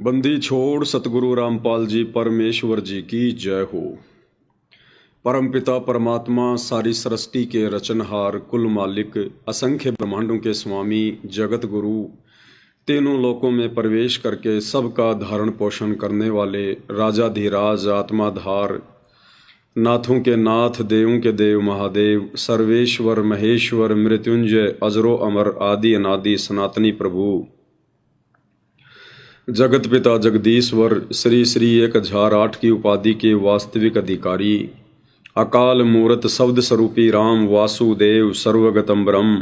बंदी छोड़ सतगुरु रामपाल जी परमेश्वर जी की जय हो। परमपिता परमात्मा सारी सृष्टि के रचनहार कुल मालिक असंख्य ब्रह्मांडों के स्वामी जगत गुरु तीनों लोकों में प्रवेश करके सबका धारण पोषण करने वाले राजाधिराज आत्माधार नाथों के नाथ देवों के देव महादेव सर्वेश्वर महेश्वर मृत्युंजय अजरो अमर आदि अनादि सनातनी प्रभु जगत पिता जगदीश्वर श्री श्री 1008 की उपाधि के वास्तविक अधिकारी अकाल मूर्त शब्द स्वरूपी राम वासुदेव सर्वगतम ब्रह्म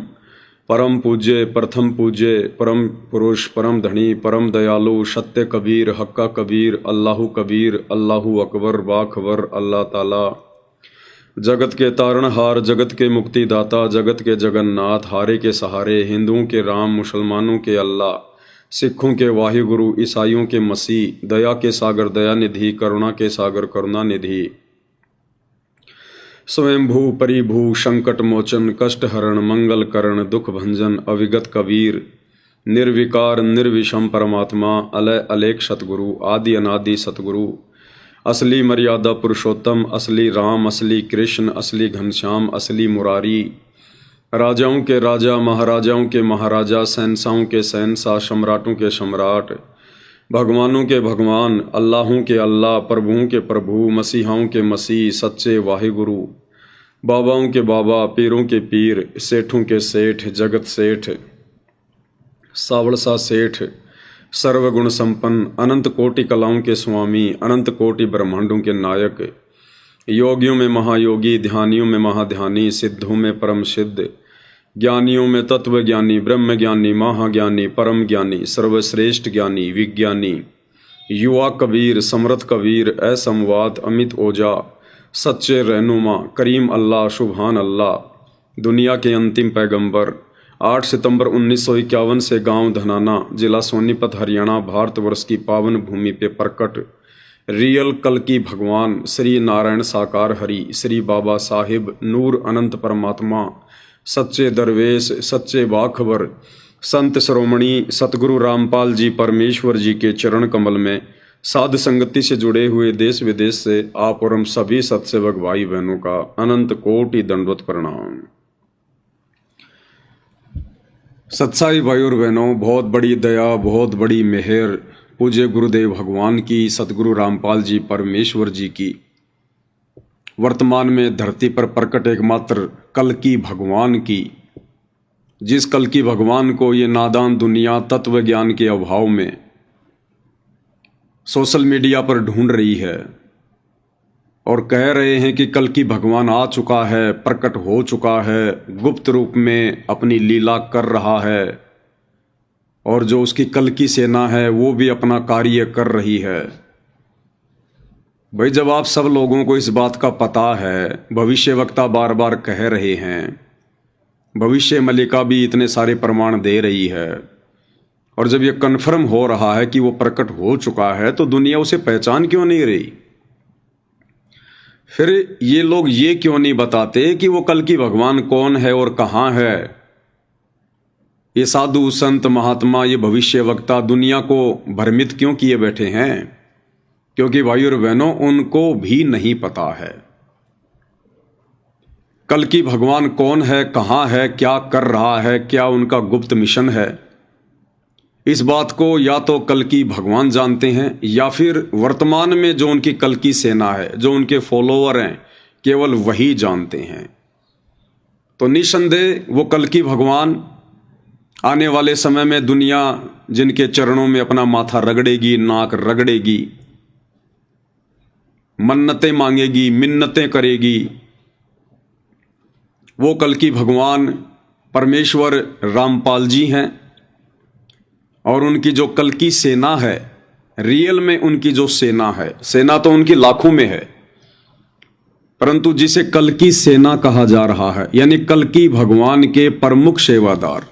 परम पूज्य प्रथम पूज्य परम पुरुष परम धनी परम दयालु सत्य कबीर हक्का कबीर अल्लाहु कबीर अल्लाहु अकबर बाखबर अल्लाह ताला जगत के तारणहार जगत के मुक्तिदाता जगत के जगन्नाथ हारे के सहारे हिंदुओं के राम मुसलमानों के अल्लाह सिखों के वाहिगुरु ईसाइयों के मसीह दया के सागर दया निधि करुणा के सागर करुणा निधि स्वयंभू परिभू संकट मोचन कष्ट हरण मंगल करण दुख भंजन अविगत कबीर निर्विकार निर्विषम परमात्मा अलय अलेख सतगुरु आदि अनादि सतगुरु असली मर्यादा पुरुषोत्तम असली राम असली कृष्ण असली घनश्याम असली मुरारी राजाओं के राजा महाराजाओं के महाराजा शहंशाहों के शहंशाह सम्राटों के सम्राट भगवानों के भगवान अल्लाहों के अल्लाह प्रभुओं के प्रभु मसीहाओं के मसीह सच्चे वाहिगुरु बाबाओं के बाबा पीरों के पीर सेठों के सेठ जगत सेठ सावड़सा सेठ सर्वगुण संपन्न अनंत कोटि कलाओं के स्वामी अनंत कोटि ब्रह्मांडों के नायक योगियों में महायोगी ध्यानियों में महाध्यानी सिद्धों में परम सिद्ध ज्ञानियों में तत्व ज्ञानी ब्रह्म ज्ञानी महाज्ञानी परम ज्ञानी सर्वश्रेष्ठ ज्ञानी विज्ञानी युवा कबीर समर्थ कबीर असंवाद अमित ओजा सच्चे रहनुमा करीम अल्लाह सुभान अल्लाह दुनिया के अंतिम पैगंबर 8 सितंबर 1951 से गांव धनाना जिला सोनीपत हरियाणा भारतवर्ष की पावन भूमि पे प्रकट रियल कल की भगवान श्री नारायण साकार हरि श्री बाबा साहिब नूर अनंत परमात्मा सच्चे दरवेश सच्चे बाखबर संत श्रोमणी सतगुरु रामपाल जी परमेश्वर जी के चरण कमल में साध संगति से जुड़े हुए देश विदेश से आप और हम सभी सत्सेवक भाई बहनों का अनंत कोटि दंडवत प्रणाम। सत्साई भाई और बहनों, बहुत बड़ी दया बहुत बड़ी मेहर पूज्य गुरुदेव भगवान की सतगुरु रामपाल जी परमेश्वर जी की वर्तमान में धरती पर प्रकट एकमात्र कल की भगवान की, जिस कल की भगवान को ये नादान दुनिया तत्व ज्ञान के अभाव में सोशल मीडिया पर ढूंढ रही है और कह रहे हैं कि कल की भगवान आ चुका है, प्रकट हो चुका है, गुप्त रूप में अपनी लीला कर रहा है और जो उसकी कल की सेना है वो भी अपना कार्य कर रही है। भाई, जब आप सब लोगों को इस बात का पता है, भविष्यवक्ता बार बार कह रहे हैं, भविष्य मलिका भी इतने सारे प्रमाण दे रही है और जब ये कन्फर्म हो रहा है कि वो प्रकट हो चुका है तो दुनिया उसे पहचान क्यों नहीं रही? फिर ये लोग ये क्यों नहीं बताते कि वो कल की भगवान कौन है और कहाँ है? ये साधु संत महात्मा ये भविष्य वक्ता दुनिया को भ्रमित क्यों किए बैठे हैं? क्योंकि भाई और बहनों, उनको भी नहीं पता है कल की भगवान कौन है, कहाँ है, क्या कर रहा है, क्या उनका गुप्त मिशन है। इस बात को या तो कल की भगवान जानते हैं या फिर वर्तमान में जो उनकी कल की सेना है, जो उनके फॉलोअर हैं, केवल वही जानते हैं। तो निसंदेह वो कल की भगवान आने वाले समय में दुनिया जिनके चरणों में अपना माथा रगड़ेगी, नाक रगड़ेगी, मन्नतें मांगेगी, मिन्नतें करेगी, वो कल की भगवान परमेश्वर रामपाल जी हैं। और उनकी जो कल की सेना है, रियल में उनकी जो सेना है, सेना तो उनकी लाखों में है, परंतु जिसे कल की सेना कहा जा रहा है, यानी कल की भगवान के प्रमुख सेवादार,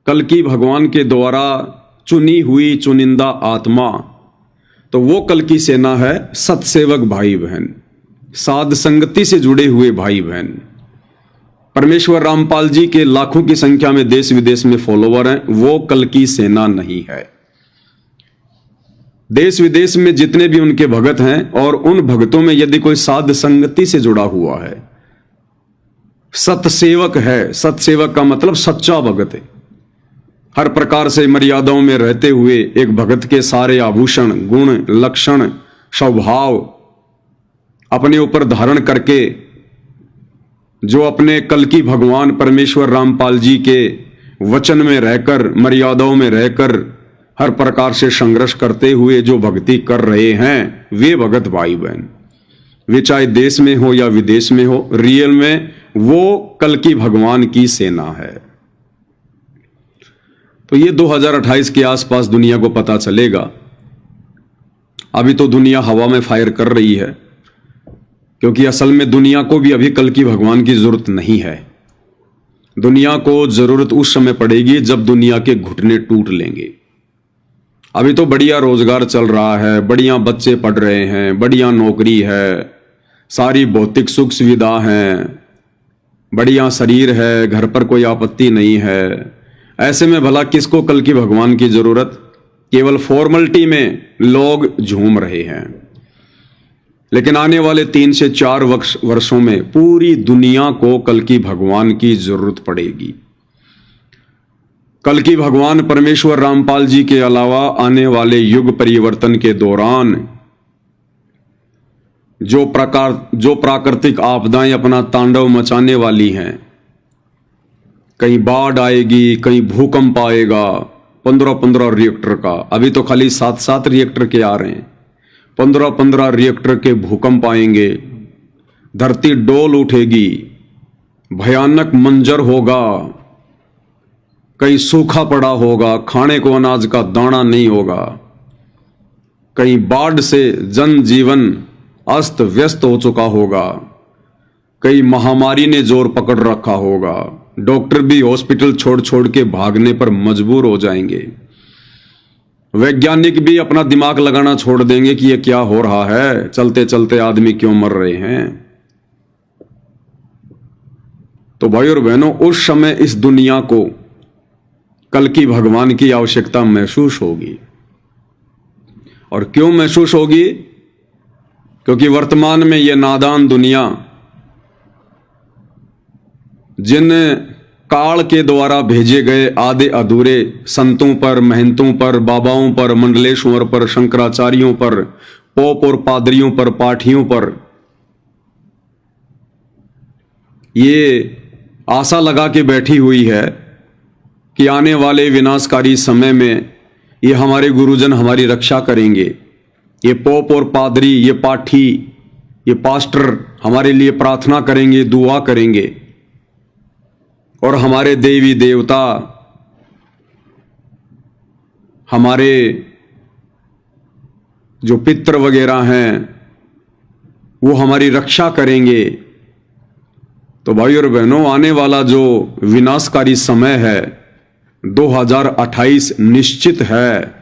कल की भगवान के द्वारा चुनी हुई चुनिंदा आत्मा, तो वो कल की सेना है सत्सेवक भाई बहन, साध संगति से जुड़े हुए भाई बहन। परमेश्वर रामपाल जी के लाखों की संख्या में देश विदेश में फॉलोवर हैं, वो कल की सेना नहीं है। देश विदेश में जितने भी उनके भगत हैं, और उन भगतों में यदि कोई साध संगति से जुड़ा हुआ है, सतसेवक है, सतसेवक का मतलब सच्चा भगत है, हर प्रकार से मर्यादाओं में रहते हुए एक भगत के सारे आभूषण, गुण, लक्षण, स्वभाव अपने ऊपर धारण करके, जो अपने कल की भगवान परमेश्वर रामपाल जी के वचन में रहकर, मर्यादाओं में रहकर, हर प्रकार से संघर्ष करते हुए जो भक्ति कर रहे हैं, वे भगत भाई बहन, वे चाहे देश में हो या विदेश में हो, रियल में वो कल की भगवान की सेना है। तो ये 2028 के आसपास दुनिया को पता चलेगा। अभी तो दुनिया हवा में फायर कर रही है, क्योंकि असल में दुनिया को भी अभी कल की भगवान की जरूरत नहीं है। दुनिया को जरूरत उस समय पड़ेगी जब दुनिया के घुटने टूट लेंगे। अभी तो बढ़िया रोजगार चल रहा है, बढ़िया बच्चे पढ़ रहे हैं, बढ़िया नौकरी है, सारी भौतिक सुख सुविधा है, बढ़िया शरीर है, घर पर कोई आपत्ति नहीं है। ऐसे में भला किसको कल की भगवान की जरूरत? केवल फॉर्मेलिटी में लोग झूम रहे हैं। लेकिन आने वाले 3 से 4 वर्षों में पूरी दुनिया को कल की भगवान की जरूरत पड़ेगी। कल की भगवान परमेश्वर रामपाल जी के अलावा आने वाले युग परिवर्तन के दौरान जो प्राकृतिक आपदाएं अपना तांडव मचाने वाली हैं, कहीं बाढ़ आएगी, कहीं भूकंप आएगा, 15-15 रिएक्टर का, अभी तो खाली 7-7 रिएक्टर के आ रहे हैं, 15-15 रिएक्टर के भूकंप आएंगे, धरती डोल उठेगी, भयानक मंजर होगा, कहीं सूखा पड़ा होगा, खाने को अनाज का दाना नहीं होगा, कहीं बाढ़ से जनजीवन अस्त व्यस्त हो चुका होगा, कई महामारी ने जोर पकड़ रखा होगा, डॉक्टर भी हॉस्पिटल छोड़ छोड़ के भागने पर मजबूर हो जाएंगे, वैज्ञानिक भी अपना दिमाग लगाना छोड़ देंगे कि ये क्या हो रहा है, चलते चलते आदमी क्यों मर रहे हैं। तो भाई और बहनों, उस समय इस दुनिया को कल की भगवान की आवश्यकता महसूस होगी। और क्यों महसूस होगी? क्योंकि वर्तमान में यह नादान दुनिया, जिन काल के द्वारा भेजे गए आधे अधूरे संतों पर, महंतों पर, बाबाओं पर, मंडलेश्वर पर, शंकराचार्यों पर, पोप और पादरियों पर, पाठियों पर, ये आशा लगा के बैठी हुई है कि आने वाले विनाशकारी समय में ये हमारे गुरुजन हमारी रक्षा करेंगे, ये पोप और पादरी, ये पाठी, ये पास्टर हमारे लिए प्रार्थना करेंगे, दुआ करेंगे, और हमारे देवी देवता, हमारे जो पितर वगैरह हैं वो हमारी रक्षा करेंगे। तो भाई और बहनों, आने वाला जो विनाशकारी समय है 2028 निश्चित है।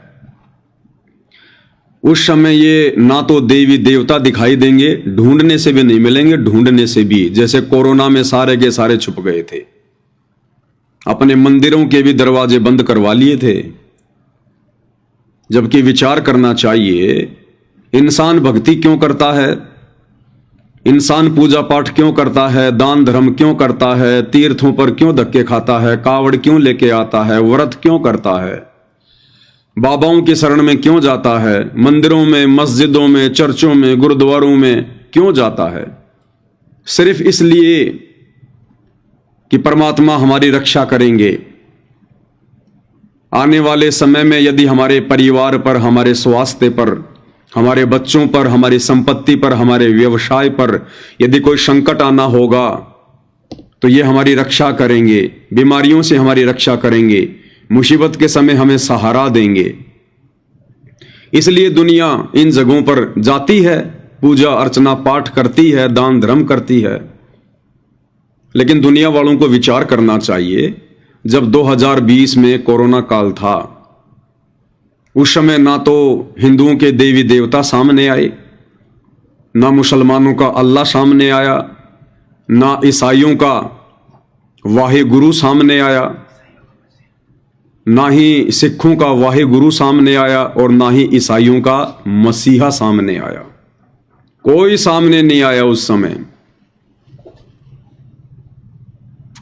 उस समय ये ना तो देवी देवता दिखाई देंगे, ढूंढने से भी नहीं मिलेंगे, ढूंढने से भी, जैसे कोरोना में सारे के सारे छुप गए थे, अपने मंदिरों के भी दरवाजे बंद करवा लिए थे। जबकि विचार करना चाहिए, इंसान भक्ति क्यों करता है, इंसान पूजा पाठ क्यों करता है, दान धर्म क्यों करता है, तीर्थों पर क्यों धक्के खाता है, कावड़ क्यों लेके आता है, व्रत क्यों करता है, बाबाओं की शरण में क्यों जाता है, मंदिरों में, मस्जिदों में, चर्चों में, गुरुद्वारों में क्यों जाता है? सिर्फ इसलिए कि परमात्मा हमारी रक्षा करेंगे। आने वाले समय में यदि हमारे परिवार पर, हमारे स्वास्थ्य पर, हमारे बच्चों पर, हमारी संपत्ति पर, हमारे व्यवसाय पर यदि कोई संकट आना होगा तो ये हमारी रक्षा करेंगे, बीमारियों से हमारी रक्षा करेंगे, मुसीबत के समय हमें सहारा देंगे। इसलिए दुनिया इन जगहों पर जाती है, पूजा अर्चना पाठ करती है, दान धर्म करती है। लेकिन दुनिया वालों को विचार करना चाहिए, जब 2020 में कोरोना काल था, उस समय ना तो हिंदुओं के देवी देवता सामने आए, ना मुसलमानों का अल्लाह सामने आया, ना ईसाइयों का वाहे गुरु सामने आया। ना ही सिखों का वाहे गुरु सामने आया और ना ही ईसाइयों का मसीहा सामने आया। कोई सामने नहीं आया उस समय।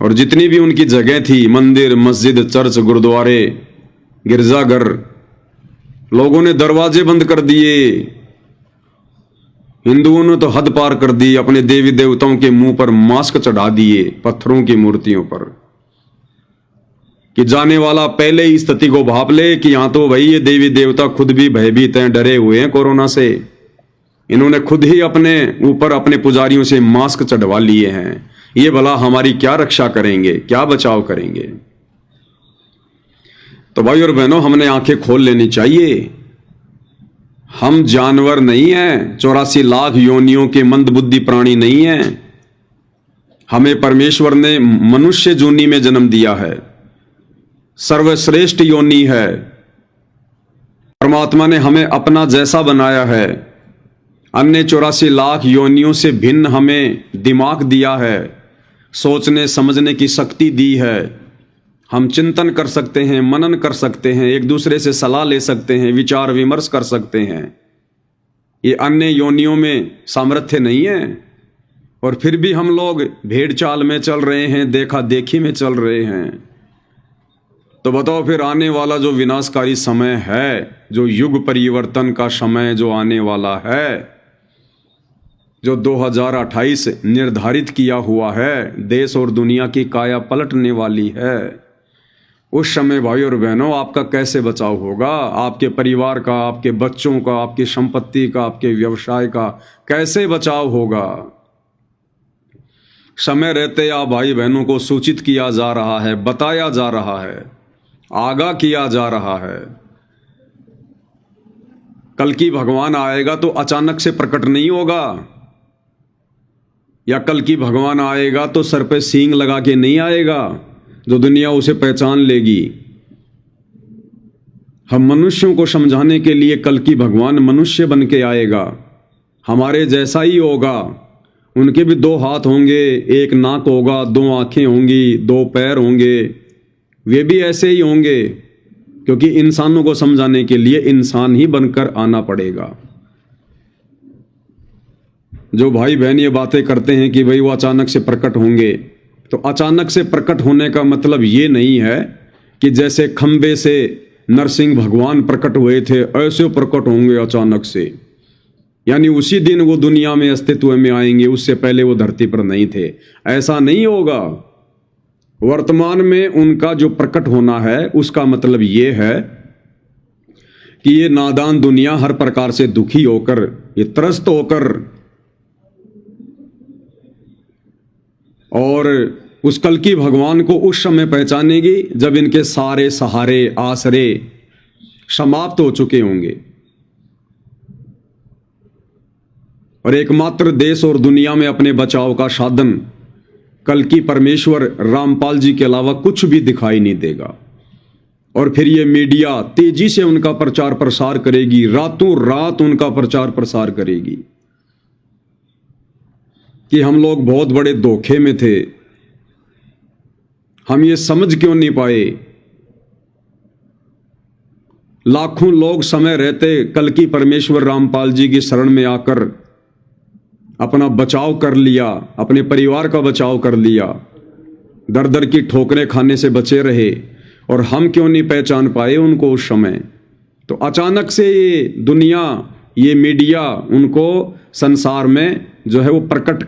और जितनी भी उनकी जगह थी, मंदिर, मस्जिद, चर्च, गुरुद्वारे, गिरजाघर, लोगों ने दरवाजे बंद कर दिए। हिंदुओं ने तो हद पार कर दी, अपने देवी देवताओं के मुंह पर मास्क चढ़ा दिए पत्थरों की मूर्तियों पर, कि जाने वाला पहले ही स्थिति को भाप ले कि यहां तो भाई ये देवी देवता खुद भी भयभीत हैं, डरे हुए हैं कोरोना से। इन्होंने खुद ही अपने ऊपर अपने पुजारियों से मास्क चढ़वा लिए हैं। ये भला हमारी क्या रक्षा करेंगे, क्या बचाव करेंगे? तो भाई और बहनों, हमने आंखें खोल लेनी चाहिए। हम जानवर नहीं हैं, 84 लाख योनियों के मंदबुद्धि प्राणी नहीं हैं। हमें परमेश्वर ने मनुष्य जूनी में जन्म दिया है, सर्वश्रेष्ठ योनि है। परमात्मा ने हमें अपना जैसा बनाया है। अन्य 84 लाख योनियों से भिन्न हमें दिमाग दिया है, सोचने समझने की शक्ति दी है। हम चिंतन कर सकते हैं, मनन कर सकते हैं, एक दूसरे से सलाह ले सकते हैं, विचार विमर्श कर सकते हैं। ये अन्य योनियों में सामर्थ्य नहीं है। और फिर भी हम लोग भेड़ चाल में चल रहे हैं, देखा देखी में चल रहे हैं। तो बताओ फिर आने वाला जो विनाशकारी समय है, जो युग परिवर्तन का समय जो आने वाला है, जो 2028 निर्धारित किया हुआ है, देश और दुनिया की काया पलटने वाली है, उस समय भाई और बहनों आपका कैसे बचाव होगा? आपके परिवार का, आपके बच्चों का, आपकी संपत्ति का, आपके व्यवसाय का कैसे बचाव होगा? समय रहते आप भाई बहनों को सूचित किया जा रहा है, बताया जा रहा है, आगाह किया जा रहा है। कल की भगवान आएगा तो अचानक से प्रकट नहीं होगा, या कल की भगवान आएगा तो सर पे सींग लगा के नहीं आएगा जो दुनिया उसे पहचान लेगी। हम मनुष्यों को समझाने के लिए कल की भगवान मनुष्य बन के आएगा, हमारे जैसा ही होगा। उनके भी 2 हाथ होंगे, 1 नाक होगा, 2 आंखें होंगी, 2 पैर होंगे, वे भी ऐसे ही होंगे, क्योंकि इंसानों को समझाने के लिए इंसान ही बनकर आना पड़ेगा। जो भाई बहन ये बातें करते हैं कि भाई वो अचानक से प्रकट होंगे, तो अचानक से प्रकट होने का मतलब ये नहीं है कि जैसे खंबे से नरसिंह भगवान प्रकट हुए थे ऐसे प्रकट होंगे अचानक से, यानी उसी दिन वो दुनिया में अस्तित्व में आएंगे, उससे पहले वो धरती पर नहीं थे। ऐसा नहीं होगा। वर्तमान में उनका जो प्रकट होना है उसका मतलब ये है कि ये नादान दुनिया हर प्रकार से दुखी होकर, ये त्रस्त होकर, और उस कल की भगवान को उस समय पहचानेगी जब इनके सारे सहारे आसरे समाप्त हो चुके होंगे और एकमात्र देश और दुनिया में अपने बचाव का साधन कल की परमेश्वर रामपाल जी के अलावा कुछ भी दिखाई नहीं देगा। और फिर ये मीडिया तेजी से उनका प्रचार प्रसार करेगी, रातों रात उनका प्रचार प्रसार करेगी कि हम लोग बहुत बड़े धोखे में थे, हम ये समझ क्यों नहीं पाए। लाखों लोग समय रहते कल की परमेश्वर रामपाल जी की शरण में आकर अपना बचाव कर लिया, अपने परिवार का बचाव कर लिया, दर दर की ठोकरें खाने से बचे रहे, और हम क्यों नहीं पहचान पाए उनको उस समय। तो अचानक से ये दुनिया, ये मीडिया उनको संसार में जो है वो प्रकट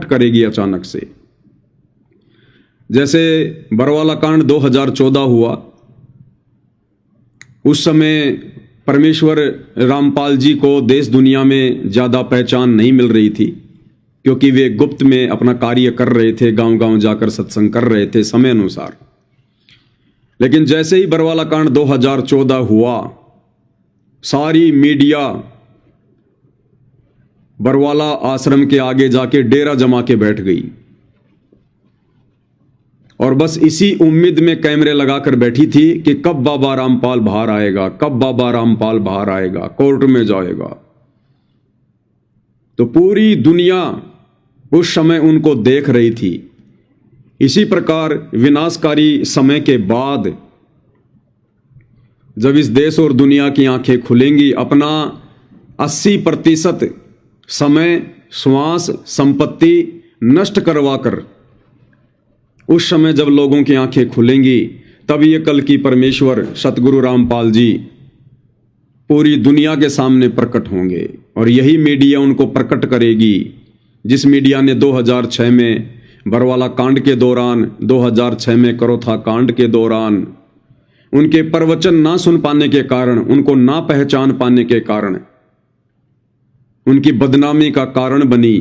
करेगी अचानक से। जैसे बरवाला कांड 2014 हुआ, उस समय परमेश्वर रामपाल जी को देश दुनिया में ज़्यादा पहचान नहीं मिल रही थी, क्योंकि वे गुप्त में अपना कार्य कर रहे थे, गांव-गांव जाकर सत्संग कर रहे थे समय अनुसार। लेकिन जैसे ही बरवाला कांड 2014 हुआ, सारी मीडिया बरवाला आश्रम के आगे जाके डेरा जमा के बैठ गई और बस इसी उम्मीद में कैमरे लगाकर बैठी थी कि कब बाबा रामपाल बाहर आएगा, कब बाबा रामपाल बाहर आएगा, कोर्ट में जाएगा। तो पूरी दुनिया उस समय उनको देख रही थी। इसी प्रकार विनाशकारी समय के बाद जब इस देश और दुनिया की आंखें खुलेंगी, अपना 80% समय, श्वास, संपत्ति नष्ट करवाकर, उस समय जब लोगों की आंखें खुलेंगी, तब ये कल की परमेश्वर सतगुरु रामपाल जी पूरी दुनिया के सामने प्रकट होंगे। और यही मीडिया उनको प्रकट करेगी, जिस मीडिया ने 2006 में बरवाला कांड के दौरान, 2006 में करोथा कांड के दौरान उनके प्रवचन ना सुन पाने के कारण, उनको ना पहचान पाने के कारण उनकी बदनामी का कारण बनी,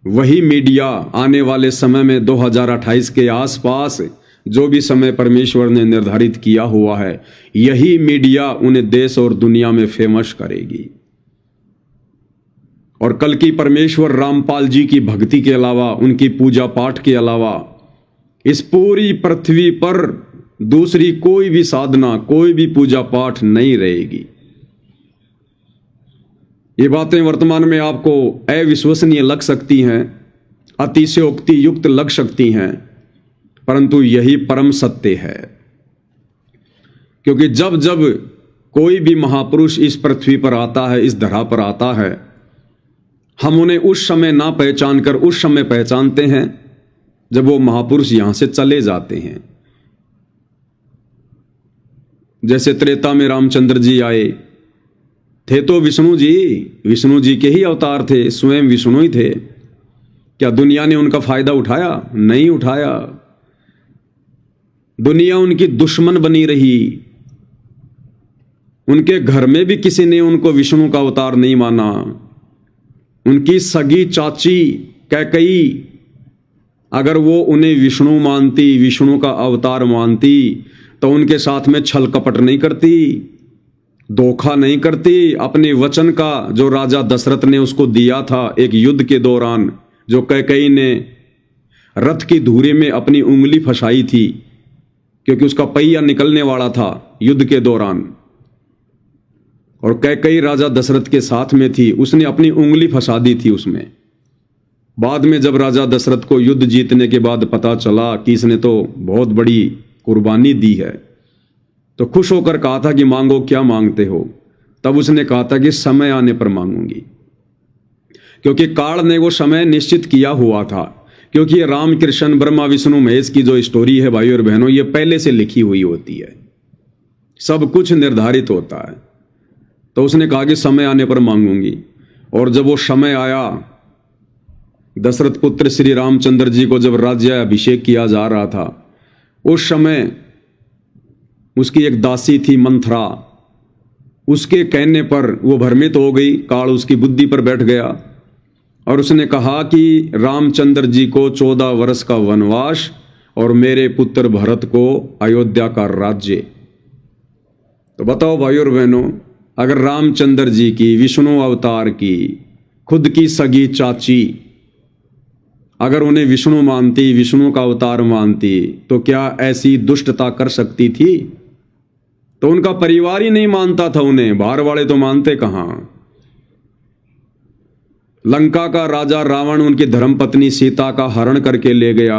वही मीडिया आने वाले समय में 2028 के आसपास जो भी समय परमेश्वर ने निर्धारित किया हुआ है, यही मीडिया उन्हें देश और दुनिया में फेमस करेगी। और कल की परमेश्वर रामपाल जी की भक्ति के अलावा, उनकी पूजा पाठ के अलावा इस पूरी पृथ्वी पर दूसरी कोई भी साधना, कोई भी पूजा पाठ नहीं रहेगी। ये बातें वर्तमान में आपको अविश्वसनीय लग सकती हैं, अतिशयोक्ति युक्त लग सकती हैं, परंतु यही परम सत्य है। क्योंकि जब जब कोई भी महापुरुष इस पृथ्वी पर आता है, इस धरा पर आता है, हम उन्हें उस समय ना पहचान कर उस समय पहचानते हैं जब वो महापुरुष यहां से चले जाते हैं। जैसे त्रेता में रामचंद्र जी आए थे तो विष्णु जी के ही अवतार थे, स्वयं विष्णु ही थे। क्या दुनिया ने उनका फायदा उठाया? नहीं उठाया। दुनिया उनकी दुश्मन बनी रही। उनके घर में भी किसी ने उनको विष्णु का अवतार नहीं माना। उनकी सगी चाची कैकई, अगर वो उन्हें विष्णु मानती, विष्णु का अवतार मानती, तो उनके साथ में छल कपट नहीं करती, धोखा नहीं करती। अपने वचन का जो राजा दशरथ ने उसको दिया था एक युद्ध के दौरान, जो कैकई ने रथ की धुरी में अपनी उंगली फंसाई थी क्योंकि उसका पहिया निकलने वाला था युद्ध के दौरान, और कैकई राजा दशरथ के साथ में थी, उसने अपनी उंगली फंसा दी थी उसमें। बाद में जब राजा दशरथ को युद्ध जीतने के बाद पता चला कि इसने तो बहुत बड़ी कुर्बानी दी है, तो खुश होकर कहा था कि मांगो, क्या मांगते हो? तब उसने कहा था कि समय आने पर मांगूंगी, क्योंकि काल ने वो समय निश्चित किया हुआ था। क्योंकि ये राम कृष्ण ब्रह्मा विष्णु महेश की जो स्टोरी है भाई और बहनों, ये पहले से लिखी हुई होती है, सब कुछ निर्धारित होता है। तो उसने कहा कि समय आने पर मांगूंगी। और जब वो समय आया, दशरथ पुत्र श्री रामचंद्र जी को जब राज्य अभिषेक किया जा रहा था, उस समय उसकी एक दासी थी मंथरा, उसके कहने पर वो भ्रमित हो गई, काल उसकी बुद्धि पर बैठ गया और उसने कहा कि रामचंद्र जी को 14 वर्ष का वनवास और मेरे पुत्र भरत को अयोध्या का राज्य। तो बताओ भाई और बहनों, अगर रामचंद्र जी की, विष्णु अवतार की खुद की सगी चाची अगर उन्हें विष्णु मानती, विष्णु का अवतार मानती, तो क्या ऐसी दुष्टता कर सकती थी? तो उनका परिवार ही नहीं मानता था उन्हें, बाहर वाले तो मानते कहां। लंका का राजा रावण उनकी धर्मपत्नी सीता का हरण करके ले गया।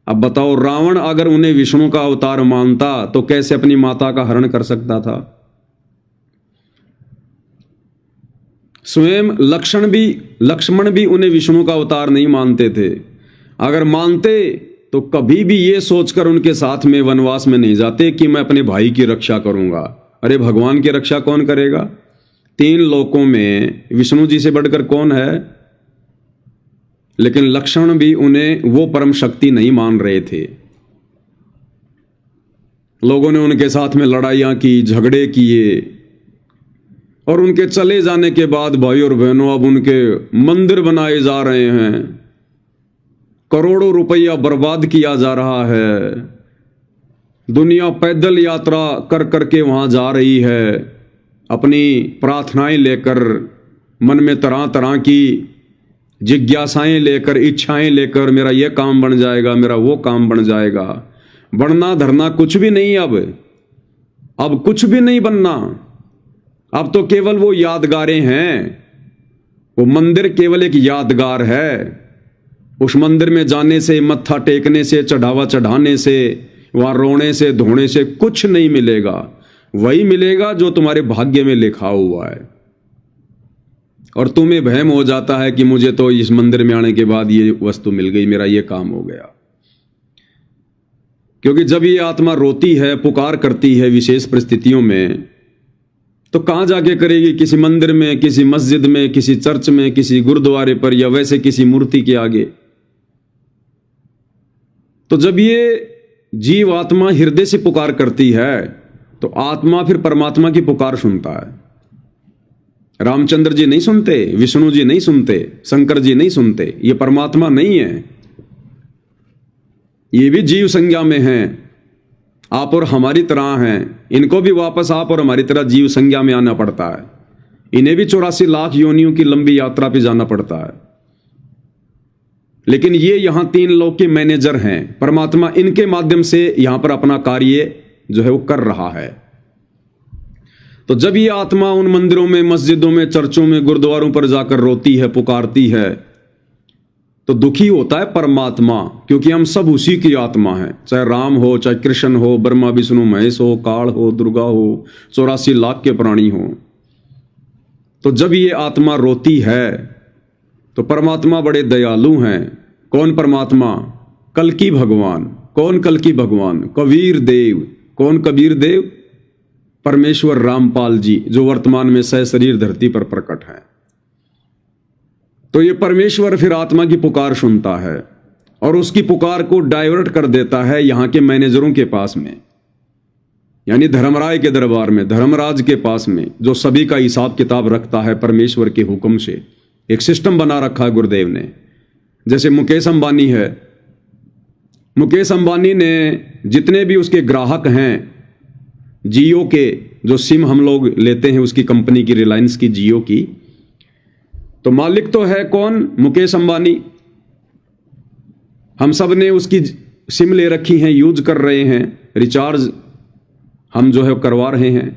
अब बताओ, रावण अगर उन्हें विष्णु का अवतार मानता तो कैसे अपनी माता का हरण कर सकता था? स्वयं लक्ष्मण भी उन्हें विष्णु का अवतार नहीं मानते थे। अगर मानते तो कभी भी ये सोचकर उनके साथ में वनवास में नहीं जाते कि मैं अपने भाई की रक्षा करूंगा। अरे भगवान की रक्षा कौन करेगा? 3 लोकों में विष्णु जी से बढ़कर कौन है? लेकिन लक्ष्मण भी उन्हें वो परम शक्ति नहीं मान रहे थे। लोगों ने उनके साथ में लड़ाइयां की, झगड़े किए, और उनके चले जाने के बाद भाई और बहनों अब उनके मंदिर बनाए जा रहे हैं, करोड़ों रुपया बर्बाद किया जा रहा है, दुनिया पैदल यात्रा कर करके वहां जा रही है, अपनी प्रार्थनाएं लेकर, मन में तरह तरह की जिज्ञासाएं लेकर, इच्छाएं लेकर, मेरा ये काम बन जाएगा, मेरा वो काम बन जाएगा। बनना धरना कुछ भी नहीं, अब कुछ भी नहीं बनना। अब तो केवल वो यादगारें हैं। वो मंदिर केवल एक यादगार है। उस मंदिर में जाने से, मत्था टेकने से, चढ़ावा चढ़ाने से, वहां रोने से, धोने से कुछ नहीं मिलेगा। वही मिलेगा जो तुम्हारे भाग्य में लिखा हुआ है। और तुम्हें वहम हो जाता है कि मुझे तो इस मंदिर में आने के बाद ये वस्तु मिल गई, मेरा ये काम हो गया। क्योंकि जब ये आत्मा रोती है, पुकार करती है विशेष परिस्थितियों में, तो कहां जाके करेगी? किसी मंदिर में, किसी मस्जिद में, किसी चर्च में, किसी गुरुद्वारे पर, या वैसे किसी मूर्ति के आगे। तो जब ये जीव आत्मा हृदय से पुकार करती है तो आत्मा फिर परमात्मा की पुकार सुनता है। रामचंद्र जी नहीं सुनते, विष्णु जी नहीं सुनते, शंकर जी नहीं सुनते, ये परमात्मा नहीं है। ये भी जीव संज्ञा में हैं, आप और हमारी तरह हैं। इनको भी वापस आप और हमारी तरह जीव संज्ञा में आना पड़ता है। इन्हें भी 84 लाख योनियों की लंबी यात्रा पे जाना पड़ता है। लेकिन ये यहां 3 लोक के मैनेजर हैं। परमात्मा इनके माध्यम से यहां पर अपना कार्य जो है वो कर रहा है। तो जब ये आत्मा उन मंदिरों में, मस्जिदों में, चर्चों में, गुरुद्वारों पर जाकर रोती है, पुकारती है, तो दुखी होता है परमात्मा, क्योंकि हम सब उसी की आत्मा हैं। चाहे राम हो, चाहे कृष्ण हो, ब्रह्मा विष्णु महेश हो, काल हो, दुर्गा हो, 84 लाख के प्राणी हो। तो जब ये आत्मा रोती है तो परमात्मा बड़े दयालु हैं। कौन परमात्मा? कल्कि भगवान। कौन कल्कि भगवान? कबीर देव। कौन कबीर देव? परमेश्वर रामपाल जी, जो वर्तमान में सशरीर धरती पर प्रकट है। तो ये परमेश्वर फिर आत्मा की पुकार सुनता है और उसकी पुकार को डाइवर्ट कर देता है यहां के मैनेजरों के पास में, यानी धर्मराय के दरबार में, धर्मराज के पास में, जो सभी का हिसाब किताब रखता है परमेश्वर के हुक्म से। एक सिस्टम बना रखा है गुरुदेव ने। जैसे मुकेश अंबानी है, मुकेश अंबानी ने जितने भी उसके ग्राहक हैं, जियो के जो सिम हम लोग लेते हैं उसकी कंपनी की, रिलायंस की, जियो की, तो मालिक तो है कौन? मुकेश अंबानी। हम सब ने उसकी सिम ले रखी हैं, यूज कर रहे हैं, रिचार्ज हम जो है करवा रहे हैं।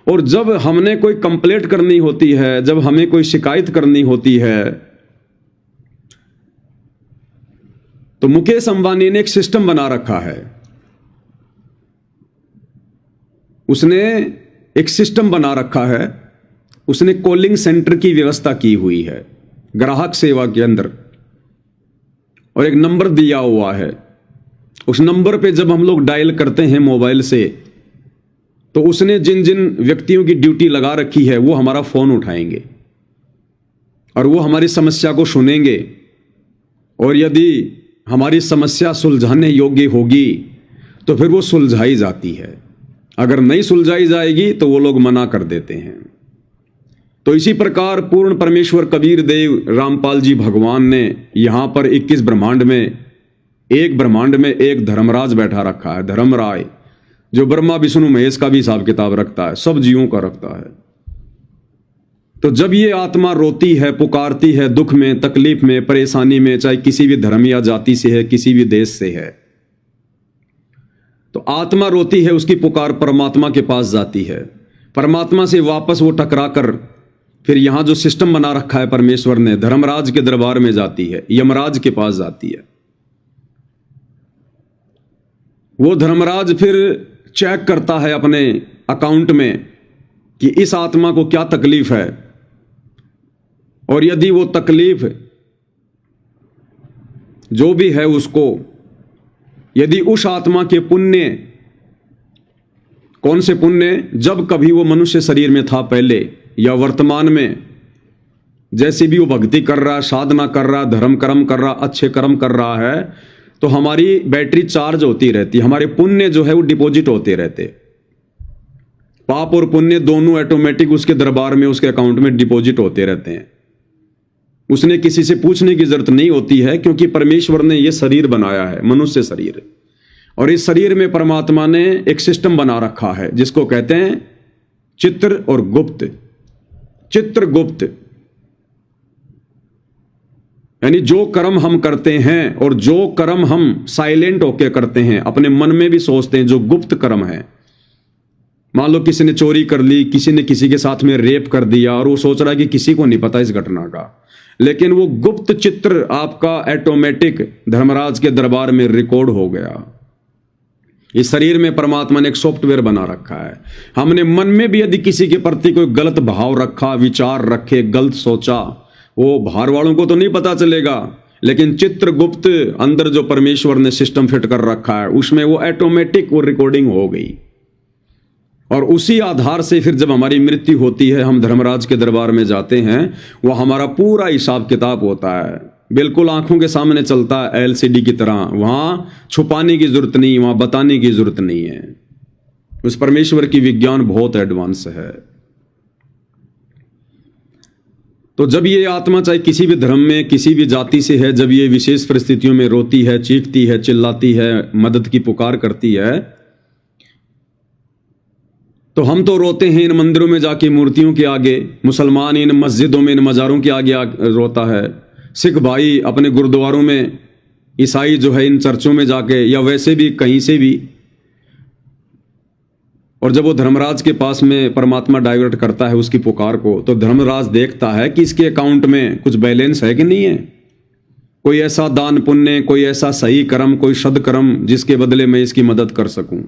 और जब हमने कोई कंप्लेंट करनी होती है, जब हमें कोई शिकायत करनी होती है, तो मुकेश अंबानी ने एक सिस्टम बना रखा है। उसने एक सिस्टम बना रखा है, उसने कॉलिंग सेंटर की व्यवस्था की हुई है ग्राहक सेवा के अंदर, और एक नंबर दिया हुआ है। उस नंबर पे जब हम लोग डायल करते हैं मोबाइल से, तो उसने जिन जिन व्यक्तियों की ड्यूटी लगा रखी है वो हमारा फोन उठाएंगे और वो हमारी समस्या को सुनेंगे, और यदि हमारी समस्या सुलझाने योग्य होगी तो फिर वो सुलझाई जाती है। अगर नहीं सुलझाई जाएगी तो वो लोग मना कर देते हैं। तो इसी प्रकार पूर्ण परमेश्वर कबीर देव रामपाल जी भगवान ने यहां पर 21 ब्रह्मांड में, एक ब्रह्मांड में एक धर्मराज बैठा रखा है, धर्मराय, जो ब्रह्मा विष्णु महेश का भी हिसाब किताब रखता है, सब जीवों का रखता है। तो जब ये आत्मा रोती है, पुकारती है, दुख में, तकलीफ में, परेशानी में, चाहे किसी भी धर्म या जाति से है, किसी भी देश से है, तो आत्मा रोती है, उसकी पुकार परमात्मा के पास जाती है। परमात्मा से वापस वो टकरा कर फिर यहां जो सिस्टम बना रखा है परमेश्वर ने, धर्मराज के दरबार में जाती है, यमराज के पास जाती है। वो धर्मराज फिर चेक करता है अपने अकाउंट में कि इस आत्मा को क्या तकलीफ है, और यदि वो तकलीफ जो भी है उसको, यदि उस आत्मा के पुण्य, कौन से पुण्य? जब कभी वो मनुष्य शरीर में था पहले या वर्तमान में, जैसे भी वो भक्ति कर रहा है, साधना कर रहा है, धर्म कर्म कर रहा, अच्छे कर्म कर रहा है, तो हमारी बैटरी चार्ज होती रहती, हमारे पुण्य जो है वो डिपॉजिट होते रहते। पाप और पुण्य दोनों ऑटोमेटिक उसके दरबार में, उसके अकाउंट में डिपॉजिट होते रहते हैं। उसने किसी से पूछने की जरूरत नहीं होती है, क्योंकि परमेश्वर ने यह शरीर बनाया है, मनुष्य शरीर, और इस शरीर में परमात्मा ने एक सिस्टम बना रखा है जिसको कहते हैं चित्र और गुप्त। चित्रगुप्त यानी जो कर्म हम करते हैं और जो कर्म हम साइलेंट होके करते हैं, अपने मन में भी सोचते हैं, जो गुप्त कर्म है। मान लो किसी ने चोरी कर ली, किसी ने किसी के साथ में रेप कर दिया, और वो सोच रहा है कि किसी को नहीं पता इस घटना का, लेकिन वो गुप्त चित्र आपका ऑटोमेटिक धर्मराज के दरबार में रिकॉर्ड हो गया। इस शरीर में परमात्मा ने एक सॉफ्टवेयर बना रखा है। हमने मन में भी यदि किसी के प्रति कोई गलत भाव रखा, विचार रखे, गलत सोचा, वो बाहर वालों को तो नहीं पता चलेगा, लेकिन चित्रगुप्त अंदर जो परमेश्वर ने सिस्टम फिट कर रखा है उसमें वो ऑटोमेटिक वो रिकॉर्डिंग हो गई। और उसी आधार से फिर जब हमारी मृत्यु होती है, हम धर्मराज के दरबार में जाते हैं, वो हमारा पूरा हिसाब किताब होता है, बिल्कुल आंखों के सामने चलता है एलसीडी की तरह। वहां छुपाने की जरूरत नहीं, वहां बताने की जरूरत नहीं है। उस परमेश्वर की विज्ञान बहुत एडवांस है। तो जब ये आत्मा चाहे किसी भी धर्म में, किसी भी जाति से है, जब ये विशेष परिस्थितियों में रोती है, चीखती है, चिल्लाती है, मदद की पुकार करती है, तो हम तो रोते हैं इन मंदिरों में जाके, मूर्तियों के आगे, मुसलमान इन मस्जिदों में, इन मज़ारों के आगे रोता है, सिख भाई अपने गुरुद्वारों में, ईसाई जो है इन चर्चों में जाके, या वैसे भी कहीं से भी। और जब वो धर्मराज के पास में परमात्मा डाइवर्ट करता है उसकी पुकार को, तो धर्मराज देखता है कि इसके अकाउंट में कुछ बैलेंस है कि नहीं है, कोई ऐसा दान पुण्य, कोई ऐसा सही कर्म, कोई सदकर्म जिसके बदले मैं इसकी मदद कर सकूं।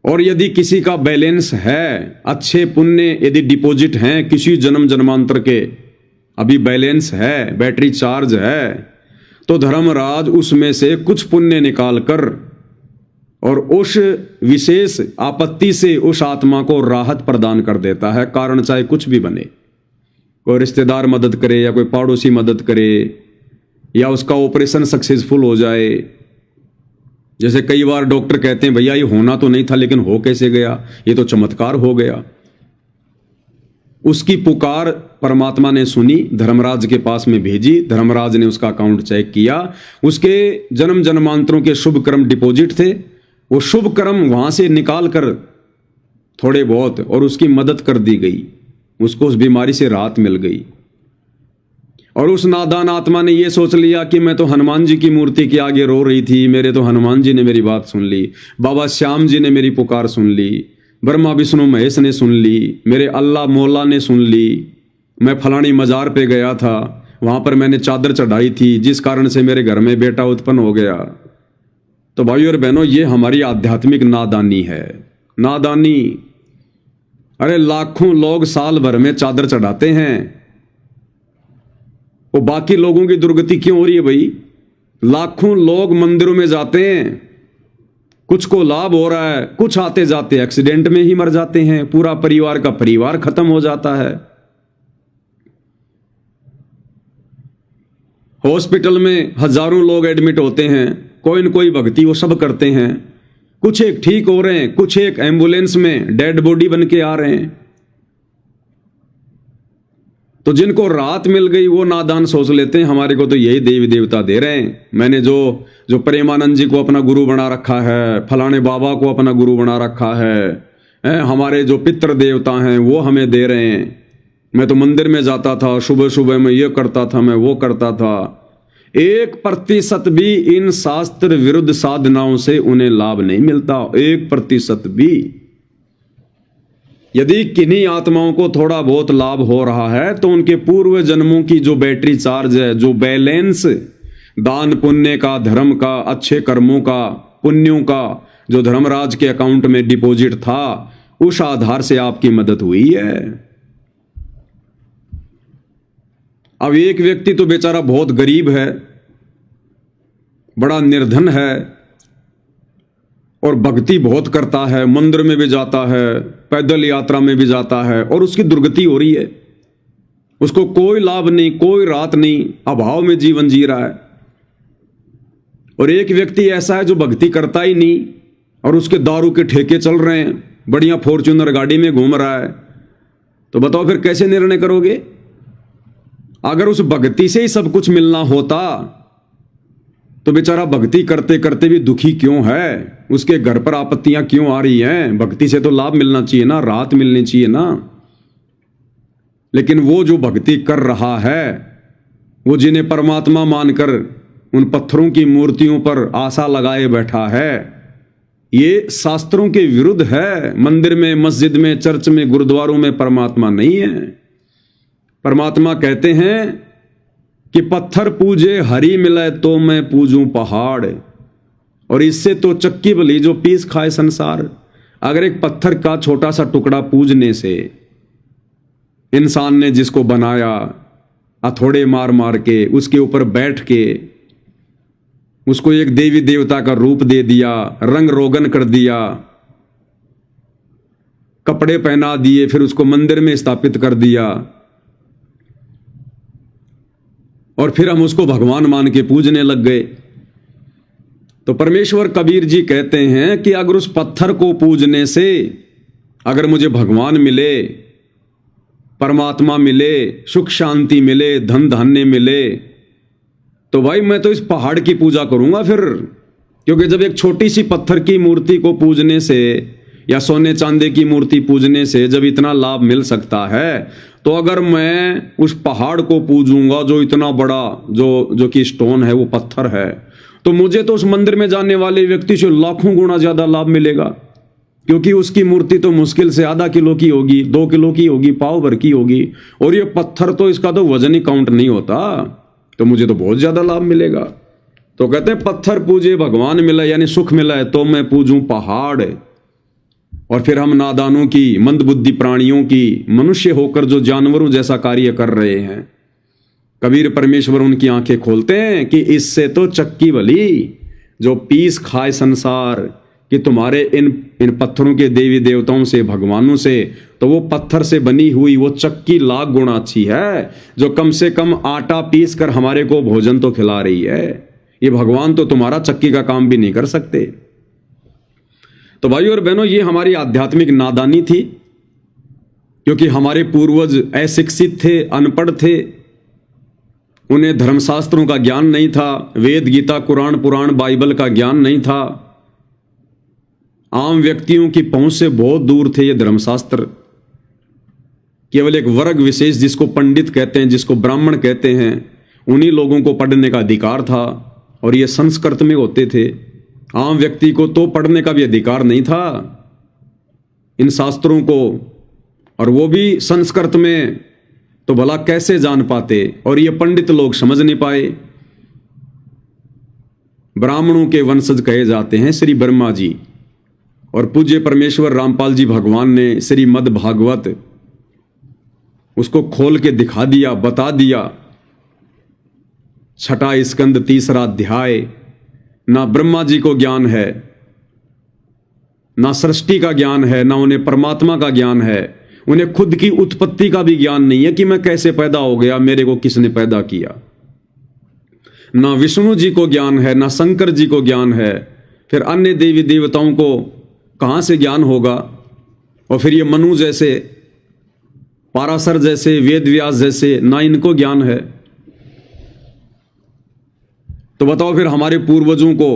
और यदि किसी का बैलेंस है, अच्छे पुण्य यदि डिपॉजिट हैं किसी जन्म जन्मांतर के, अभी बैलेंस है, बैटरी चार्ज है, तो धर्मराज उसमें से कुछ पुण्य निकाल कर और उस विशेष आपत्ति से उस आत्मा को राहत प्रदान कर देता है, कारण चाहे कुछ भी बने। कोई रिश्तेदार मदद करे, या कोई पड़ोसी मदद करे, या उसका ऑपरेशन सक्सेसफुल हो जाए। जैसे कई बार डॉक्टर कहते हैं भैया ये होना तो नहीं था लेकिन हो कैसे गया, ये तो चमत्कार हो गया। उसकी पुकार परमात्मा ने सुनी, धर्मराज के पास में भेजी, धर्मराज ने उसका अकाउंट चेक किया, उसके जन्म जन्मांतरों के शुभ कर्म डिपॉजिट थे, वो शुभ कर्म वहां से निकाल कर थोड़े बहुत और उसकी मदद कर दी गई, उसको उस बीमारी से राहत मिल गई। और उस नादान आत्मा ने यह सोच लिया कि मैं तो हनुमान जी की मूर्ति के आगे रो रही थी, मेरे तो हनुमान जी ने मेरी बात सुन ली, बाबा श्याम जी ने मेरी पुकार सुन ली, ब्रह्मा विष्णु महेश ने सुन ली, मेरे अल्लाह मौला ने सुन ली, मैं फलानी मजार पे गया था, वहां पर मैंने चादर चढ़ाई थी जिस कारण से मेरे घर में बेटा उत्पन्न हो गया। तो भाइयों और बहनों, ये हमारी आध्यात्मिक नादानी है, नादानी। अरे लाखों लोग साल भर में चादर चढ़ाते हैं, वो बाकी लोगों की दुर्गति क्यों हो रही है भाई? लाखों लोग मंदिरों में जाते हैं, कुछ को लाभ हो रहा है, कुछ आते जाते एक्सीडेंट में ही मर जाते हैं, पूरा परिवार का परिवार खत्म हो जाता है। हॉस्पिटल में हजारों लोग एडमिट होते हैं, कोई न कोई भक्ति वो सब करते हैं, कुछ एक ठीक हो रहे हैं, कुछ एक एम्बुलेंस में डेड बॉडी बन के आ रहे हैं। तो जिनको राहत मिल गई वो नादान सोच लेते हैं हमारे को तो यही देवी देवता दे रहे हैं। मैंने जो प्रेमानंद जी को अपना गुरु बना रखा है, फलाने बाबा को अपना गुरु बना रखा है, हमारे जो पितृ देवता हैं वो हमें दे रहे हैं। मैं तो मंदिर में जाता था, सुबह सुबह मैं ये करता था, मैं वो करता था। 1% भी इन शास्त्र विरुद्ध साधनाओं से उन्हें लाभ नहीं मिलता, 1% भी। यदि किन्हीं आत्माओं को थोड़ा बहुत लाभ हो रहा है तो उनके पूर्व जन्मों की जो बैटरी चार्ज है, जो बैलेंस दान पुण्य का, धर्म का, अच्छे कर्मों का, पुण्यों का, जो धर्मराज के अकाउंट में डिपॉजिट था, उस आधार से आपकी मदद हुई है। अब एक व्यक्ति तो बेचारा बहुत गरीब है, बड़ा निर्धन है और भक्ति बहुत करता है, मंदिर में भी जाता है, पैदल यात्रा में भी जाता है, और उसकी दुर्गति हो रही है, उसको कोई लाभ नहीं, कोई राहत नहीं, अभाव में जीवन जी रहा है। और एक व्यक्ति ऐसा है जो भक्ति करता ही नहीं और उसके दारू के ठेके चल रहे हैं, बढ़िया फॉर्च्यूनर गाड़ी में घूम रहा है। तो बताओ फिर कैसे निर्णय करोगे? अगर उस भक्ति से ही सब कुछ मिलना होता तो बेचारा भक्ति करते करते भी दुखी क्यों है? उसके घर पर आपत्तियां क्यों आ रही हैं? भक्ति से तो लाभ मिलना चाहिए ना, राहत मिलनी चाहिए ना। लेकिन वो जो भक्ति कर रहा है, वो जिन्हें परमात्मा मानकर उन पत्थरों की मूर्तियों पर आशा लगाए बैठा है, ये शास्त्रों के विरुद्ध है। मंदिर में, मस्जिद में, चर्च में, गुरुद्वारों में परमात्मा नहीं है। परमात्मा कहते हैं कि पत्थर पूजे हरी मिले तो मैं पूजूं पहाड़, और इससे तो चक्की भली जो पीस खाए संसार। अगर एक पत्थर का छोटा सा टुकड़ा पूजने से इंसान ने जिसको बनाया, हथौड़े मार मार के उसके ऊपर बैठ के उसको एक देवी देवता का रूप दे दिया, रंग रोगन कर दिया, कपड़े पहना दिए, फिर उसको मंदिर में स्थापित कर दिया, और फिर हम उसको भगवान मान के पूजने लग गए। तो परमेश्वर कबीर जी कहते हैं कि अगर उस पत्थर को पूजने से अगर मुझे भगवान मिले, परमात्मा मिले, सुख शांति मिले, धन धान्य मिले, तो भाई मैं तो इस पहाड़ की पूजा करूंगा फिर। क्योंकि जब एक छोटी सी पत्थर की मूर्ति को पूजने से या सोने चांदी की मूर्ति पूजने से जब इतना लाभ मिल सकता है, तो अगर मैं उस पहाड़ को पूजूंगा जो इतना बड़ा जो कि स्टोन है, वो पत्थर है, तो मुझे तो उस मंदिर में जाने वाले व्यक्ति से लाखों गुना ज्यादा लाभ मिलेगा। क्योंकि उसकी मूर्ति तो मुश्किल से आधा किलो की होगी, 2 किलो की होगी, पाव भर की होगी, और ये पत्थर तो इसका तो वजन ही काउंट नहीं होता, तो मुझे तो बहुत ज्यादा लाभ मिलेगा। तो कहते हैं पत्थर पूजे भगवान मिला, यानी सुख मिला है तो मैं पूजूं पहाड़। और फिर हम नादानों की, मंदबुद्धि प्राणियों की, मनुष्य होकर जो जानवरों जैसा कार्य कर रहे हैं, कबीर परमेश्वर उनकी आंखें खोलते हैं कि इससे तो चक्की भली जो पीस खाए संसार, कि तुम्हारे इन पत्थरों के देवी देवताओं से, भगवानों से, तो वो पत्थर से बनी हुई वो चक्की लाख गुना अच्छी है, जो कम से कम आटा पीस कर हमारे को भोजन तो खिला रही है। ये भगवान तो तुम्हारा चक्की का काम भी नहीं कर सकते। तो भाइयों और बहनों, ये हमारी आध्यात्मिक नादानी थी, क्योंकि हमारे पूर्वज अशिक्षित थे, अनपढ़ थे, उन्हें धर्मशास्त्रों का ज्ञान नहीं था, वेद गीता कुरान पुराण बाइबल का ज्ञान नहीं था। आम व्यक्तियों की पहुंच से बहुत दूर थे ये धर्मशास्त्र। केवल एक वर्ग विशेष, जिसको पंडित कहते हैं, जिसको ब्राह्मण कहते हैं, उन्हीं लोगों को पढ़ने का अधिकार था, और ये संस्कृत में होते थे। आम व्यक्ति को तो पढ़ने का भी अधिकार नहीं था इन शास्त्रों को, और वो भी संस्कृत में, तो भला कैसे जान पाते। और ये पंडित लोग समझ नहीं पाए। ब्राह्मणों के वंशज कहे जाते हैं श्री ब्रह्मा जी, और पूज्य परमेश्वर रामपाल जी भगवान ने श्रीमद् भागवत उसको खोल के दिखा दिया, बता दिया। 6वां स्कंद 3रा अध्याय। ना ब्रह्मा जी को ज्ञान है, ना सृष्टि का ज्ञान है, ना उन्हें परमात्मा का ज्ञान है। उन्हें खुद की उत्पत्ति का भी ज्ञान नहीं है कि मैं कैसे पैदा हो गया, मेरे को किसने पैदा किया। ना विष्णु जी को ज्ञान है, ना शंकर जी को ज्ञान है। फिर अन्य देवी देवताओं को कहां से ज्ञान होगा। और फिर ये मनु जैसे, पाराशर जैसे, वेद व्यास जैसे, ना इनको ज्ञान है। तो बताओ फिर हमारे पूर्वजों को,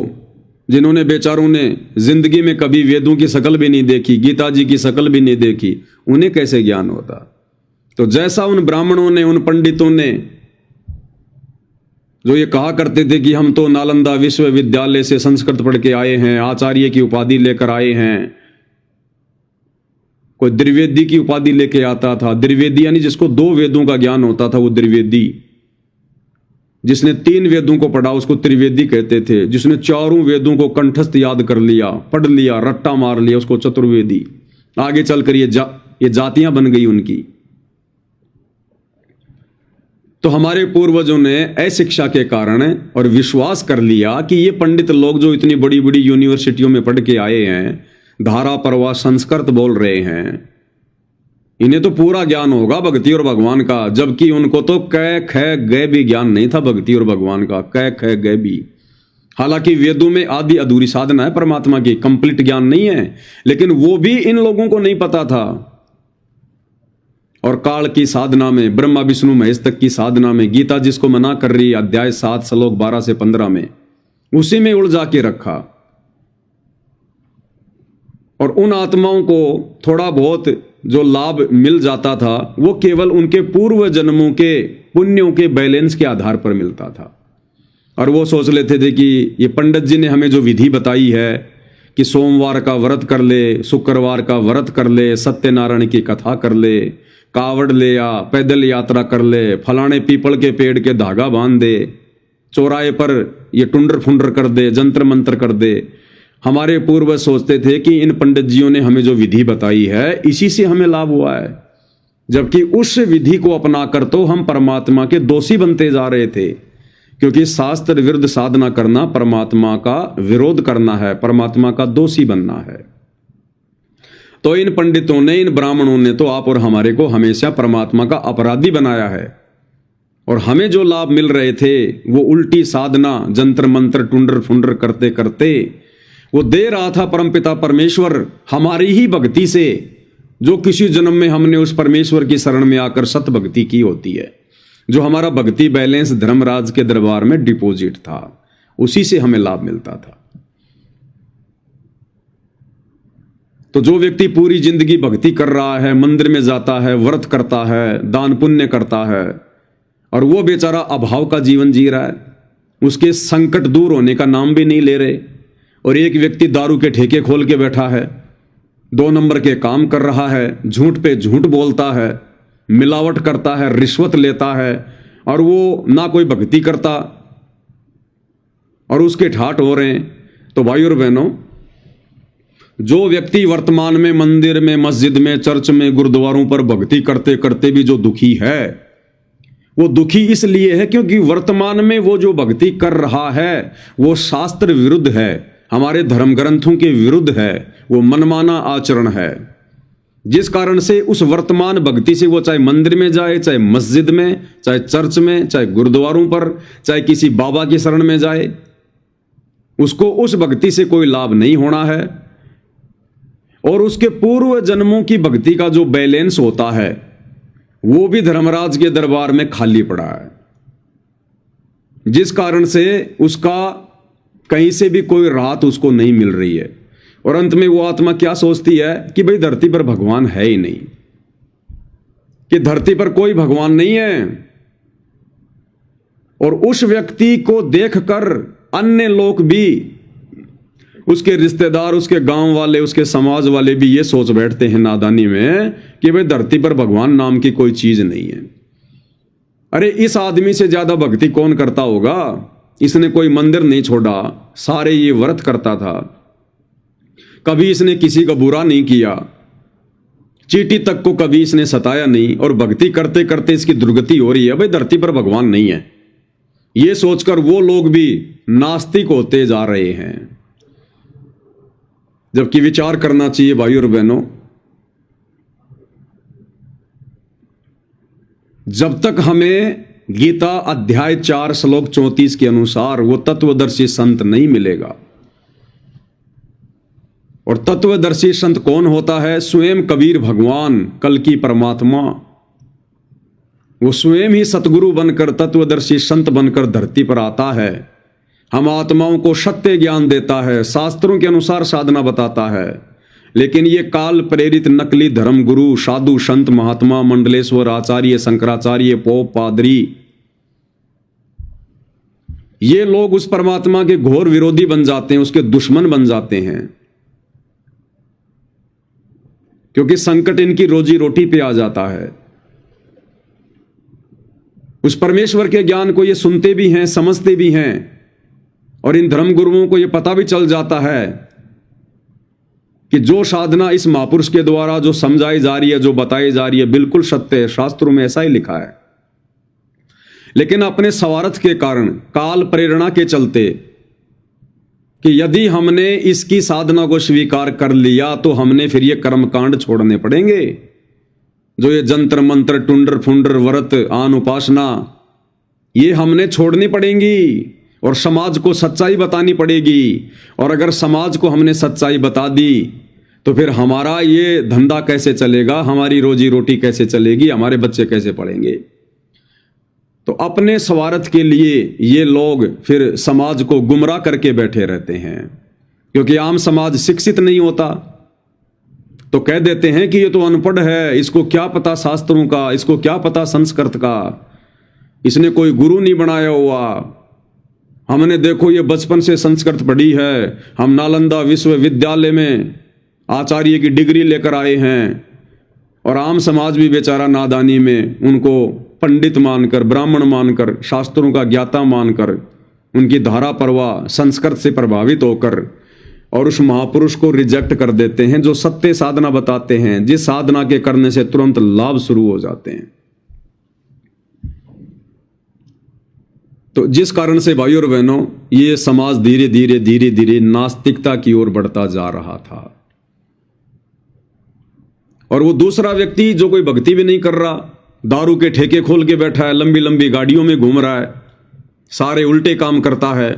जिन्होंने बेचारों ने जिंदगी में कभी वेदों की शक्ल भी नहीं देखी, गीता जी की शक्ल भी नहीं देखी, उन्हें कैसे ज्ञान होता। तो जैसा उन ब्राह्मणों ने, उन पंडितों ने, जो ये कहा करते थे कि हम तो नालंदा विश्वविद्यालय से संस्कृत पढ़ के आए हैं, आचार्य की उपाधि लेकर आए हैं, कोई द्विवेदी की उपाधि लेके आता था। द्विवेदी यानी जिसको 2 वेदों का ज्ञान होता था, वो द्विवेदी। जिसने 3 वेदों को पढ़ा उसको त्रिवेदी कहते थे। जिसने 4 वेदों को कंठस्थ याद कर लिया, पढ़ लिया, रट्टा मार लिया, उसको चतुर्वेदी। आगे चलकर ये जातियां बन गई उनकी। तो हमारे पूर्वजों ने अशिक्षा के कारण और विश्वास कर लिया कि ये पंडित लोग जो इतनी बड़ी बड़ी यूनिवर्सिटियों में पढ़ के आए हैं, धारा परवा संस्कृत बोल रहे हैं, इन्हें तो पूरा ज्ञान होगा भक्ति और भगवान का। जबकि उनको तो कै ख गए भी ज्ञान नहीं था भक्ति और भगवान का, कै ख गए भी। हालांकि वेदों में आदि अधूरी साधना है परमात्मा की, कंप्लीट ज्ञान नहीं है, लेकिन वो भी इन लोगों को नहीं पता था। और काल की साधना में, ब्रह्मा विष्णु महेश तक की साधना में, गीता जिसको मना कर रही है अध्याय 7 श्लोक 12 से 15 में, उसी में उलझा के रखा। और उन आत्माओं को थोड़ा बहुत जो लाभ मिल जाता था, वो केवल उनके पूर्व जन्मों के पुण्यों के बैलेंस के आधार पर मिलता था। और वो सोच लेते थे कि ये पंडित जी ने हमें जो विधि बताई है कि सोमवार का व्रत कर ले, शुक्रवार का व्रत कर ले, सत्यनारायण की कथा कर ले, कावड़ ले आ, पैदल यात्रा कर ले, फलाने पीपल के पेड़ के धागा बांध दे, चौराहे पर ये टुंडर फुंडर कर दे, जंतर मंत्र कर दे। हमारे पूर्वज सोचते थे कि इन पंडित जियों ने हमें जो विधि बताई है इसी से हमें लाभ हुआ है, जबकि उस विधि को अपनाकर तो हम परमात्मा के दोषी बनते जा रहे थे, क्योंकि शास्त्र विरुद्ध साधना करना परमात्मा का विरोध करना है, परमात्मा का दोषी बनना है। तो इन पंडितों ने, इन ब्राह्मणों ने तो आप और हमारे को हमेशा परमात्मा का अपराधी बनाया है, और हमें जो लाभ मिल रहे थे वो उल्टी साधना, जंतर मंत्र, टुंडर फुंडर करते करते वो दे रहा था परमपिता परमेश्वर हमारी ही भक्ति से, जो किसी जन्म में हमने उस परमेश्वर की शरण में आकर सत भक्ति की होती है, जो हमारा भक्ति बैलेंस धर्मराज के दरबार में डिपॉजिट था, उसी से हमें लाभ मिलता था। तो जो व्यक्ति पूरी जिंदगी भक्ति कर रहा है, मंदिर में जाता है, व्रत करता है, दान पुण्य करता है, और वो बेचारा अभाव का जीवन जी रहा है, उसके संकट दूर होने का नाम भी नहीं ले रहे, और एक व्यक्ति दारू के ठेके खोल के बैठा है, 2 नंबर के काम कर रहा है, झूठ पे झूठ बोलता है, मिलावट करता है, रिश्वत लेता है, और वो ना कोई भक्ति करता, और उसके ठाट हो रहे हैं। तो भाइयों और बहनों, जो व्यक्ति वर्तमान में मंदिर में, मस्जिद में, चर्च में, गुरुद्वारों पर भक्ति करते करते भी जो दुखी है, वो दुखी इसलिए है क्योंकि वर्तमान में वो जो भक्ति कर रहा है वो शास्त्र विरुद्ध है, हमारे धर्म ग्रंथों के विरुद्ध है, वो मनमाना आचरण है, जिस कारण से उस वर्तमान भक्ति से वो चाहे मंदिर में जाए, चाहे मस्जिद में, चाहे चर्च में, चाहे गुरुद्वारों पर, चाहे किसी बाबा की शरण में जाए, उसको उस भक्ति से कोई लाभ नहीं होना है, और उसके पूर्व जन्मों की भक्ति का जो बैलेंस होता है वो भी धर्मराज के दरबार में खाली पड़ा है, जिस कारण से उसका कहीं से भी कोई राहत उसको नहीं मिल रही है। और अंत में वो आत्मा क्या सोचती है कि भाई धरती पर भगवान है ही नहीं, कि धरती पर कोई भगवान नहीं है, और उस व्यक्ति को देखकर अन्य लोग भी, उसके रिश्तेदार, उसके गांव वाले, उसके समाज वाले भी ये सोच बैठते हैं नादानी में कि भाई धरती पर भगवान नाम की कोई चीज नहीं है। अरे इस आदमी से ज्यादा भक्ति कौन करता होगा, इसने कोई मंदिर नहीं छोड़ा, सारे ये व्रत करता था, कभी इसने किसी का बुरा नहीं किया, चींटी तक को कभी इसने सताया नहीं, और भक्ति करते करते इसकी दुर्गति हो रही है, भाई धरती पर भगवान नहीं है, ये सोचकर वो लोग भी नास्तिक होते जा रहे हैं। जबकि विचार करना चाहिए भाइयों और बहनों, जब तक हमें गीता अध्याय 4 श्लोक 34 के अनुसार वो तत्वदर्शी संत नहीं मिलेगा, और तत्वदर्शी संत कौन होता है? स्वयं कबीर भगवान, कल की परमात्मा, वो स्वयं ही सतगुरु बनकर, तत्वदर्शी संत बनकर धरती पर आता है, हम आत्माओं को सत्य ज्ञान देता है, शास्त्रों के अनुसार साधना बताता है। लेकिन ये काल प्रेरित नकली धर्म गुरु, साधु, संत, महात्मा, मंडलेश्वर, आचार्य, शंकराचार्य, पोप, पादरी, ये लोग उस परमात्मा के घोर विरोधी बन जाते हैं, उसके दुश्मन बन जाते हैं, क्योंकि संकट इनकी रोजी रोटी पे आ जाता है। उस परमेश्वर के ज्ञान को ये सुनते भी हैं, समझते भी हैं, और इन धर्म गुरुओं को ये पता भी चल जाता है कि जो साधना इस महापुरुष के द्वारा जो समझाई जा रही है, जो बताई जा रही है, बिल्कुल सत्य है, शास्त्रों में ऐसा ही लिखा है। लेकिन अपने स्वार्थ के कारण, काल प्रेरणा के चलते, कि यदि हमने इसकी साधना को स्वीकार कर लिया तो हमने फिर ये कर्मकांड छोड़ने पड़ेंगे, जो ये जंतर मंत्र, टुंडर फुंडर, व्रत, आन उपासना, ये हमने छोड़नी पड़ेंगी, और समाज को सच्चाई बतानी पड़ेगी। और अगर समाज को हमने सच्चाई बता दी तो फिर हमारा ये धंधा कैसे चलेगा, हमारी रोजी रोटी कैसे चलेगी, हमारे बच्चे कैसे पढ़ेंगे। तो अपने स्वार्थ के लिए ये लोग फिर समाज को गुमराह करके बैठे रहते हैं, क्योंकि आम समाज शिक्षित नहीं होता, तो कह देते हैं कि ये तो अनपढ़ है, इसको क्या पता शास्त्रों का, इसको क्या पता संस्कृत का, इसने कोई गुरु नहीं बनाया हुआ, हमने देखो ये बचपन से संस्कृत पढ़ी है, हम नालंदा विश्वविद्यालय में आचार्य की डिग्री लेकर आए हैं, और आम समाज भी बेचारा नादानी में उनको पंडित मानकर, ब्राह्मण मानकर, शास्त्रों का ज्ञाता मानकर, उनकी धारा प्रवाह संस्कृत से प्रभावित होकर और उस महापुरुष को रिजेक्ट कर देते हैं जो सत्य साधना बताते हैं, जिस साधना के करने से तुरंत लाभ शुरू हो जाते हैं। तो जिस कारण से भाइयों और बहनों ये समाज धीरे धीरे धीरे धीरे नास्तिकता की ओर बढ़ता जा रहा था। और वो दूसरा व्यक्ति जो कोई भक्ति भी नहीं कर रहा, दारू के ठेके खोल के बैठा है, लंबी लंबी गाड़ियों में घूम रहा है, सारे उल्टे काम करता है,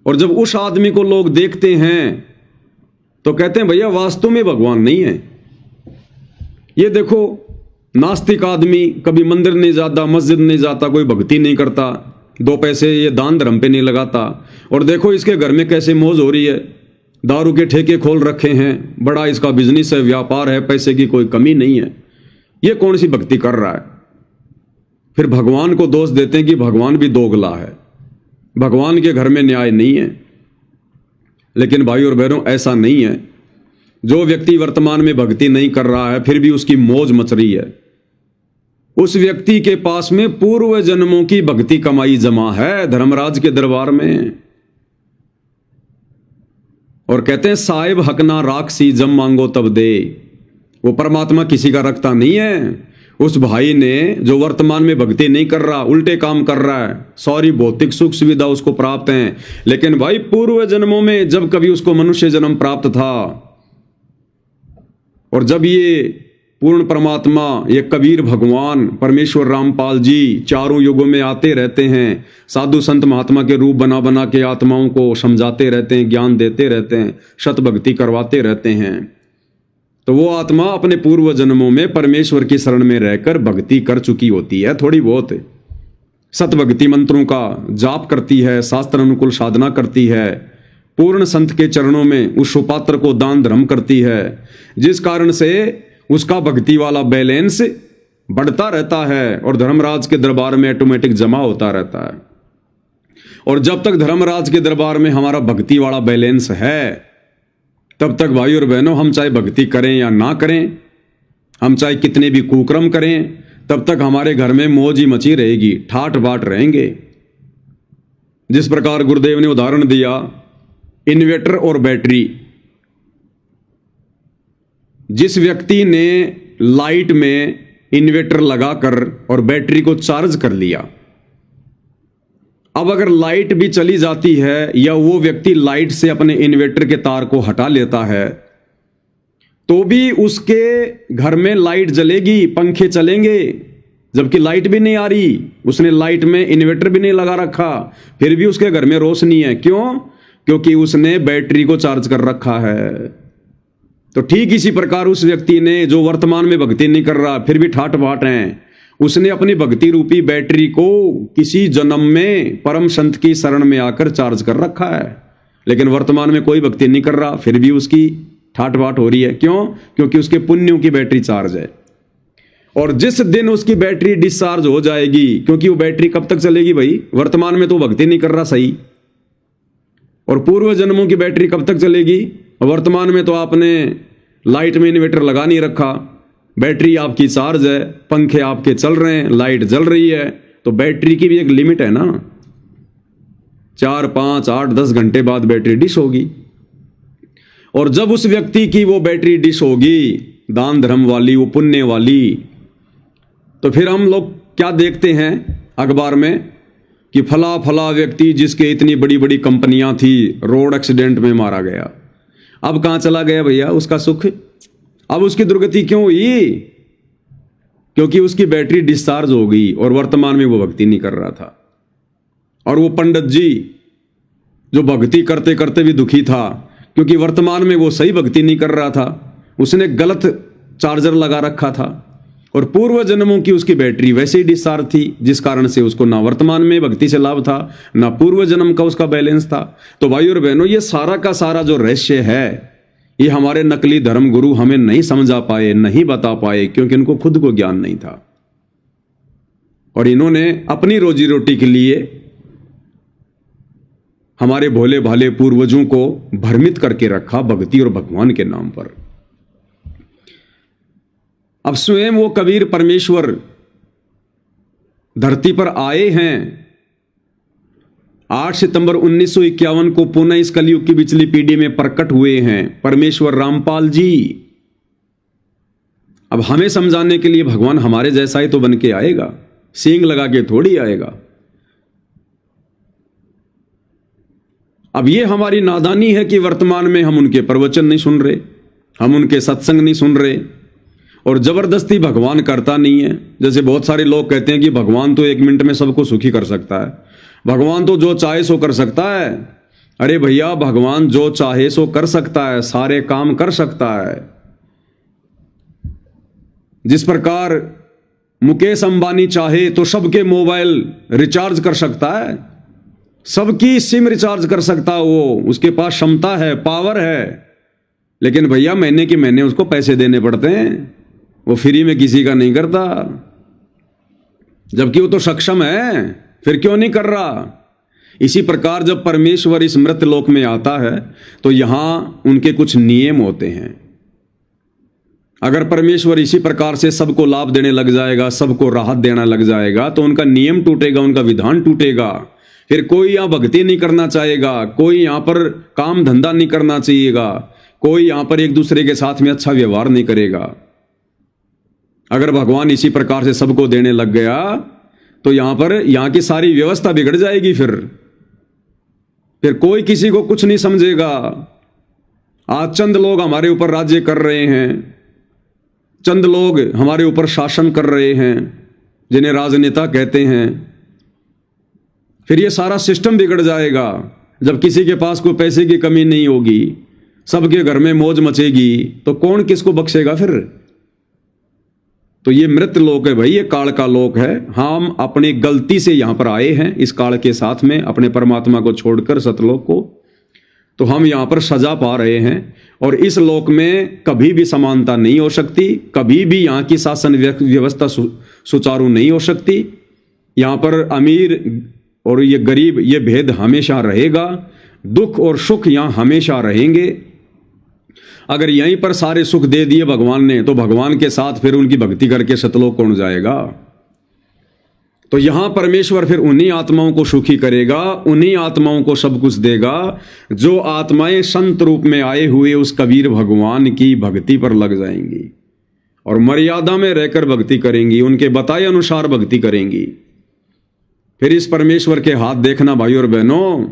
और जब उस आदमी को लोग देखते हैं तो कहते हैं भैया वास्तव में भगवान नहीं है। ये देखो नास्तिक आदमी कभी मंदिर नहीं जाता, मस्जिद नहीं जाता, कोई भक्ति नहीं करता, 2 पैसे ये दान धर्म पे नहीं लगाता, और देखो इसके घर में कैसे मौज हो रही है, दारू के ठेके खोल रखे हैं, बड़ा इसका बिजनेस है, व्यापार है, पैसे की कोई कमी नहीं है। ये कौन सी भक्ति कर रहा है? फिर भगवान को दोष देते हैं कि भगवान भी दोगला है, भगवान के घर में न्याय नहीं है। लेकिन भाई और बहनों ऐसा नहीं है। जो व्यक्ति वर्तमान में भक्ति नहीं कर रहा है फिर भी उसकी मौज मच रही है, उस व्यक्ति के पास में पूर्व जन्मों की भक्ति कमाई जमा है धर्मराज के दरबार में। और कहते हैं साहिब हक ना राखसी जब मांगो तब दे। वो परमात्मा किसी का रखता नहीं है। उस भाई ने जो वर्तमान में भक्ति नहीं कर रहा, उल्टे काम कर रहा है, सारी भौतिक सुख सुविधा उसको प्राप्त हैं, लेकिन भाई पूर्व जन्मों में जब कभी उसको मनुष्य जन्म प्राप्त था और जब ये पूर्ण परमात्मा, ये कबीर भगवान, परमेश्वर रामपाल जी चारों युगों में आते रहते हैं, साधु संत महात्मा के रूप बना बना के आत्माओं को समझाते रहते हैं, ज्ञान देते रहते हैं, सत भक्ति करवाते रहते हैं, तो वो आत्मा अपने पूर्व जन्मों में परमेश्वर की शरण में रहकर भक्ति कर चुकी होती है। थोड़ी बहुत सत भक्ति मंत्रों का जाप करती है, शास्त्र अनुकूल साधना करती है, पूर्ण संत के चरणों में उस सुपात्र को दान धर्म करती है, जिस कारण से उसका भक्ति वाला बैलेंस बढ़ता रहता है और धर्मराज के दरबार में ऑटोमेटिक जमा होता रहता है। और जब तक धर्मराज के दरबार में हमारा भक्ति वाला बैलेंस है तब तक भाई और बहनों हम चाहे भक्ति करें या ना करें, हम चाहे कितने भी कुकर्म करें, तब तक हमारे घर में मौज ही मची रहेगी, ठाट बाट रहेंगे। जिस प्रकार गुरुदेव ने उदाहरण दिया इन्वर्टर और बैटरी। जिस व्यक्ति ने लाइट में इन्वर्टर लगाकर और बैटरी को चार्ज कर लिया, अब अगर लाइट भी चली जाती है या वो व्यक्ति लाइट से अपने इन्वर्टर के तार को हटा लेता है तो भी उसके घर में लाइट जलेगी, पंखे चलेंगे, जबकि लाइट भी नहीं आ रही, उसने लाइट में इन्वर्टर भी नहीं लगा रखा, फिर भी उसके घर में रोशनी है। क्यों? क्योंकि उसने बैटरी को चार्ज कर रखा है। तो ठीक इसी प्रकार उस व्यक्ति ने जो वर्तमान में भक्ति नहीं कर रहा फिर भी ठाट बाट है, उसने अपनी भक्ति रूपी बैटरी को किसी जन्म में परम संत की शरण में आकर चार्ज कर रखा है, लेकिन वर्तमान में कोई भक्ति नहीं कर रहा फिर भी उसकी ठाट बाट हो रही है। क्यों? क्योंकि उसके पुण्यों की बैटरी चार्ज है। और जिस दिन उसकी बैटरी डिस्चार्ज हो जाएगी, क्योंकि वो बैटरी कब तक चलेगी भाई, वर्तमान में तो भक्ति नहीं कर रहा सही, और पूर्व जन्मों की बैटरी कब तक चलेगी? वर्तमान में तो आपने लाइट में इन्वर्टर लगा नहीं रखा, बैटरी आपकी चार्ज है, पंखे आपके चल रहे हैं, लाइट जल रही है, तो बैटरी की भी एक लिमिट है ना, 4, 5, 8, 10 घंटे बाद बैटरी डिश होगी। और जब उस व्यक्ति की वो बैटरी डिश होगी दान धर्म वाली, वो पुण्य वाली, तो फिर हम लोग क्या देखते हैं अखबार में कि फला फला व्यक्ति जिसके इतनी बड़ी बड़ी कंपनियां थी रोड एक्सीडेंट में मारा गया। अब कहां चला गया भैया उसका सुख? अब उसकी दुर्गति क्यों हुई? क्योंकि उसकी बैटरी डिस्चार्ज हो गई और वर्तमान में वो भक्ति नहीं कर रहा था। और वो पंडित जी जो भक्ति करते करते भी दुखी था क्योंकि वर्तमान में वो सही भक्ति नहीं कर रहा था, उसने गलत चार्जर लगा रखा था और पूर्व जन्मों की उसकी बैटरी वैसे ही डिस्चार्ज थी, जिस कारण से उसको ना वर्तमान में भक्ति से लाभ था ना पूर्व जन्म का उसका बैलेंस था। तो भाई और बहनों, ये सारा का सारा जो रहस्य है ये हमारे नकली धर्म गुरु हमें नहीं समझा पाए, नहीं बता पाए, क्योंकि इनको खुद को ज्ञान नहीं था और इन्होंने अपनी रोजी रोटी के लिए हमारे भोले भाले पूर्वजों को भ्रमित करके रखा भक्ति और भगवान के नाम पर। अब स्वयं वो कबीर परमेश्वर धरती पर आए हैं। 8 सितंबर 1951 को पुनः इस कलयुग की पिछली पीढ़ी में प्रकट हुए हैं परमेश्वर रामपाल जी। अब हमें समझाने के लिए भगवान हमारे जैसा ही तो बन के आएगा, सींग लगा के थोड़ी आएगा। अब ये हमारी नादानी है कि वर्तमान में हम उनके प्रवचन नहीं सुन रहे, हम उनके सत्संग नहीं सुन रहे, और जबरदस्ती भगवान करता नहीं है। जैसे बहुत सारे लोग कहते हैं कि भगवान तो 1 मिनट में सबको सुखी कर सकता है, भगवान तो जो चाहे सो कर सकता है। अरे भैया, भगवान जो चाहे सो कर सकता है, सारे काम कर सकता है। जिस प्रकार मुकेश अंबानी चाहे तो सबके मोबाइल रिचार्ज कर सकता है, सबकी सिम रिचार्ज कर सकता है, वो उसके पास क्षमता है, पावर है। लेकिन भैया महीने के महीने उसको पैसे देने पड़ते हैं, वो फ्री में किसी का नहीं करता। जबकि वो तो सक्षम है, फिर क्यों नहीं कर रहा। इसी प्रकार जब परमेश्वर इस मृत लोक में आता है तो यहां उनके कुछ नियम होते हैं। अगर परमेश्वर इसी प्रकार से सबको लाभ देने लग जाएगा, सबको राहत देना लग जाएगा, तो उनका नियम टूटेगा, उनका विधान टूटेगा। फिर कोई यहां भक्ति नहीं करना चाहेगा, कोई यहां पर काम धंधा नहीं करना चाहिएगा, कोई यहां पर एक दूसरे के साथ में अच्छा व्यवहार नहीं करेगा। अगर भगवान इसी प्रकार से सबको देने लग गया तो यहां की सारी व्यवस्था बिगड़ जाएगी। फिर कोई किसी को कुछ नहीं समझेगा। आज चंद लोग हमारे ऊपर राज्य कर रहे हैं, चंद लोग हमारे ऊपर शासन कर रहे हैं, जिन्हें राजनेता कहते हैं। फिर ये सारा सिस्टम बिगड़ जाएगा। जब किसी के पास कोई पैसे की कमी नहीं होगी, सबके घर में मौज मचेगी, तो कौन किसको बख्शेगा फिर। तो ये मृत लोक है भाई, ये काल का लोक है। हम अपनी गलती से यहां पर आए हैं इस काल के साथ में, अपने परमात्मा को छोड़कर सतलोक को, तो हम यहां पर सजा पा रहे हैं। और इस लोक में कभी भी समानता नहीं हो सकती, कभी भी यहां की शासन व्यवस्था सुचारू नहीं हो सकती। यहां पर अमीर और ये गरीब, ये भेद हमेशा रहेगा। दुख और सुख यहां हमेशा रहेंगे। अगर यहीं पर सारे सुख दे दिए भगवान ने, तो भगवान के साथ फिर उनकी भक्ति करके सतलोक कौन जाएगा। तो यहां परमेश्वर फिर उन्हीं आत्माओं को सुखी करेगा, उन्हीं आत्माओं को सब कुछ देगा जो आत्माएं संत रूप में आए हुए उस कबीर भगवान की भक्ति पर लग जाएंगी और मर्यादा में रहकर भक्ति करेंगी, उनके बताए अनुसार भक्ति करेंगी। फिर इस परमेश्वर के हाथ देखना भाई और बहनों,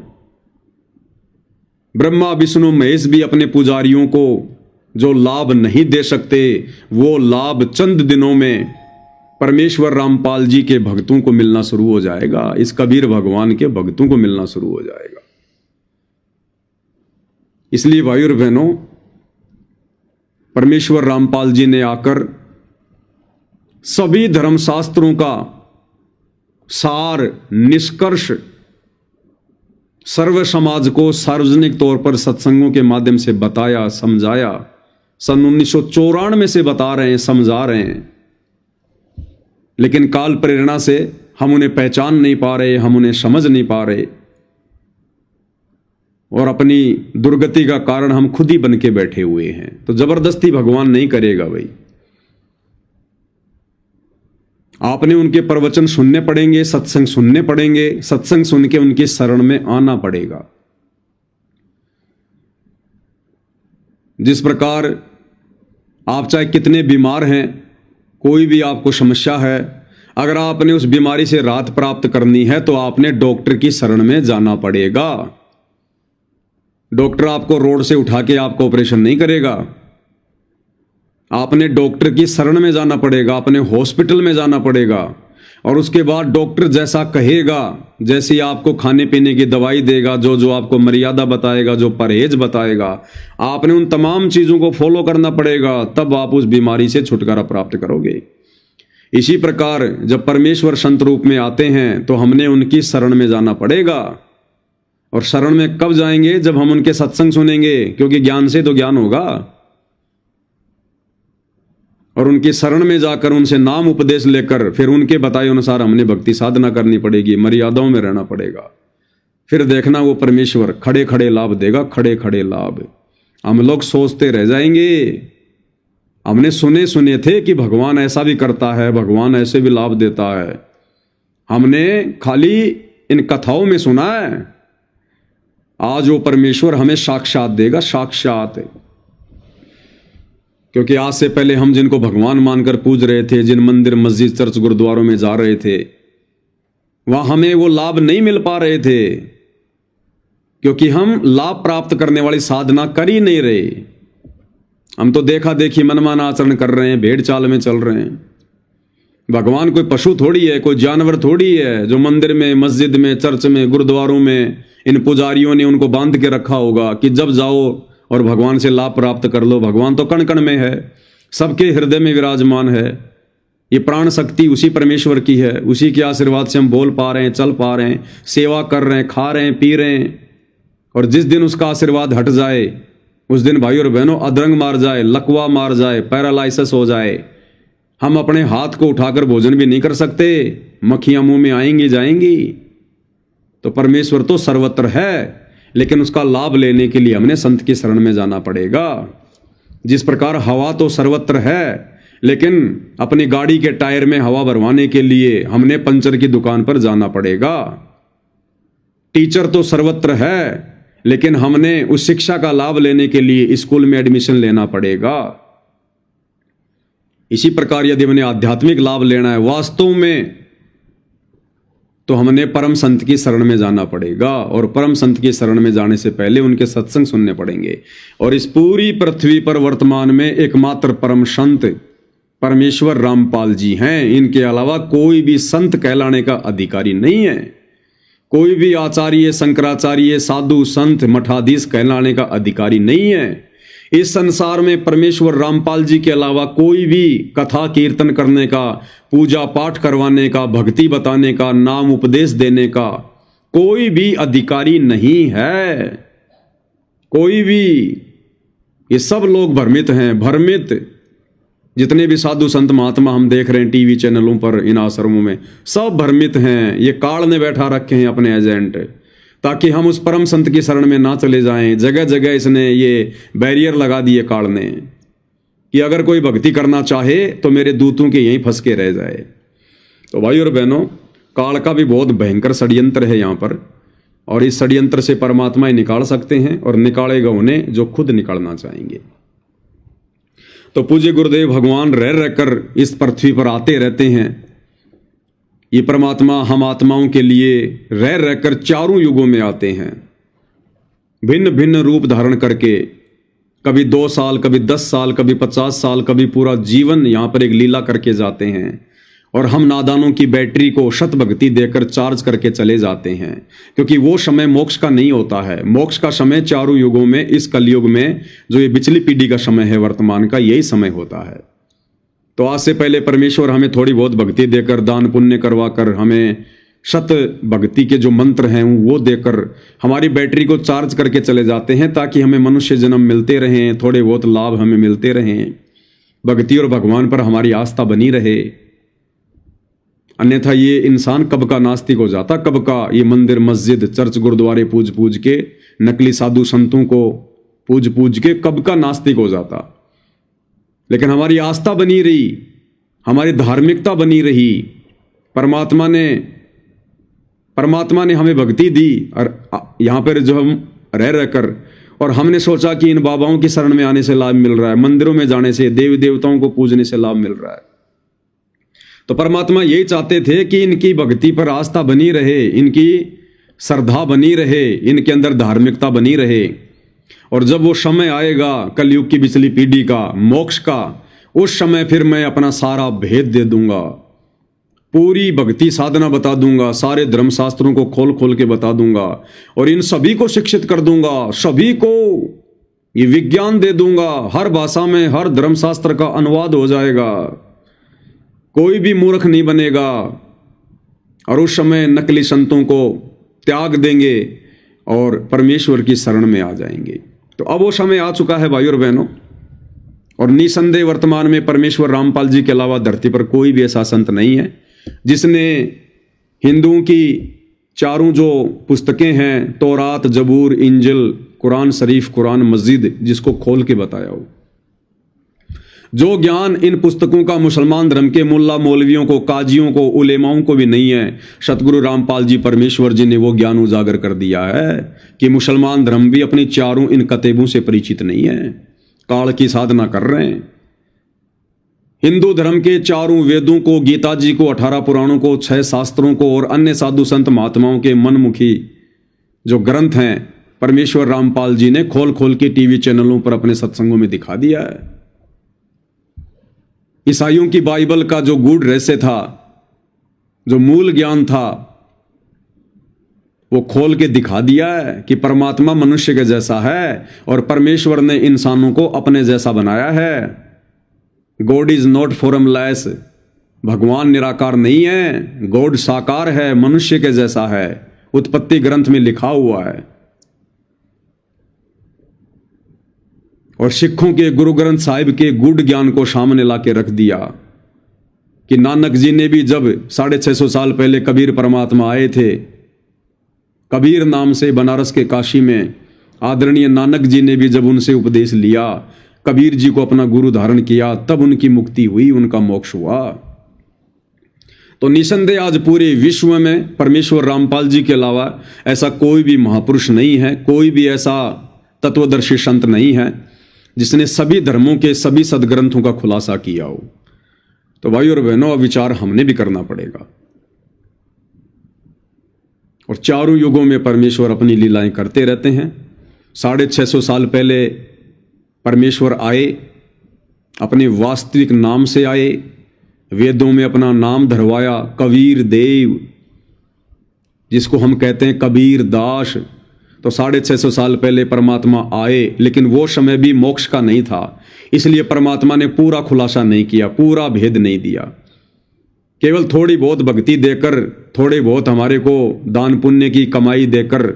ब्रह्मा विष्णु महेश भी अपने पुजारियों को जो लाभ नहीं दे सकते, वो लाभ चंद दिनों में परमेश्वर रामपाल जी के भक्तों को मिलना शुरू हो जाएगा, इस कबीर भगवान के भक्तों को मिलना शुरू हो जाएगा। इसलिए भाई और बहनों, परमेश्वर रामपाल जी ने आकर सभी धर्मशास्त्रों का सार निष्कर्ष सर्व समाज को सार्वजनिक तौर पर सत्संगों के माध्यम से बताया, समझाया। सन 1994 से बता रहे हैं, समझा रहे हैं, लेकिन काल प्रेरणा से हम उन्हें पहचान नहीं पा रहे, हम उन्हें समझ नहीं पा रहे, और अपनी दुर्गति का कारण हम खुद ही बन के बैठे हुए हैं। तो जबरदस्ती भगवान नहीं करेगा भाई। आपने उनके प्रवचन सुनने पड़ेंगे, सत्संग सुनने पड़ेंगे, सत्संग सुन के उनकी शरण में आना पड़ेगा। जिस प्रकार आप चाहे कितने बीमार हैं, कोई भी आपको समस्या है, अगर आपने उस बीमारी से राहत प्राप्त करनी है तो आपने डॉक्टर की शरण में जाना पड़ेगा। डॉक्टर आपको रोड से उठा के आपको ऑपरेशन नहीं करेगा। आपने डॉक्टर की शरण में जाना पड़ेगा, अपने हॉस्पिटल में जाना पड़ेगा, और उसके बाद डॉक्टर जैसा कहेगा, जैसे आपको खाने पीने की दवाई देगा, जो जो आपको मर्यादा बताएगा, जो परहेज बताएगा, आपने उन तमाम चीज़ों को फॉलो करना पड़ेगा, तब आप उस बीमारी से छुटकारा प्राप्त करोगे। इसी प्रकार जब परमेश्वर संत रूप में आते हैं तो हमने उनकी शरण में जाना पड़ेगा। और शरण में कब जाएंगे? जब हम उनके सत्संग सुनेंगे, क्योंकि ज्ञान से तो ज्ञान होगा। और उनकी शरण में जाकर उनसे नाम उपदेश लेकर फिर उनके बताए अनुसार हमने भक्ति साधना करनी पड़ेगी, मर्यादाओं में रहना पड़ेगा। फिर देखना वो परमेश्वर खड़े खड़े लाभ देगा, खड़े खड़े लाभ। हम लोग सोचते रह जाएंगे, हमने सुने थे कि भगवान ऐसा भी करता है, भगवान ऐसे भी लाभ देता है। हमने खाली इन कथाओं में सुना है। आज वो परमेश्वर हमें साक्षात देगा, साक्षात। क्योंकि आज से पहले हम जिनको भगवान मानकर पूज रहे थे, जिन मंदिर मस्जिद चर्च गुरुद्वारों में जा रहे थे, वहां हमें वो लाभ नहीं मिल पा रहे थे, क्योंकि हम लाभ प्राप्त करने वाली साधना कर ही नहीं रहे। हम तो देखा देखी मनमाना आचरण कर रहे हैं, भेड़ चाल में चल रहे हैं। भगवान कोई पशु थोड़ी है, कोई जानवर थोड़ी है जो मंदिर में, मस्जिद में, चर्च में, गुरुद्वारों में इन पुजारियों ने उनको बांध के रखा होगा कि जब जाओ और भगवान से लाभ प्राप्त कर लो। भगवान तो कण कण में है, सबके हृदय में विराजमान है। ये प्राण शक्ति उसी परमेश्वर की है, उसी के आशीर्वाद से हम बोल पा रहे हैं, चल पा रहे हैं, सेवा कर रहे हैं, खा रहे हैं, पी रहे हैं। और जिस दिन उसका आशीर्वाद हट जाए, उस दिन भाई और बहनों अधरंग मार जाए, लकवा मार जाए, पैरालाइसिस हो जाए, हम अपने हाथ को उठाकर भोजन भी नहीं कर सकते, मक्खियां मुंह में आएंगी जाएंगी। तो परमेश्वर तो सर्वत्र है, लेकिन उसका लाभ लेने के लिए हमने संत की शरण में जाना पड़ेगा। जिस प्रकार हवा तो सर्वत्र है, लेकिन अपनी गाड़ी के टायर में हवा भरवाने के लिए हमने पंचर की दुकान पर जाना पड़ेगा। टीचर तो सर्वत्र है, लेकिन हमने उस शिक्षा का लाभ लेने के लिए स्कूल में एडमिशन लेना पड़ेगा। इसी प्रकार यदि हमने आध्यात्मिक लाभ लेना है वास्तव में, तो हमने परम संत की शरण में जाना पड़ेगा। और परम संत की शरण में जाने से पहले उनके सत्संग सुनने पड़ेंगे। और इस पूरी पृथ्वी पर वर्तमान में एकमात्र परम संत परमेश्वर रामपाल जी हैं। इनके अलावा कोई भी संत कहलाने का अधिकारी नहीं है। कोई भी आचार्य, शंकराचार्य, साधु, संत, मठाधीश कहलाने का अधिकारी नहीं है। इस संसार में परमेश्वर रामपाल जी के अलावा कोई भी कथा कीर्तन करने का, पूजा पाठ करवाने का, भक्ति बताने का, नाम उपदेश देने का कोई भी अधिकारी नहीं है। कोई भी। ये सब लोग भ्रमित हैं, भ्रमित। जितने भी साधु संत महात्मा हम देख रहे हैं टीवी चैनलों पर, इन आश्रमों में, सब भ्रमित हैं। ये काल ने बैठा रखे हैं अपने एजेंट, ताकि हम उस परम संत की शरण में ना चले जाएं। जगह जगह इसने ये बैरियर लगा दिए काल ने कि अगर कोई भक्ति करना चाहे तो मेरे दूतों के यहीं फंस के रह जाए। तो भाई और बहनों, काल का भी बहुत भयंकर षड्यंत्र है यहाँ पर, और इस षड्यंत्र से परमात्मा ही निकाल सकते हैं, और निकालेगा उन्हें जो खुद निकालना चाहेंगे। तो पूज्य गुरुदेव भगवान रह रहकर इस पृथ्वी पर आते रहते हैं। ये परमात्मा हम आत्माओं के लिए रह रहकर चारों युगों में आते हैं, भिन्न भिन्न रूप धारण करके। कभी 2 साल, कभी 10 साल, कभी 50 साल, कभी पूरा जीवन यहाँ पर एक लीला करके जाते हैं। और हम नादानों की बैटरी को शत भक्ति देकर चार्ज करके चले जाते हैं, क्योंकि वो समय मोक्ष का नहीं होता है। मोक्ष का समय चारों युगों में, इस कलयुग में जो ये पिछली पीढ़ी का समय है वर्तमान का, यही समय होता है। तो आज से पहले परमेश्वर हमें थोड़ी बहुत भक्ति देकर, दान पुण्य करवा कर, हमें शत भक्ति के जो मंत्र हैं वो देकर हमारी बैटरी को चार्ज करके चले जाते हैं, ताकि हमें मनुष्य जन्म मिलते रहें, थोड़े बहुत लाभ हमें मिलते रहें, भक्ति और भगवान पर हमारी आस्था बनी रहे। अन्यथा ये इंसान कब का नास्तिक हो जाता, कब का ये मंदिर मस्जिद चर्च गुरुद्वारे पूज पूज के, नकली साधु संतों को पूज पूज के कब का नास्तिक हो जाता। लेकिन हमारी आस्था बनी रही, हमारी धार्मिकता बनी रही, परमात्मा ने हमें भक्ति दी। और यहाँ पर जो हम रह रहकर, और हमने सोचा कि इन बाबाओं की शरण में आने से लाभ मिल रहा है, मंदिरों में जाने से, देवी देवताओं को पूजने से लाभ मिल रहा है। तो परमात्मा यही चाहते थे कि इनकी भक्ति पर आस्था बनी रहे, इनकी श्रद्धा बनी रहे, इनके अंदर धार्मिकता बनी रहे। और जब वो समय आएगा कलयुग की पिछली पीढ़ी का, मोक्ष का, उस समय फिर मैं अपना सारा भेद दे दूंगा, पूरी भक्ति साधना बता दूंगा, सारे धर्मशास्त्रों को खोल खोल के बता दूंगा, और इन सभी को शिक्षित कर दूंगा, सभी को ये विज्ञान दे दूंगा। हर भाषा में हर धर्मशास्त्र का अनुवाद हो जाएगा, कोई भी मूर्ख नहीं बनेगा। और उस समय नकली संतों को त्याग देंगे और परमेश्वर की शरण में आ जाएंगे। तो अब वो समय आ चुका है भाई और बहनों, और निसंदेह वर्तमान में परमेश्वर रामपाल जी के अलावा धरती पर कोई भी ऐसा संत नहीं है जिसने हिंदुओं की चारों जो पुस्तकें हैं, तौरात, जबूर, इंजिल, कुरान शरीफ, कुरान मस्जिद, जिसको खोल के बताया हो। जो ज्ञान इन पुस्तकों का मुसलमान धर्म के मुल्ला मौलवियों को, काजियों को, उलेमाओं को भी नहीं है, सतगुरु रामपाल जी परमेश्वर जी ने वो ज्ञान उजागर कर दिया है कि मुसलमान धर्म भी अपनी चारों इन कतेबों से परिचित नहीं है, काल की साधना कर रहे हैं। हिंदू धर्म के चारों वेदों को, गीता जी को, 18 पुराणों को, 6 शास्त्रों को और अन्य साधु संत महात्माओं के मनमुखी जो ग्रंथ हैं, परमेश्वर रामपाल जी ने खोल खोल के टीवी चैनलों पर अपने सत्संगों में दिखा दिया है। ईसाइयों की बाइबल का जो गूढ़ रहस्य था, जो मूल ज्ञान था, वो खोल के दिखा दिया है कि परमात्मा मनुष्य के जैसा है और परमेश्वर ने इंसानों को अपने जैसा बनाया है। गॉड इज नॉट फॉर्मलेस, भगवान निराकार नहीं है, गॉड साकार है, मनुष्य के जैसा है, उत्पत्ति ग्रंथ में लिखा हुआ है। और सिखों के गुरु ग्रंथ साहिब के गूढ़ ज्ञान को सामने लाके रख दिया कि नानक जी ने भी जब 650 साल पहले कबीर परमात्मा आए थे, कबीर नाम से बनारस के काशी में आदरणीय नानक जी ने भी जब उनसे उपदेश लिया, कबीर जी को अपना गुरु धारण किया, तब उनकी मुक्ति हुई, उनका मोक्ष हुआ। तो निसंदेह आज पूरे विश्व में परमेश्वर रामपाल जी के अलावा ऐसा कोई भी महापुरुष नहीं है, कोई भी ऐसा तत्वदर्शी संत नहीं है जिसने सभी धर्मों के सभी सदग्रंथों का खुलासा किया हो। तो भाई और बहनों, अब विचार हमने भी करना पड़ेगा। और चारों युगों में परमेश्वर अपनी लीलाएं करते रहते हैं। 650 साल पहले परमेश्वर आए, अपने वास्तविक नाम से आए, वेदों में अपना नाम धरवाया, कबीर देव, जिसको हम कहते हैं कबीर दास। तो 650 साल पहले परमात्मा आए, लेकिन वो समय भी मोक्ष का नहीं था, इसलिए परमात्मा ने पूरा खुलासा नहीं किया, पूरा भेद नहीं दिया। केवल थोड़ी बहुत भक्ति देकर, थोड़े बहुत हमारे को दान पुण्य की कमाई देकर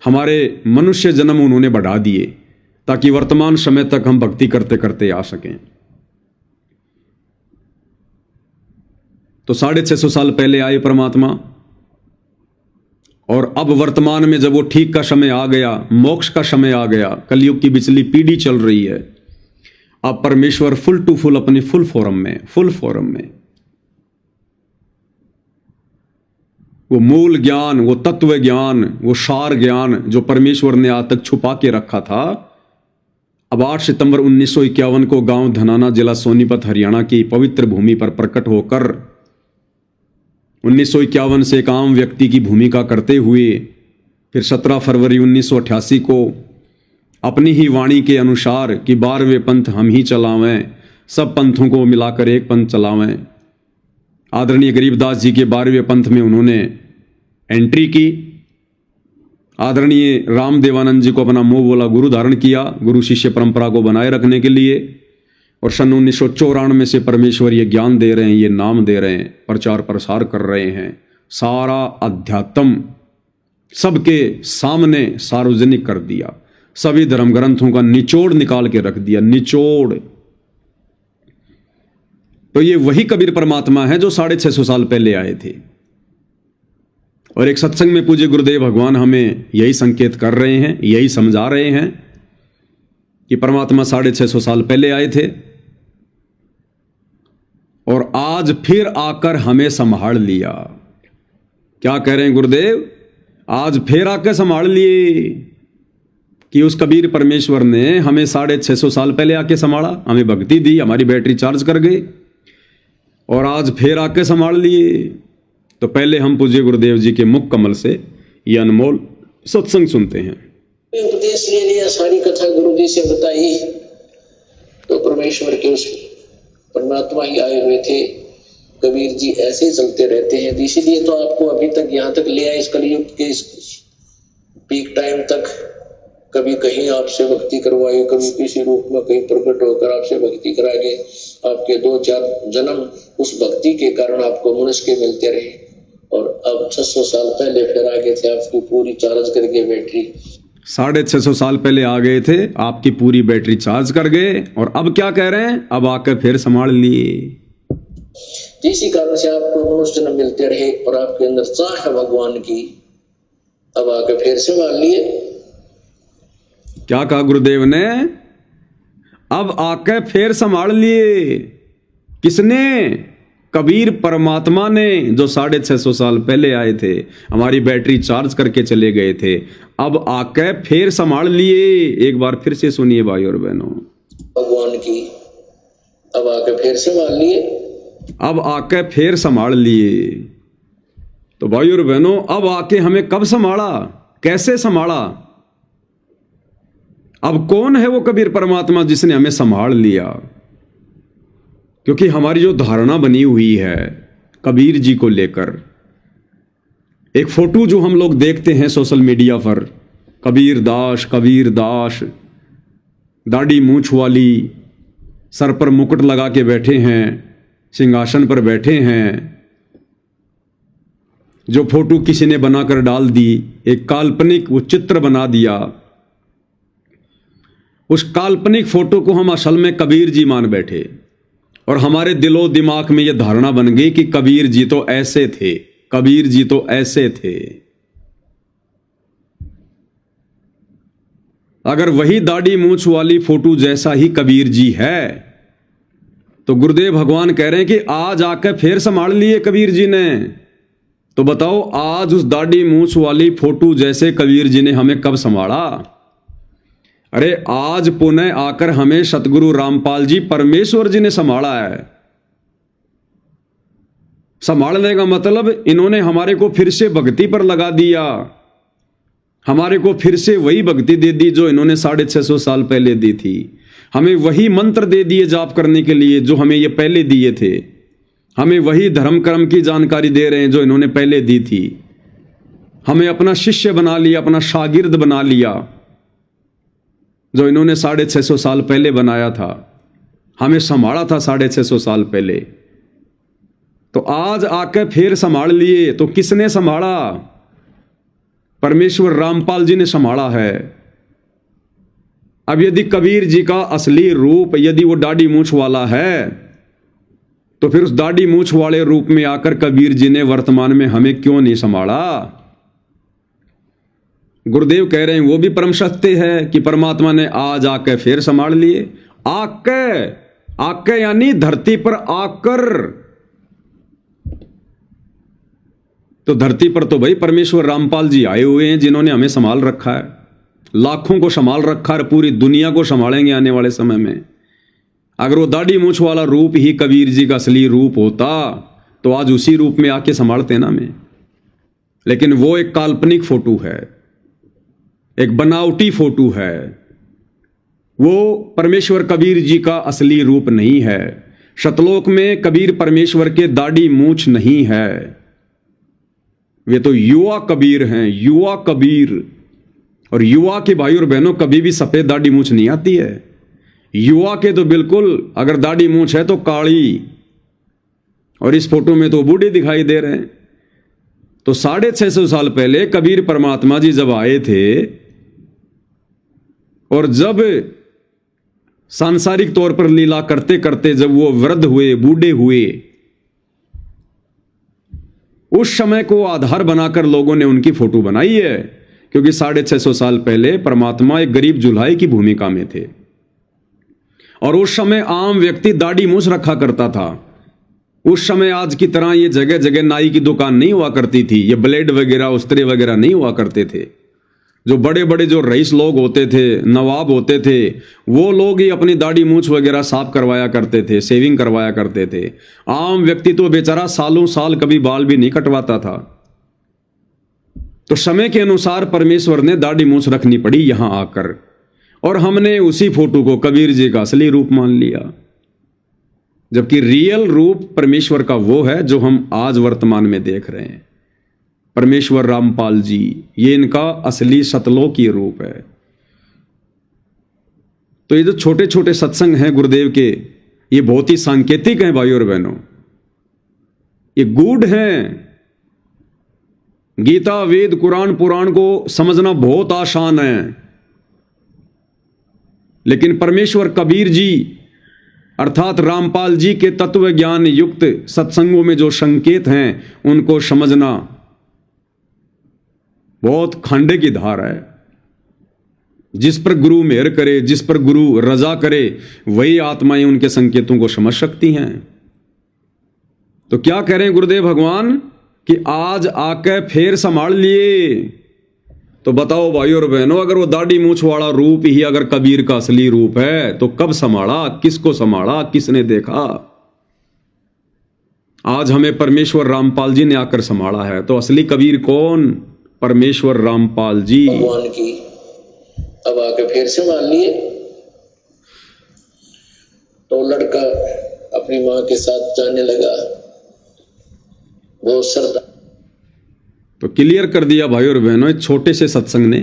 हमारे मनुष्य जन्म उन्होंने बढ़ा दिए, ताकि वर्तमान समय तक हम भक्ति करते करते आ सकें। तो 650 साल पहले आए परमात्मा, और अब वर्तमान में जब वो ठीक का समय आ गया, मोक्ष का समय आ गया, कलयुग की बिचली पीढ़ी चल रही है, अब परमेश्वर फुल टू फुल अपनी फुल फॉर्म में वो मूल ज्ञान, वो तत्व ज्ञान, वो सार ज्ञान जो परमेश्वर ने आज तक छुपा के रखा था, अब 8 सितंबर 1951 को गांव धनाना, जिला सोनीपत, हरियाणा की पवित्र भूमि पर प्रकट होकर 1951 से एक आम व्यक्ति की भूमिका करते हुए फिर 17 फरवरी 1988 को अपनी ही वाणी के अनुसार कि 12वें पंथ हम ही चलावें, सब पंथों को मिलाकर एक पंथ चलावें, आदरणीय गरीबदास जी के 12वें पंथ में उन्होंने एंट्री की। आदरणीय रामदेवानंद जी को अपना मुंह बोला गुरु धारण किया, गुरु शिष्य परंपरा को बनाए रखने के लिए। और सन 1994 से परमेश्वर ये ज्ञान दे रहे हैं, ये नाम दे रहे हैं, प्रचार प्रसार कर रहे हैं। सारा अध्यात्म सबके सामने सार्वजनिक कर दिया, सभी धर्म ग्रंथों का निचोड़ निकाल के रख दिया, निचोड़। तो ये वही कबीर परमात्मा है जो 650 साल पहले आए थे। और एक सत्संग में पूज्य गुरुदेव भगवान हमें यही संकेत कर रहे हैं, यही समझा रहे हैं कि परमात्मा 650 साल पहले आए थे और आज फिर आकर हमें संभाल लिया। क्या कह रहे हैं गुरुदेव? आज फिर आकर संभाल लिए कि उस कबीर परमेश्वर ने हमें 650 साल पहले आके संभाला, हमें भक्ति दी, हमारी बैटरी चार्ज कर गए और आज फिर आके संभाल लिए। तो पहले हम पूज्य गुरुदेव जी के मुख कमल से ये अनमोल सत्संग सुनते हैं। उपदेश ले लिया, सारी कथा गुरु जी से बताई, तो परमेश्वर के उस परमात्मा ही आए हुए थे। कबीर जी ऐसे ही चलते रहते हैं, इसीलिए तो आपको अभी तक यहाँ तक ले आए, इस कलयुग के इस पीक टाइम तक। कभी कहीं आपसे भक्ति करवाई, कभी किसी रूप में कहीं प्रकट होकर आपसे भक्ति करा के आपके 2-4 जन्म उस भक्ति के कारण आपको मनुष्य के मिलते रहे। और अब 600 साल पहले फिर आ गए थे, आपकी पूरी चार्ज करके बैटरी 650 साल पहले आ गए थे, आपकी पूरी बैटरी चार्ज कर गए। और अब क्या कह रहे हैं? अब आकर फिर संभाल लिए। इसी कारण से आपको मनुष्य जन्म मिलते रहे और आपके अंदर चाह है भगवान की, अब आकर फिर संभाल लिए। क्या कहा गुरुदेव ने? अब आके फिर संभाल लिए। किसने? कबीर परमात्मा ने, जो 650 साल पहले आए थे, हमारी बैटरी चार्ज करके चले गए थे। अब आके फिर संभाल लिए। एक बार फिर से सुनिए भाई और बहनों, भगवान की अब आके फिर संभाल लिए। अब आके फिर संभाल लिए। तो भाई और बहनों, अब आके हमें कब संभाला, कैसे संभाला? अब कौन है वो कबीर परमात्मा जिसने हमें संभाल लिया? क्योंकि हमारी जो धारणा बनी हुई है कबीर जी को लेकर, एक फोटो जो हम लोग देखते हैं सोशल मीडिया पर, कबीर दास, दाढ़ी मूंछ वाली, सर पर मुकुट लगा के बैठे हैं, सिंहासन पर बैठे हैं, जो फोटो किसी ने बनाकर डाल दी, एक काल्पनिक वो चित्र बना दिया। उस काल्पनिक फोटो को हम असल में कबीर जी मान बैठे और हमारे दिलो दिमाग में यह धारणा बन गई कि कबीर जी तो ऐसे थे, कबीर जी तो ऐसे थे। अगर वही दाढ़ी मूंछ वाली फोटो जैसा ही कबीर जी है तो गुरुदेव भगवान कह रहे हैं कि आज आकर फिर संभाल लिए कबीर जी ने। तो बताओ, आज उस दाढ़ी मूंछ वाली फोटो जैसे कबीर जी ने हमें कब संभाला? अरे आज पुनः आकर हमें सतगुरु रामपाल जी परमेश्वर जी ने संभाला है। संभालने का मतलब इन्होंने हमारे को फिर से भक्ति पर लगा दिया, हमारे को फिर से वही भक्ति दे दी जो इन्होंने 650 साल पहले दी थी। हमें वही मंत्र दे दिए जाप करने के लिए जो हमें ये पहले दिए थे। हमें वही धर्म कर्म की जानकारी दे रहे हैं जो इन्होंने पहले दी थी। हमें अपना शिष्य बना लिया, अपना शागिर्द बना लिया, जो इन्होंने 650 साल पहले बनाया था, हमें संभाला था 650 साल पहले। तो आज आकर फिर संभाल लिए। तो किसने संभाला? परमेश्वर रामपाल जी ने संभाला है। अब यदि कबीर जी का असली रूप यदि वो दाढ़ी मूंछ वाला है तो फिर उस दाढ़ी मूंछ वाले रूप में आकर कबीर जी ने वर्तमान में हमें क्यों नहीं संभाला? गुरुदेव कह रहे हैं वो भी परम सत्य है कि परमात्मा ने आज आकर फिर संभाल लिए। आके यानी धरती पर आकर। तो धरती पर तो भाई परमेश्वर रामपाल जी आए हुए हैं जिन्होंने हमें संभाल रखा है, लाखों को संभाल रखा है, पूरी दुनिया को संभालेंगे आने वाले समय में। अगर वो दाढ़ी मूंछ वाला रूप ही कबीर जी का असली रूप होता तो आज उसी रूप में आके संभालते ना में। लेकिन वो एक काल्पनिक फोटो है, एक बनावटी फोटो है। वो परमेश्वर कबीर जी का असली रूप नहीं है। शतलोक में कबीर परमेश्वर के दाढ़ी मूंछ नहीं है। वे तो युवा कबीर हैं, युवा कबीर। और युवा के भाई और बहनों कभी भी सफेद दाढ़ी मूंछ नहीं आती है। युवा के तो बिल्कुल अगर दाढ़ी मूंछ है तो काली, और इस फोटो में तो बूढ़े दिखाई दे रहे हैं। तो 650 साल पहले कबीर परमात्मा जी जब आए थे और जब सांसारिक तौर पर लीला करते करते जब वो वृद्ध हुए, बूढ़े हुए, उस समय को आधार बनाकर लोगों ने उनकी फोटो बनाई है। क्योंकि 650 साल पहले परमात्मा एक गरीब जुल्हाई की भूमिका में थे और उस समय आम व्यक्ति दाढ़ी मूंछ रखा करता था। उस समय आज की तरह ये जगह जगह नाई की दुकान नहीं हुआ करती थी, ये ब्लेड वगैरह, उस्त्रे वगैरह नहीं हुआ करते थे। जो बड़े बड़े जो रईस लोग होते थे, नवाब होते थे, वो लोग ही अपनी दाढ़ी मूंछ वगैरह साफ करवाया करते थे, शेविंग करवाया करते थे। आम व्यक्ति तो बेचारा सालों साल कभी बाल भी नहीं कटवाता था। तो समय के अनुसार परमेश्वर ने दाढ़ी मूंछ रखनी पड़ी यहां आकर, और हमने उसी फोटो को कबीर जी का असली रूप मान लिया। जबकि रियल रूप परमेश्वर का वो है जो हम आज वर्तमान में देख रहे हैं। परमेश्वर रामपाल जी, ये इनका असली सतलोकीय रूप है। तो ये जो छोटे छोटे सत्संग हैं गुरुदेव के, ये बहुत ही सांकेतिक हैं भाइयों और बहनों, ये गूढ़ हैं। गीता, वेद, कुरान, पुराण को समझना बहुत आसान है, लेकिन परमेश्वर कबीर जी अर्थात रामपाल जी के तत्व ज्ञान युक्त सत्संगों में जो संकेत हैं उनको समझना बहुत खांडे की धार है। जिस पर गुरु मेहर करे, जिस पर गुरु रजा करे, वही आत्माएं उनके संकेतों को समझ सकती हैं। तो क्या कह रहे हैं गुरुदेव भगवान कि आज आके फिर संभाल लिए। तो बताओ भाई और बहनों, अगर वो दाढ़ी मूछ वाला रूप ही अगर कबीर का असली रूप है तो कब संभाला, किसको संभाला, किसने देखा? आज हमें परमेश्वर रामपाल जी ने आकर संभाला है, तो असली कबीर कौन? परमेश्वर रामपाल जी भगवान की। अब आके फिर संभाल लिए। तो लड़का अपनी मां के साथ जाने लगा, बहुत श्रद्धा। तो क्लियर कर दिया भाई और बहनों इस छोटे से सत्संग ने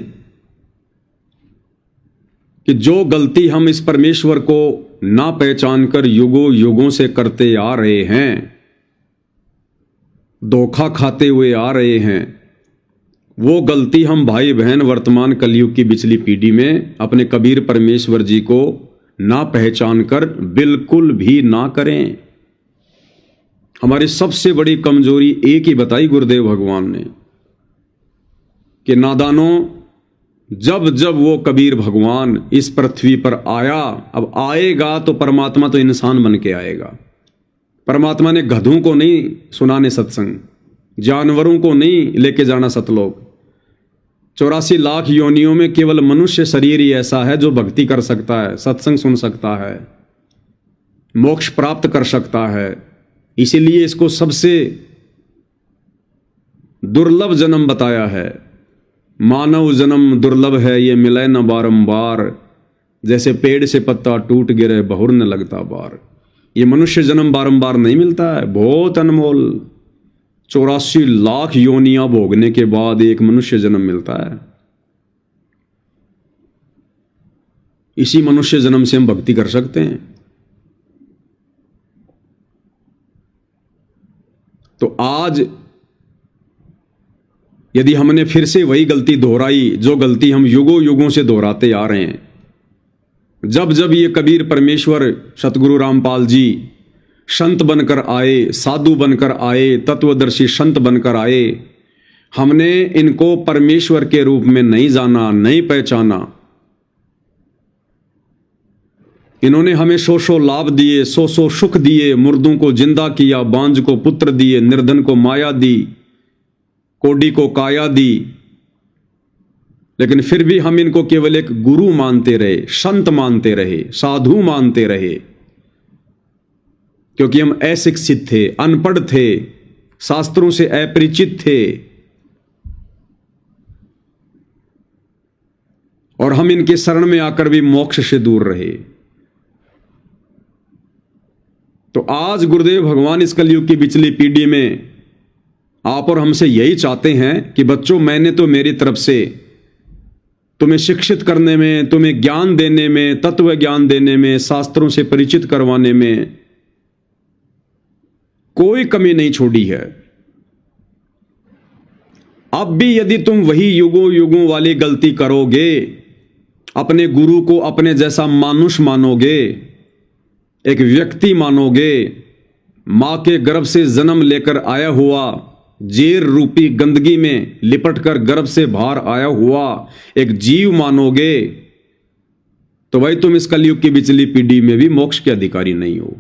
कि जो गलती हम इस परमेश्वर को ना पहचान कर युगों युगों से करते आ रहे हैं, धोखा खाते हुए आ रहे हैं, वो गलती हम भाई बहन वर्तमान कलयुग की पिछली पीढ़ी में अपने कबीर परमेश्वर जी को ना पहचान कर बिल्कुल भी ना करें। हमारी सबसे बड़ी कमजोरी एक ही बताई गुरुदेव भगवान ने कि नादानों, जब जब वो कबीर भगवान इस पृथ्वी पर आया, अब आएगा तो परमात्मा तो इंसान बन के आएगा। परमात्मा ने गधों को नहीं सुनाने सत्संग, जानवरों को नहीं लेके जाना सतलोक। 84 लाख योनियों में केवल मनुष्य शरीर ही ऐसा है जो भक्ति कर सकता है, सत्संग सुन सकता है, मोक्ष प्राप्त कर सकता है। इसीलिए इसको सबसे दुर्लभ जन्म बताया है। मानव जन्म दुर्लभ है, ये मिले न बारंबार, जैसे पेड़ से पत्ता टूट गिरे बहुर न लगता बार। ये मनुष्य जन्म बारंबार नहीं मिलता है, बहुत अनमोल। 84 लाख योनियां भोगने के बाद एक मनुष्य जन्म मिलता है। इसी मनुष्य जन्म से हम भक्ति कर सकते हैं। तो आज यदि हमने फिर से वही गलती दोहराई जो गलती हम युगों युगों से दोहराते आ रहे हैं, जब जब ये कबीर परमेश्वर सतगुरु रामपाल जी संत बनकर आए, साधु बनकर आए, तत्वदर्शी संत बनकर आए, हमने इनको परमेश्वर के रूप में नहीं जाना, नहीं पहचाना। इन्होंने हमें सौ सौ लाभ दिए, सौ सौ सुख दिए, मुर्दों को जिंदा किया, बांझ को पुत्र दिए, निर्धन को माया दी, कोडी को काया दी, लेकिन फिर भी हम इनको केवल एक गुरु मानते रहे, संत मानते रहे, साधु मानते रहे, क्योंकि हम अशिक्षित थे, अनपढ़ थे, शास्त्रों से अपरिचित थे, और हम इनके शरण में आकर भी मोक्ष से दूर रहे। तो आज गुरुदेव भगवान इस कलयुग की पिछली पीढ़ी में आप और हमसे यही चाहते हैं कि बच्चों, मैंने तो मेरी तरफ से तुम्हें शिक्षित करने में, तुम्हें ज्ञान देने में, तत्व ज्ञान देने में, शास्त्रों से परिचित करवाने में कोई कमी नहीं छोड़ी है। अब भी यदि तुम वही युगों युगों वाली गलती करोगे, अपने गुरु को अपने जैसा मानुष मानोगे, एक व्यक्ति मानोगे, मां के गर्भ से जन्म लेकर आया हुआ, जेर रूपी गंदगी में लिपटकर गर्भ से बाहर आया हुआ एक जीव मानोगे, तो भाई तुम इस कलयुग की पिछली पीढ़ी में भी मोक्ष के अधिकारी नहीं हो।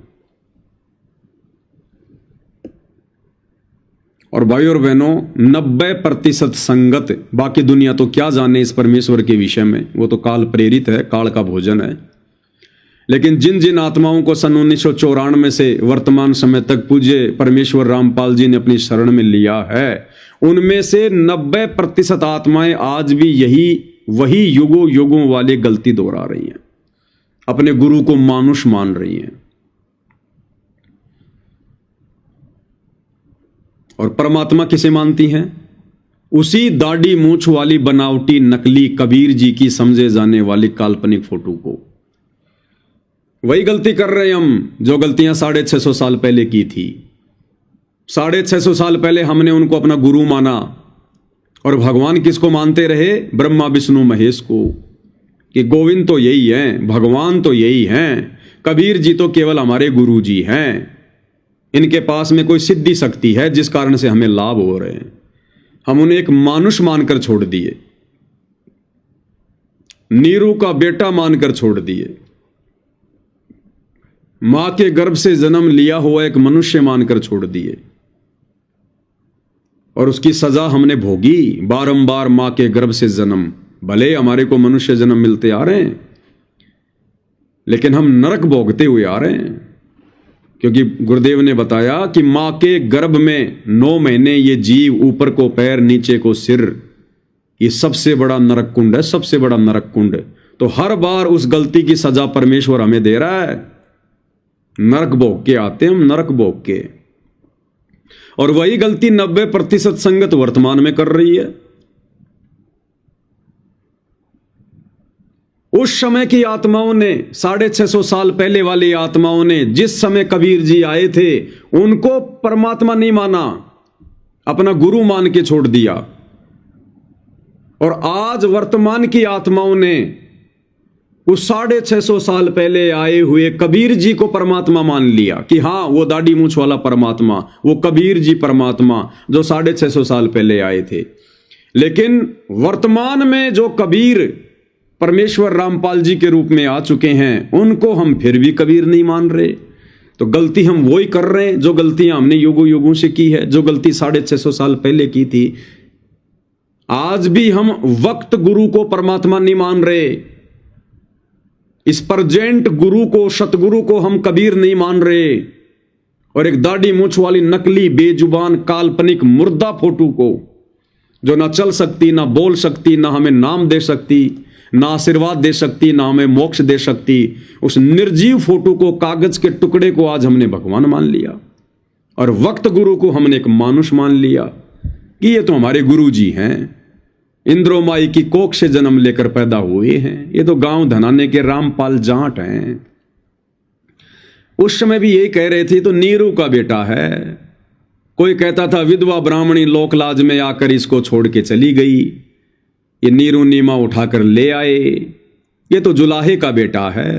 और भाई और बहनों, 90% संगत, बाकी दुनिया तो क्या जाने इस परमेश्वर के विषय में, वो तो काल प्रेरित है, काल का भोजन है। लेकिन जिन जिन आत्माओं को सन 1994 से वर्तमान समय तक पूज्य परमेश्वर रामपाल जी ने अपनी शरण में लिया है, उनमें से 90% आत्माएं आज भी वही युगों युगों वाली गलती दोहरा रही हैं, अपने गुरु को मानुष मान रही हैं। और परमात्मा किसे मानती हैं? उसी दाढ़ी मूछ वाली बनावटी नकली कबीर जी की समझे जाने वाली काल्पनिक फोटो को। वही गलती कर रहे हैं हम जो गलतियां 650 साल पहले की थी। 650 साल पहले हमने उनको अपना गुरु माना, और भगवान किसको मानते रहे? ब्रह्मा विष्णु महेश को, कि गोविंद तो यही हैं, भगवान तो यही हैं, कबीर जी तो केवल हमारे गुरु जी हैं, इनके पास में कोई सिद्धि शक्ति है जिस कारण से हमें लाभ हो रहे हैं। हम उन्हें एक मानुष मानकर छोड़ दिए। नीरू का बेटा मानकर छोड़ दिए, मां के गर्भ से जन्म लिया हुआ एक मनुष्य मानकर छोड़ दिए, और उसकी सजा हमने भोगी। बारंबार मां के गर्भ से जन्म, भले हमारे को मनुष्य जन्म मिलते आ रहे हैं, लेकिन हम नरक भोगते हुए आ रहे हैं, क्योंकि गुरुदेव ने बताया कि मां के गर्भ में 9 महीने ये जीव, ऊपर को पैर नीचे को सिर, ये सबसे बड़ा नरक कुंड है, सबसे बड़ा नरक कुंड। तो हर बार उस गलती की सजा परमेश्वर हमें दे रहा है। नरक भोग के आते हैं हम, नरक भोग के। और वही गलती 90% संगत वर्तमान में कर रही है। उस समय की आत्माओं ने, 650 साल पहले वाली आत्माओं ने, जिस समय कबीर जी आए थे, उनको परमात्मा नहीं माना, अपना गुरु मान के छोड़ दिया। और आज वर्तमान की आत्माओं ने उस 650 साल पहले आए हुए कबीर जी को परमात्मा मान लिया कि हां, वो दाढ़ी मूंछ वाला परमात्मा, वो कबीर जी परमात्मा जो 650 साल पहले आए थे। लेकिन वर्तमान में जो कबीर परमेश्वर रामपाल जी के रूप में आ चुके हैं, उनको हम फिर भी कबीर नहीं मान रहे। तो गलती हम वही कर रहे हैं जो गलतियां हमने युगों युगों से की है, जो गलती 650 साल पहले की थी। आज भी हम वक्त गुरु को परमात्मा नहीं मान रहे, इस प्रेजेंट गुरु को, सतगुरु को हम कबीर नहीं मान रहे, और एक दाढ़ी मूंछ वाली नकली बेजुबान काल्पनिक मुर्दा फोटो को, जो ना चल सकती, ना बोल सकती, ना हमें नाम दे सकती, ना आशीर्वाद दे सकती, ना हमें मोक्ष दे सकती, उस निर्जीव फोटो को, कागज के टुकड़े को आज हमने भगवान मान लिया, और वक्त गुरु को हमने एक मानुष मान लिया कि ये तो हमारे गुरु जी हैं, इंद्रोमाई की कोख से जन्म लेकर पैदा हुए हैं, ये तो गांव धनाने के रामपाल जाट हैं। उस समय भी यही कह रहे थे तो नीरू का बेटा है। कोई कहता था विधवा ब्राह्मणी लोकलाज में आकर इसको छोड़ के चली गई, ये नीरू नीमा उठाकर ले आए, ये तो जुलाहे का बेटा है।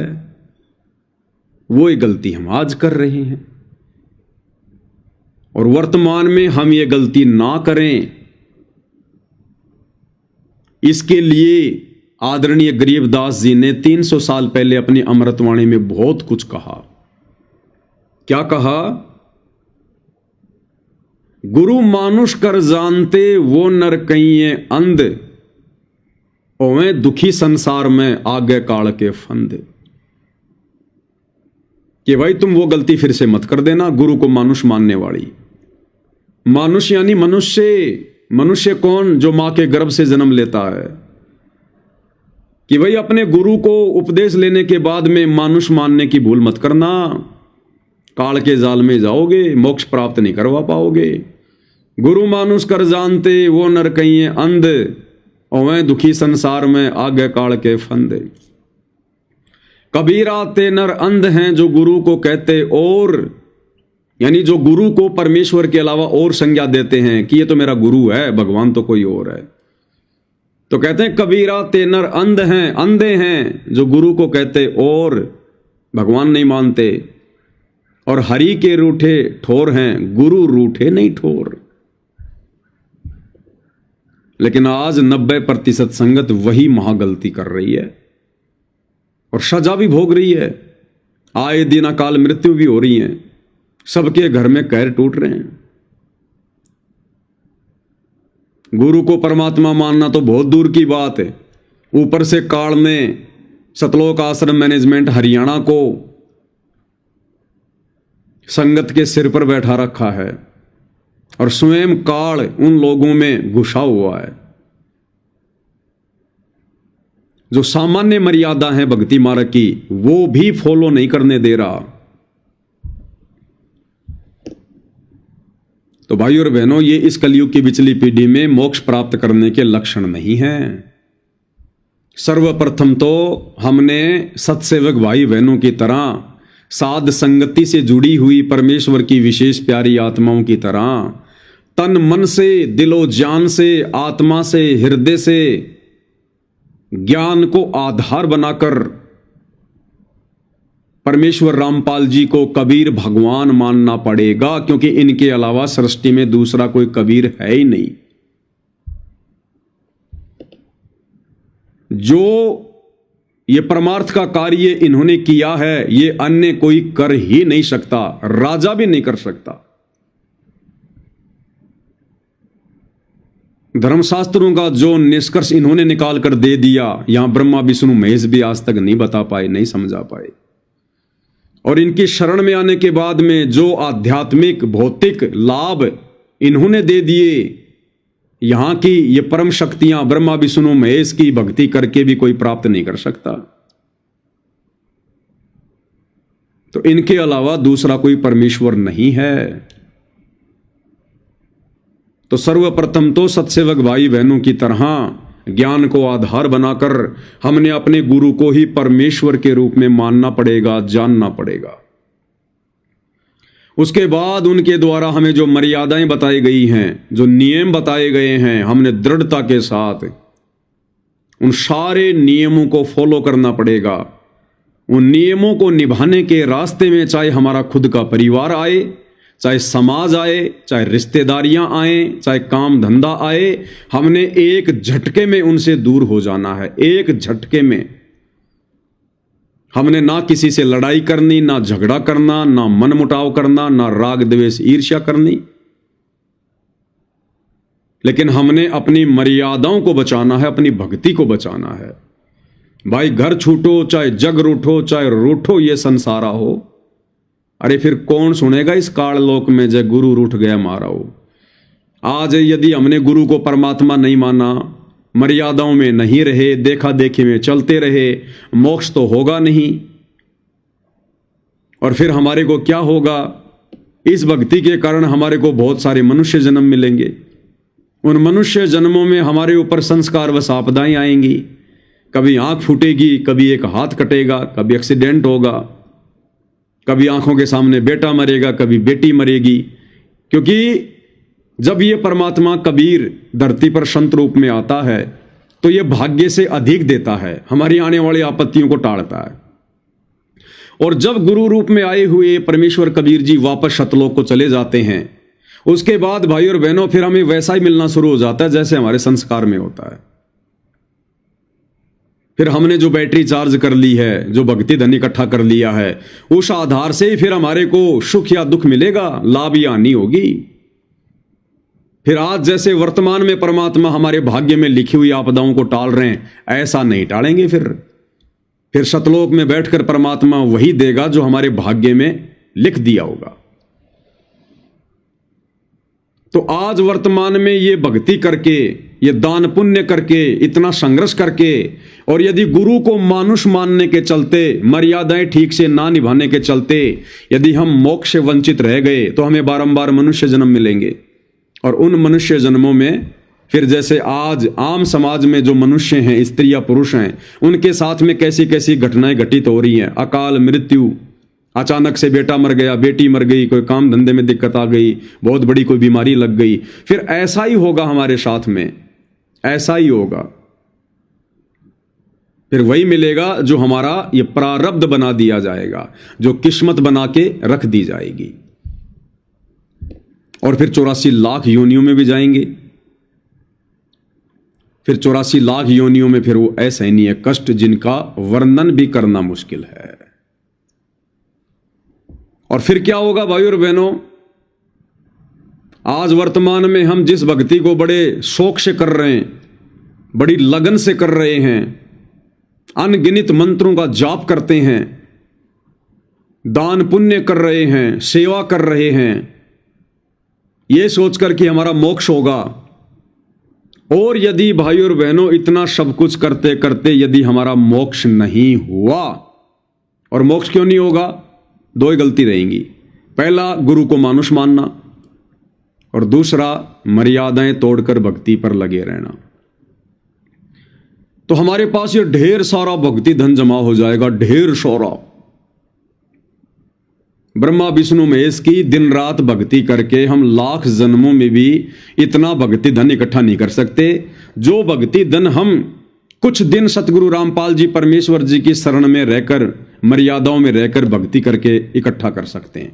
वही गलती हम आज कर रहे हैं, और वर्तमान में हम ये गलती ना करें, इसके लिए आदरणीय गरीबदास जी ने 300 साल पहले अपनी अमृतवाणी में बहुत कुछ कहा। क्या कहा? गुरु मानुष कर जानते वो नर कहिए अंध, ओवे दुखी संसार में आगे काल के फंद। कि भाई तुम वो गलती फिर से मत कर देना, गुरु को मानुष मानने वाली। मानुष यानी मनुष्य। मनुष्य कौन? जो मां के गर्भ से जन्म लेता है। कि भाई अपने गुरु को उपदेश लेने के बाद में मानुष मानने की भूल मत करना, काल के जाल में जाओगे, मोक्ष प्राप्त नहीं करवा पाओगे। गुरु मानुष कर जानते वो नर कहिए अंध, ओवे दुखी संसार में आगे काल के फंद। कबीरा ते नर अंध हैं जो गुरु को कहते और, यानी जो गुरु को परमेश्वर के अलावा और संज्ञा देते हैं कि ये तो मेरा गुरु है, भगवान तो कोई और है। तो कहते हैं कबीरा ते नर अंध हैं, अंधे हैं जो गुरु को कहते और भगवान नहीं मानते। और हरि के रूठे ठोर हैं, गुरु रूठे नहीं ठोर। लेकिन आज 90% संगत वही महागलती कर रही है और सजा भी भोग रही है। आए दिन अकाल मृत्यु भी हो रही है, सबके घर में कहर टूट रहे हैं। गुरु को परमात्मा मानना तो बहुत दूर की बात है, ऊपर से काल ने सतलोक आश्रम मैनेजमेंट हरियाणा को संगत के सिर पर बैठा रखा है और स्वयं काल उन लोगों में घुसा हुआ है। जो सामान्य मर्यादा है भक्ति मार्ग की, वो भी फॉलो नहीं करने दे रहा। तो भाई और बहनों, ये इस कलयुग की बिचली पीढ़ी में मोक्ष प्राप्त करने के लक्षण नहीं हैं। सर्वप्रथम तो हमने सत्सेवक भाई बहनों की तरह, साध संगति से जुड़ी हुई परमेश्वर की विशेष प्यारी आत्माओं की तरह तन मन से, दिलो जान से, आत्मा से, हृदय से ज्ञान को आधार बनाकर परमेश्वर रामपाल जी को कबीर भगवान मानना पड़ेगा, क्योंकि इनके अलावा सृष्टि में दूसरा कोई कबीर है ही नहीं। जो ये परमार्थ का कार्य इन्होंने किया है, ये अन्य कोई कर ही नहीं सकता, राजा भी नहीं कर सकता। धर्मशास्त्रों का जो निष्कर्ष इन्होंने निकाल कर दे दिया, यहां ब्रह्मा विष्णु महेश भी आज तक नहीं बता पाए, नहीं समझा पाए। और इनकी शरण में आने के बाद में जो आध्यात्मिक भौतिक लाभ इन्होंने दे दिए, यहां की ये परम शक्तियां ब्रह्मा विष्णु महेश की भक्ति करके भी कोई प्राप्त नहीं कर सकता। तो इनके अलावा दूसरा कोई परमेश्वर नहीं है। तो सर्वप्रथम तो सत्सेवक भाई बहनों की तरह ज्ञान को आधार बनाकर हमने अपने गुरु को ही परमेश्वर के रूप में मानना पड़ेगा, जानना पड़ेगा। उसके बाद उनके द्वारा हमें जो मर्यादाएं बताई गई हैं, जो नियम बताए गए हैं, हमने दृढ़ता के साथ उन सारे नियमों को फॉलो करना पड़ेगा। उन नियमों को निभाने के रास्ते में चाहे हमारा खुद का परिवार आए, चाहे समाज आए, चाहे रिश्तेदारियां आए, चाहे काम धंधा आए, हमने एक झटके में उनसे दूर हो जाना है। एक झटके में हमने ना किसी से लड़ाई करनी, ना झगड़ा करना, ना मन मुटाव करना, ना राग द्वेष ईर्ष्या करनी, लेकिन हमने अपनी मर्यादाओं को बचाना है, अपनी भक्ति को बचाना है। भाई घर छूटो, चाहे जग रूठो, चाहे रूठो ये संसारा हो, अरे फिर कौन सुनेगा इस काल लोक में जय गुरु रूठ गया मारा हो। आज यदि हमने गुरु को परमात्मा नहीं माना, मर्यादाओं में नहीं रहे, देखा देखी में चलते रहे, मोक्ष तो होगा नहीं। और फिर हमारे को क्या होगा? इस भक्ति के कारण हमारे को बहुत सारे मनुष्य जन्म मिलेंगे। उन मनुष्य जन्मों में हमारे ऊपर संस्कार व आपदाएं आएंगी। कभी आंख फूटेगी, कभी एक हाथ कटेगा, कभी एक्सीडेंट होगा, कभी आंखों के सामने बेटा मरेगा, कभी बेटी मरेगी। क्योंकि जब ये परमात्मा कबीर धरती पर संत रूप में आता है तो ये भाग्य से अधिक देता है, हमारी आने वाली आपत्तियों को टालता है। और जब गुरु रूप में आए हुए परमेश्वर कबीर जी वापस सतलोक को चले जाते हैं, उसके बाद भाई और बहनों फिर हमें वैसा ही मिलना शुरू हो जाता है जैसे हमारे संस्कार में होता है। फिर हमने जो बैटरी चार्ज कर ली है, जो भक्ति धन इकट्ठा कर लिया है, उस आधार से फिर हमारे को सुख या दुख मिलेगा, लाभ या हानि होगी। फिर आज जैसे वर्तमान में परमात्मा हमारे भाग्य में लिखी हुई आपदाओं को टाल रहे हैं, ऐसा नहीं टालेंगे। फिर सतलोक में बैठकर परमात्मा वही देगा जो हमारे भाग्य में लिख दिया होगा। तो आज वर्तमान में ये भक्ति करके, ये दान पुण्य करके, इतना संघर्ष करके, और यदि गुरु को मानुष मानने के चलते, मर्यादाएं ठीक से ना निभाने के चलते यदि हम मोक्ष से वंचित रह गए तो हमें बारंबार मनुष्य जन्म मिलेंगे। और उन मनुष्य जन्मों में फिर जैसे आज आम समाज में जो मनुष्य हैं, स्त्री या पुरुष हैं, उनके साथ में कैसी कैसी घटनाएं घटित हो रही हैं। अकाल मृत्यु, अचानक से बेटा मर गया, बेटी मर गई, कोई काम धंधे में दिक्कत आ गई, बहुत बड़ी कोई बीमारी लग गई। फिर ऐसा ही होगा हमारे साथ में, ऐसा ही होगा। फिर वही मिलेगा जो हमारा ये प्रारब्ध बना दिया जाएगा, जो किस्मत बना के रख दी जाएगी। और फिर 84 लाख योनियों में भी जाएंगे। फिर 84 लाख योनियों में फिर वो असहनीय कष्ट जिनका वर्णन भी करना मुश्किल है। और फिर क्या होगा भाई और बहनों? आज वर्तमान में हम जिस भक्ति को बड़े शौक से कर रहे हैं, बड़ी लगन से कर रहे हैं, अनगिनत मंत्रों का जाप करते हैं, दान पुण्य कर रहे हैं, सेवा कर रहे हैं, ये सोचकर कि हमारा मोक्ष होगा। और यदि भाई और बहनों इतना सब कुछ करते करते यदि हमारा मोक्ष नहीं हुआ, और मोक्ष क्यों नहीं होगा? दो ही गलती रहेंगी। पहला, गुरु को मानुष मानना, और दूसरा, मर्यादाएं तोड़कर भक्ति पर लगे रहना। तो हमारे पास ये ढेर सारा भक्ति धन जमा हो जाएगा, ढेर सारा। ब्रह्मा विष्णु महेश की दिन रात भक्ति करके हम लाख जन्मों में भी इतना भक्ति धन इकट्ठा नहीं कर सकते, जो भक्ति धन हम कुछ दिन सतगुरु रामपाल जी परमेश्वर जी की शरण में रहकर, मर्यादाओं में रहकर भक्ति करके इकट्ठा कर सकते हैं।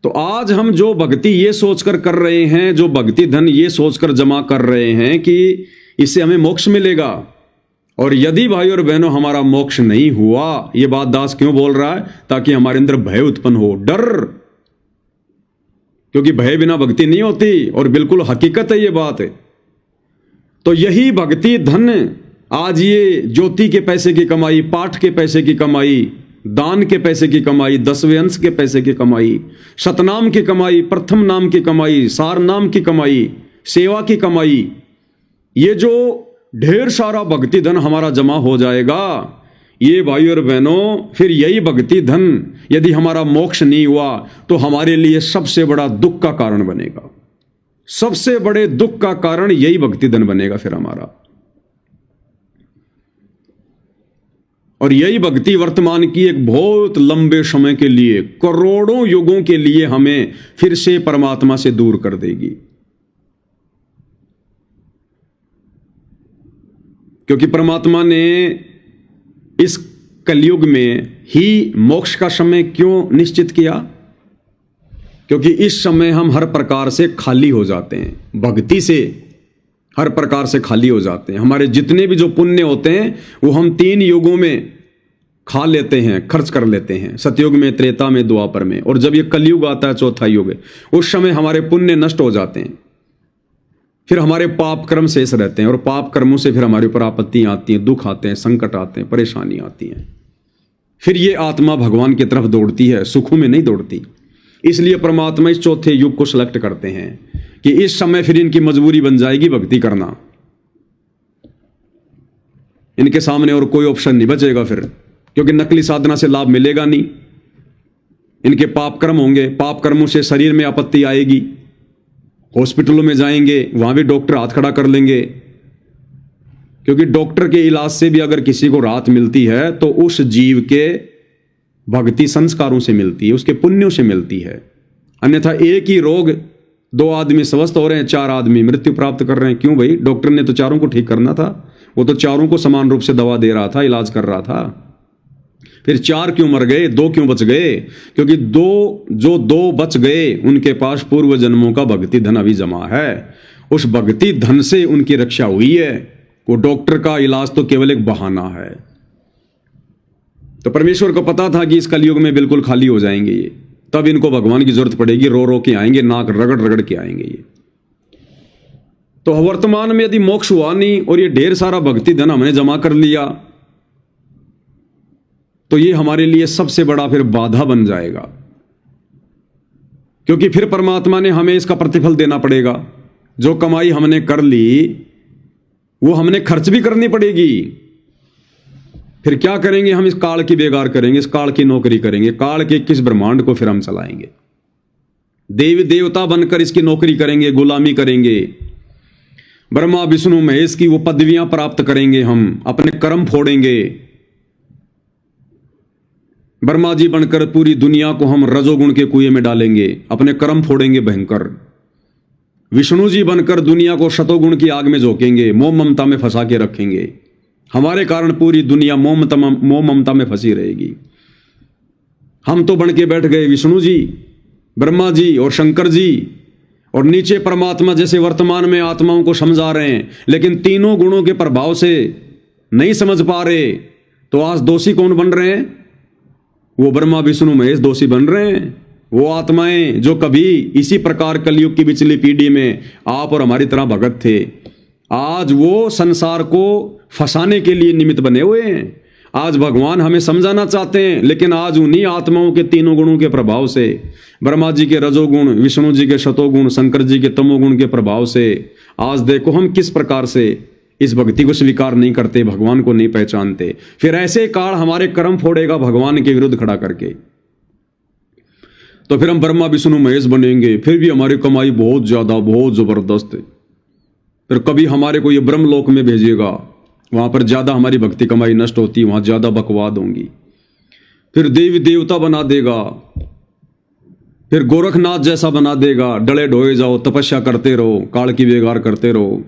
तो आज हम जो भक्ति ये सोचकर कर रहे हैं, जो भक्ति धन ये सोचकर जमा कर रहे हैं कि इससे हमें मोक्ष मिलेगा, और यदि भाई और बहनों हमारा मोक्ष नहीं हुआ, ये बात दास क्यों बोल रहा है? ताकि हमारे अंदर भय उत्पन्न हो, डर, क्योंकि भय बिना भक्ति नहीं होती और बिल्कुल हकीकत है ये बात है। तो यही भक्ति धन, आज ये ज्योति के पैसे की कमाई, पाठ के पैसे की कमाई, दान के पैसे की कमाई, 10वें अंश के पैसे की कमाई, शतनाम की कमाई, प्रथम नाम की कमाई, सार नाम की कमाई, सेवा की कमाई, ये जो ढेर सारा भक्ति धन हमारा जमा हो जाएगा, ये भाई और बहनों, फिर यही भक्ति धन यदि हमारा मोक्ष नहीं हुआ तो हमारे लिए सबसे बड़ा दुख का कारण बनेगा। सबसे बड़े दुख का कारण यही भक्ति धन बनेगा फिर हमारा। और यही भक्ति वर्तमान की एक बहुत लंबे समय के लिए, करोड़ों युगों के लिए हमें फिर से परमात्मा से दूर कर देगी। क्योंकि परमात्मा ने इस कलयुग में ही मोक्ष का समय क्यों निश्चित किया? क्योंकि इस समय हम हर प्रकार से खाली हो जाते हैं, भक्ति से हर प्रकार से खाली हो जाते हैं। हमारे जितने भी जो पुण्य होते हैं वो हम 3 युगों में खा लेते हैं, खर्च कर लेते हैं, सतयुग में, त्रेता में, द्वापर में। और जब ये कलयुग आता है, चौथा युग, उस समय हमारे पुण्य नष्ट हो जाते हैं, फिर हमारे पाप कर्म शेष रहते हैं और पाप कर्मों से फिर हमारे ऊपर आपत्तियां आती हैं, दुख आते हैं, संकट आते हैं, परेशानी आती हैं। फिर ये आत्मा भगवान की तरफ दौड़ती है, सुखों में नहीं दौड़ती। इसलिए परमात्मा इस चौथे युग को सिलेक्ट करते हैं कि इस समय फिर इनकी मजबूरी बन जाएगी भक्ति करना। इनके सामने और कोई ऑप्शन नहीं बचेगा फिर, क्योंकि नकली साधना से लाभ मिलेगा नहीं। इनके पाप कर्म होंगे, पाप कर्मों से शरीर में आपत्ति आएगी, हॉस्पिटलों में जाएंगे, वहां भी डॉक्टर हाथ खड़ा कर लेंगे। क्योंकि डॉक्टर के इलाज से भी अगर किसी को राहत मिलती है तो उस जीव के भक्ति संस्कारों से मिलती है, उसके पुण्यों से मिलती है। अन्यथा एक ही रोग 2 आदमी स्वस्थ हो रहे हैं, 4 आदमी मृत्यु प्राप्त कर रहे हैं। क्यों भाई? डॉक्टर ने तो चारों को ठीक करना था, वो तो चारों को समान रूप से दवा दे रहा था, इलाज कर रहा था। फिर 4 क्यों मर गए, 2 क्यों बच गए? क्योंकि 2 बच गए उनके पास पूर्व जन्मों का भक्ति धन अभी जमा है। उस भक्ति धन से उनकी रक्षा हुई है। वो डॉक्टर का इलाज तो केवल एक बहाना है। तो परमेश्वर को पता था कि इस कलयुग में बिल्कुल खाली हो जाएंगे ये, तब इनको भगवान की जरूरत पड़ेगी, रो रो के आएंगे, नाक रगड़ रगड़ के आएंगे ये। तो वर्तमान में यदि मोक्ष हुआ नहीं और ये ढेर सारा भक्ति धन हमने जमा कर लिया तो ये हमारे लिए सबसे बड़ा फिर बाधा बन जाएगा। क्योंकि फिर परमात्मा ने हमें इसका प्रतिफल देना पड़ेगा। जो कमाई हमने कर ली वो हमने खर्च भी करनी पड़ेगी। फिर क्या करेंगे? हम इस काल की बेगार करेंगे, इस काल की नौकरी करेंगे। काल के किस ब्रह्मांड को फिर हम चलाएंगे? देवी देवता बनकर इसकी नौकरी करेंगे, गुलामी करेंगे। ब्रह्मा विष्णु महेश की वो पदवियां प्राप्त करेंगे, हम अपने कर्म फोड़ेंगे। ब्रह्मा जी बनकर पूरी दुनिया को हम रजोगुण के कुएं में डालेंगे, अपने कर्म फोड़ेंगे भयंकर। विष्णु जी बनकर दुनिया को शतोगुण की आग में झोंकेंगे, मोह ममता में फंसा के रखेंगे। हमारे कारण पूरी दुनिया मोह ममता में फंसी रहेगी। हम तो बन के बैठ गए विष्णु जी, ब्रह्मा जी और शंकर जी, और नीचे परमात्मा जैसे वर्तमान में आत्माओं को समझा रहे हैं, लेकिन तीनों गुणों के प्रभाव से नहीं समझ पा रहे। तो आज दोषी कौन बन रहे हैं? वो ब्रह्मा विष्णु महेश दोषी बन रहे हैं। वो आत्माएं जो कभी इसी प्रकार कलयुग की पिछली पीढ़ी में आप और हमारी तरह भगत थे, आज वो संसार को फंसाने के लिए निमित्त बने हुए हैं। आज भगवान हमें समझाना चाहते हैं, लेकिन आज उन्हीं आत्माओं के तीनों गुणों के प्रभाव से, ब्रह्मा जी के रजोगुण, विष्णु जी के शतोगुण, शंकर जी के तमोगुण के प्रभाव से आज देखो हम किस प्रकार से इस भक्ति को स्वीकार नहीं करते, भगवान को नहीं पहचानते। फिर ऐसे काल हमारे कर्म फोड़ेगा भगवान के विरुद्ध खड़ा करके। तो फिर हम ब्रह्मा विष्णु महेश बनेंगे, फिर भी हमारी कमाई बहुत ज्यादा, बहुत जबरदस्त है। फिर कभी हमारे को ये ब्रह्मलोक में भेजेगा, वहां पर ज्यादा हमारी भक्ति कमाई नष्ट होती, वहां ज्यादा बकवाद होंगी। फिर देवी देवता बना देगा, फिर गोरखनाथ जैसा बना देगा, डले ढोए जाओ, तपस्या करते रहो, काल की बेगार करते रहो।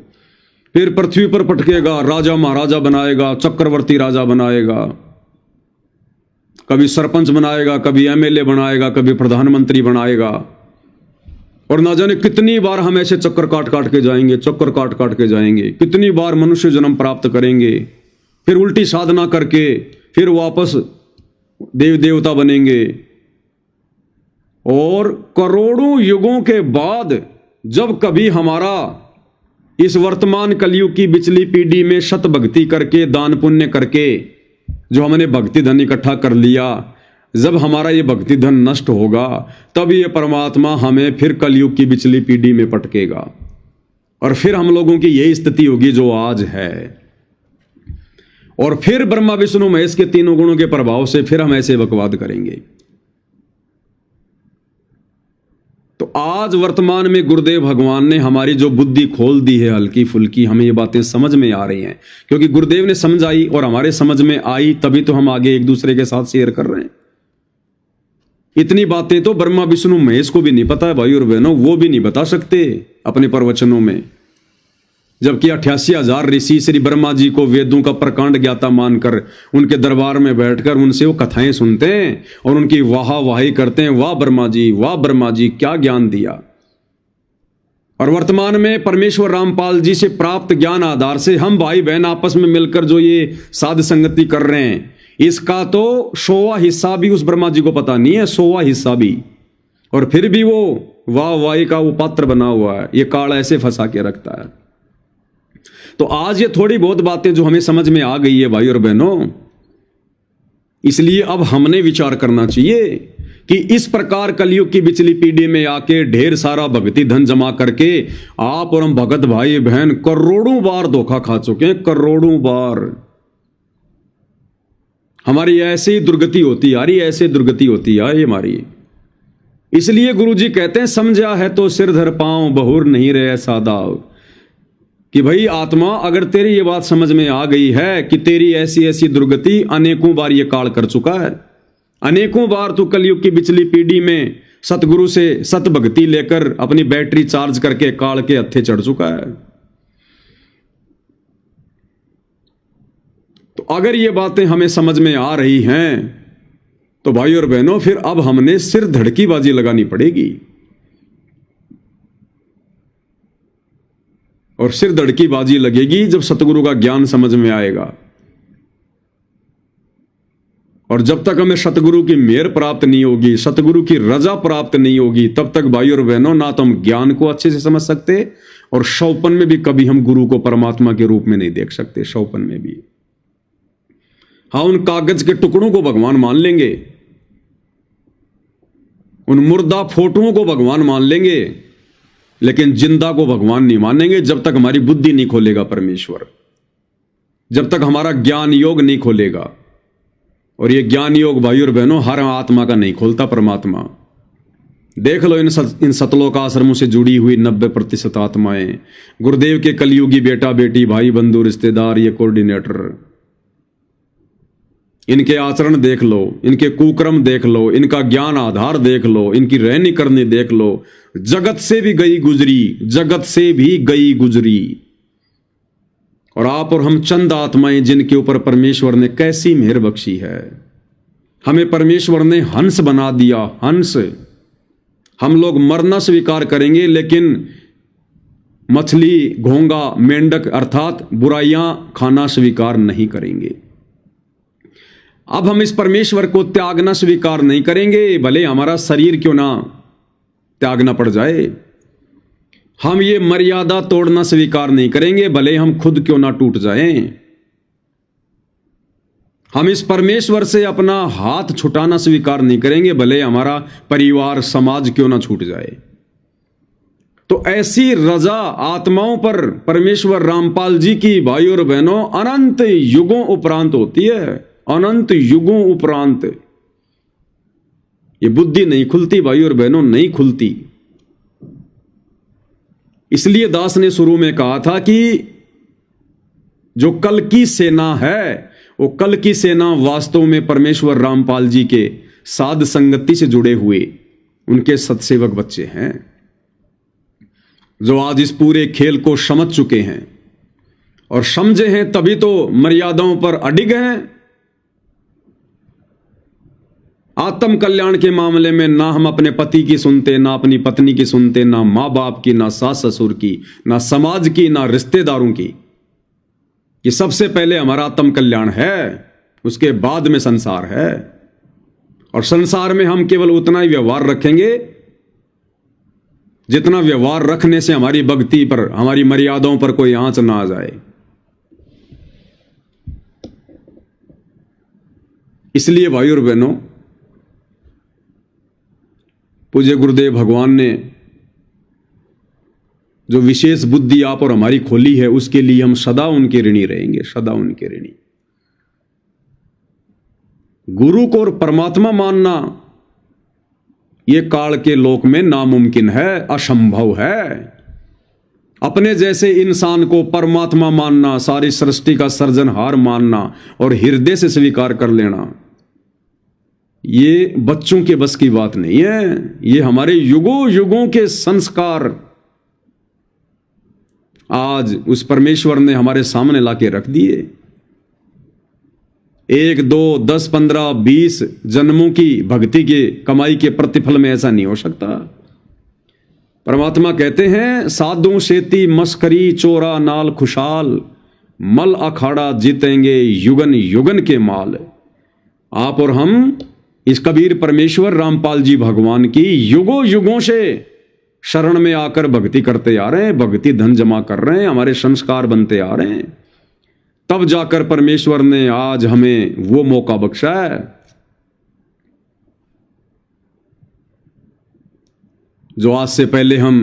फिर पृथ्वी पर पटकेगा, राजा महाराजा बनाएगा, चक्रवर्ती राजा बनाएगा, कभी सरपंच बनाएगा, कभी एमएलए बनाएगा, कभी प्रधानमंत्री बनाएगा। और ना जाने कितनी बार हम ऐसे चक्कर काट काट के जाएंगे, चक्कर काट काट के जाएंगे, कितनी बार मनुष्य जन्म प्राप्त करेंगे। फिर उल्टी साधना करके फिर वापस देव देवता बनेंगे। और करोड़ों युगों के बाद जब कभी हमारा इस वर्तमान कलयुग की पिछली पीढ़ी में शत भक्ति करके दान पुण्य करके जो हमने भक्ति धन इकट्ठा कर लिया, जब हमारा ये भक्ति धन नष्ट होगा तब ये परमात्मा हमें फिर कलयुग की पिछली पीढ़ी में पटकेगा और फिर हम लोगों की यही स्थिति होगी जो आज है। और फिर ब्रह्मा विष्णु महेश के तीनों गुणों के प्रभाव से फिर हम ऐसे बकवाद करेंगे। तो आज वर्तमान में गुरुदेव भगवान ने हमारी जो बुद्धि खोल दी है हल्की फुल्की, हमें ये बातें समझ में आ रही हैं क्योंकि गुरुदेव ने समझाई और हमारे समझ में आई, तभी तो हम आगे एक दूसरे के साथ शेयर कर रहे हैं। इतनी बातें तो ब्रह्मा विष्णु महेश को भी नहीं पता है भाई और बहनों, वो भी नहीं बता सकते अपने प्रवचनों में। जबकि 88,000 ऋषि श्री ब्रह्मा जी को वेदों का प्रकांड ज्ञाता मानकर उनके दरबार में बैठकर उनसे वो कथाएं सुनते हैं और उनकी वाहवाही करते हैं, वाह ब्रह्मा जी क्या ज्ञान दिया। और वर्तमान में परमेश्वर रामपाल जी से प्राप्त ज्ञान आधार से हम भाई बहन आपस में मिलकर जो ये साध संगति कर रहे हैं, इसका तो 100वां हिस्सा भी उस ब्रह्मा जी को पता नहीं है, 100वां हिस्सा भी। और फिर भी वो वाहवाही का वो पात्र बना हुआ है, ये काल ऐसे फंसा के रखता है। तो आज ये थोड़ी बहुत बातें जो हमें समझ में आ गई है भाई और बहनों, इसलिए अब हमने विचार करना चाहिए कि इस प्रकार कलयुग की पिछली पीढ़ी में आके ढेर सारा भक्ति धन जमा करके आप और हम भगत भाई बहन करोड़ों बार धोखा खा चुके हैं, करोड़ों बार। हमारी ऐसे ही दुर्गति होती आ रही, ऐसे दुर्गति होती आ रही हमारी। इसलिए गुरुजी कहते हैं समझा है तो सिर धर पांव बहुर नहीं रहे सादाव, कि भाई आत्मा अगर तेरी ये बात समझ में आ गई है कि तेरी ऐसी ऐसी दुर्गति अनेकों बार ये काल कर चुका है, अनेकों बार तू कलयुग की पिछली पीढ़ी में सतगुरु से सत भक्ति लेकर अपनी बैटरी चार्ज करके काल के हत्थे चढ़ चुका है। तो अगर ये बातें हमें समझ में आ रही हैं तो भाई और बहनों फिर अब हमने सिर धड़की बाजी लगानी पड़ेगी। और सिर धड़की बाजी लगेगी जब सतगुरु का ज्ञान समझ में आएगा। और जब तक हमें सतगुरु की मेहर प्राप्त नहीं होगी, सतगुरु की रजा प्राप्त नहीं होगी, तब तक भाई और बहनों ना तो हम ज्ञान को अच्छे से समझ सकते और शौपन में भी कभी हम गुरु को परमात्मा के रूप में नहीं देख सकते। शौपन में भी हाँ, उन कागज के टुकड़ों को भगवान मान लेंगे, उन मुर्दा फोटोओं को भगवान मान लेंगे, लेकिन जिंदा को भगवान नहीं मानेंगे जब तक हमारी बुद्धि नहीं खोलेगा परमेश्वर, जब तक हमारा ज्ञान योग नहीं खोलेगा। और ये ज्ञान योग भाई और बहनों हर आत्मा का नहीं खोलता परमात्मा। देख लो इन सतलोक आश्रमों से जुड़ी हुई 90% आत्माएं, गुरुदेव के कलयुगी बेटा बेटी भाई बंधु रिश्तेदार, ये कोऑर्डिनेटर, इनके आचरण देख लो, इनके कुक्रम देख लो, इनका ज्ञान आधार देख लो, इनकी रहनी करनी देख लो। जगत से भी गई गुजरी, जगत से भी गई गुजरी। और आप और हम चंद आत्माएं जिनके ऊपर परमेश्वर ने कैसी मेहर बख्शी है। हमें परमेश्वर ने हंस बना दिया, हंस। हम लोग मरना स्वीकार करेंगे लेकिन मछली, घोंगा, मेंढक अर्थात बुराइयां खाना स्वीकार नहीं करेंगे। अब हम इस परमेश्वर को त्यागना स्वीकार नहीं करेंगे, भले हमारा शरीर क्यों ना त्यागना पड़ जाए। हम ये मर्यादा तोड़ना स्वीकार नहीं करेंगे, भले हम खुद क्यों ना टूट जाएं। हम इस परमेश्वर से अपना हाथ छुटाना स्वीकार नहीं करेंगे, भले हमारा परिवार समाज क्यों ना छूट जाए। तो ऐसी रजा आत्माओं पर परमेश्वर रामपाल जी की भाई और बहनों अनंत युगों उपरांत होती है, अनंत युगों उपरांत। ये बुद्धि नहीं खुलती भाई और बहनों, नहीं खुलती। इसलिए दास ने शुरू में कहा था कि जो कल की सेना है वो कल की सेना वास्तव में परमेश्वर रामपाल जी के साध संगति से जुड़े हुए उनके सत्सेवक बच्चे हैं, जो आज इस पूरे खेल को समझ चुके हैं और समझे हैं तभी तो मर्यादाओं पर अडिग हैं। आत्म कल्याण के मामले में ना हम अपने पति की सुनते, ना अपनी पत्नी की सुनते, ना माँ बाप की, ना सास ससुर की, ना समाज की, ना रिश्तेदारों की। कि सबसे पहले हमारा आत्म कल्याण है, उसके बाद में संसार है। और संसार में हम केवल उतना ही व्यवहार रखेंगे जितना व्यवहार रखने से हमारी भक्ति पर, हमारी मर्यादाओं पर कोई आंच ना आ जाए। इसलिए भाई और बहनों, पूज्य गुरुदेव भगवान ने जो विशेष बुद्धि आप और हमारी खोली है, उसके लिए हम सदा उनके ऋणी रहेंगे, सदा उनके ऋणी। गुरु को और परमात्मा मानना यह काल के लोक में नामुमकिन है, असंभव है। अपने जैसे इंसान को परमात्मा मानना, सारी सृष्टि का सर्जनहार मानना और हृदय से स्वीकार कर लेना, ये बच्चों के बस की बात नहीं है। ये हमारे युगों युगों के संस्कार आज उस परमेश्वर ने हमारे सामने लाके रख दिए। 1, 2, 10, 15, 20 जन्मों की भक्ति के कमाई के प्रतिफल में ऐसा नहीं हो सकता। परमात्मा कहते हैं, साधु सेती मस्करी चोरा नाल खुशाल, मल अखाड़ा जीतेंगे युगन युगन के माल। आप और हम इस कबीर परमेश्वर रामपाल जी भगवान की युगों युगों से शरण में आकर भक्ति करते आ रहे हैं, भक्ति धन जमा कर रहे हैं, हमारे संस्कार बनते आ रहे हैं। तब जाकर परमेश्वर ने आज हमें वो मौका बख्शा है जो आज से पहले हम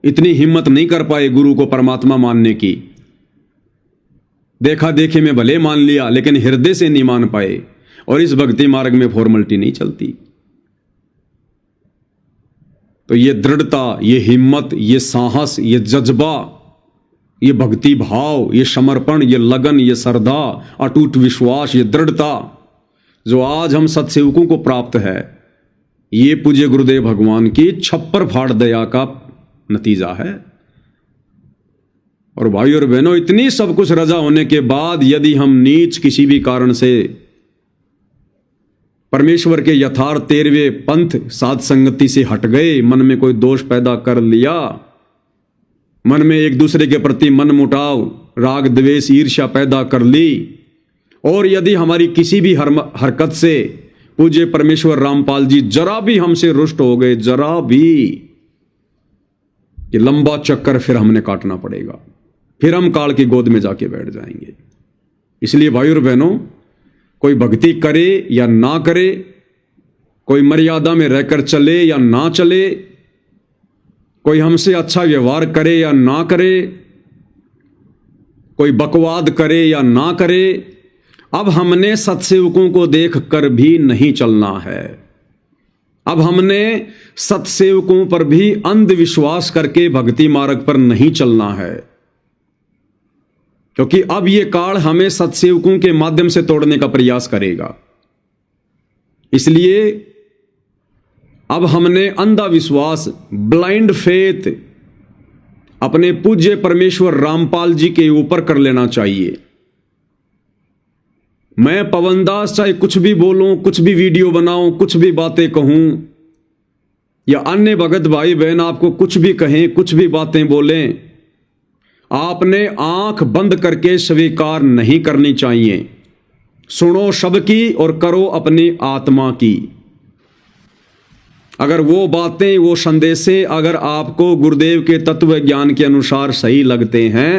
इतनी हिम्मत नहीं कर पाए गुरु को परमात्मा मानने की। देखा देखे में भले मान लिया, लेकिन हृदय से नहीं मान पाए। और इस भक्ति मार्ग में फॉर्मेलिटी नहीं चलती। तो ये दृढ़ता, ये हिम्मत, ये साहस, ये जज्बा, ये भक्ति भाव, ये समर्पण, ये लगन, ये श्रद्धा, अटूट विश्वास, ये दृढ़ता जो आज हम सत्सेवकों को प्राप्त है, ये पूज्य गुरुदेव भगवान की छप्पर फाड़ दया का नतीजा है। और भाई और बहनों, इतनी सब कुछ रजा होने के बाद यदि हम नीच किसी भी कारण से परमेश्वर के यथार्थ 13वें पंथ साध संगति से हट गए, मन में कोई दोष पैदा कर लिया, मन में एक दूसरे के प्रति मन मुटाव, राग द्वेष ईर्ष्या पैदा कर ली, और यदि हमारी किसी भी हरकत से पूज्य परमेश्वर रामपाल जी जरा भी हमसे रुष्ट हो गए, जरा भी, ये लंबा चक्कर फिर हमने काटना पड़ेगा, फिर हम काल की गोद में जाके बैठ जाएंगे। इसलिए भाई और बहनों, कोई भक्ति करे या ना करे, कोई मर्यादा में रहकर चले या ना चले, कोई हमसे अच्छा व्यवहार करे या ना करे, कोई बकवाद करे या ना करे, अब हमने सत्सेवकों को देखकर भी नहीं चलना है। अब हमने सत्सेवकों पर भी अंधविश्वास करके भक्ति मार्ग पर नहीं चलना है, क्योंकि अब यह काल हमें सत्सेवकों के माध्यम से तोड़ने का प्रयास करेगा। इसलिए अब हमने अंधा विश्वास, ब्लाइंड फेथ अपने पूज्य परमेश्वर रामपाल जी के ऊपर कर लेना चाहिए। मैं पवन दास चाहे कुछ भी बोलूं, कुछ भी वीडियो बनाऊं, कुछ भी बातें कहूं, या अन्य भगत भाई बहन आपको कुछ भी कहें, कुछ भी बातें बोलें, आपने आंख बंद करके स्वीकार नहीं करनी चाहिए। सुनो सबकी और करो अपनी आत्मा की। अगर वो बातें, वो संदेशे अगर आपको गुरुदेव के तत्व ज्ञान के अनुसार सही लगते हैं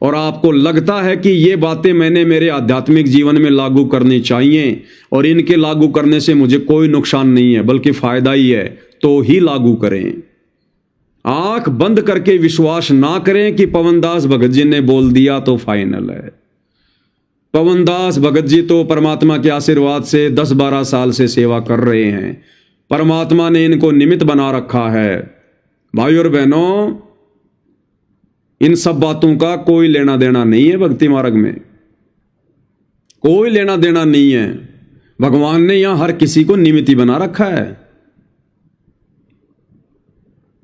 और आपको लगता है कि ये बातें मैंने मेरे आध्यात्मिक जीवन में लागू करनी चाहिए और इनके लागू करने से मुझे कोई नुकसान नहीं है बल्कि फायदा ही है, तो ही लागू करें। आंख बंद करके विश्वास ना करें कि पवनदास भगत जी ने बोल दिया तो फाइनल है। पवनदास भगत जी तो परमात्मा के आशीर्वाद से 10-12 साल से सेवा कर रहे हैं, परमात्मा ने इनको निमित्त बना रखा है। भाई और बहनों, इन सब बातों का कोई लेना देना नहीं है। भक्ति मार्ग में कोई लेना देना नहीं है। भगवान ने यहां हर किसी को निमित्त बना रखा है।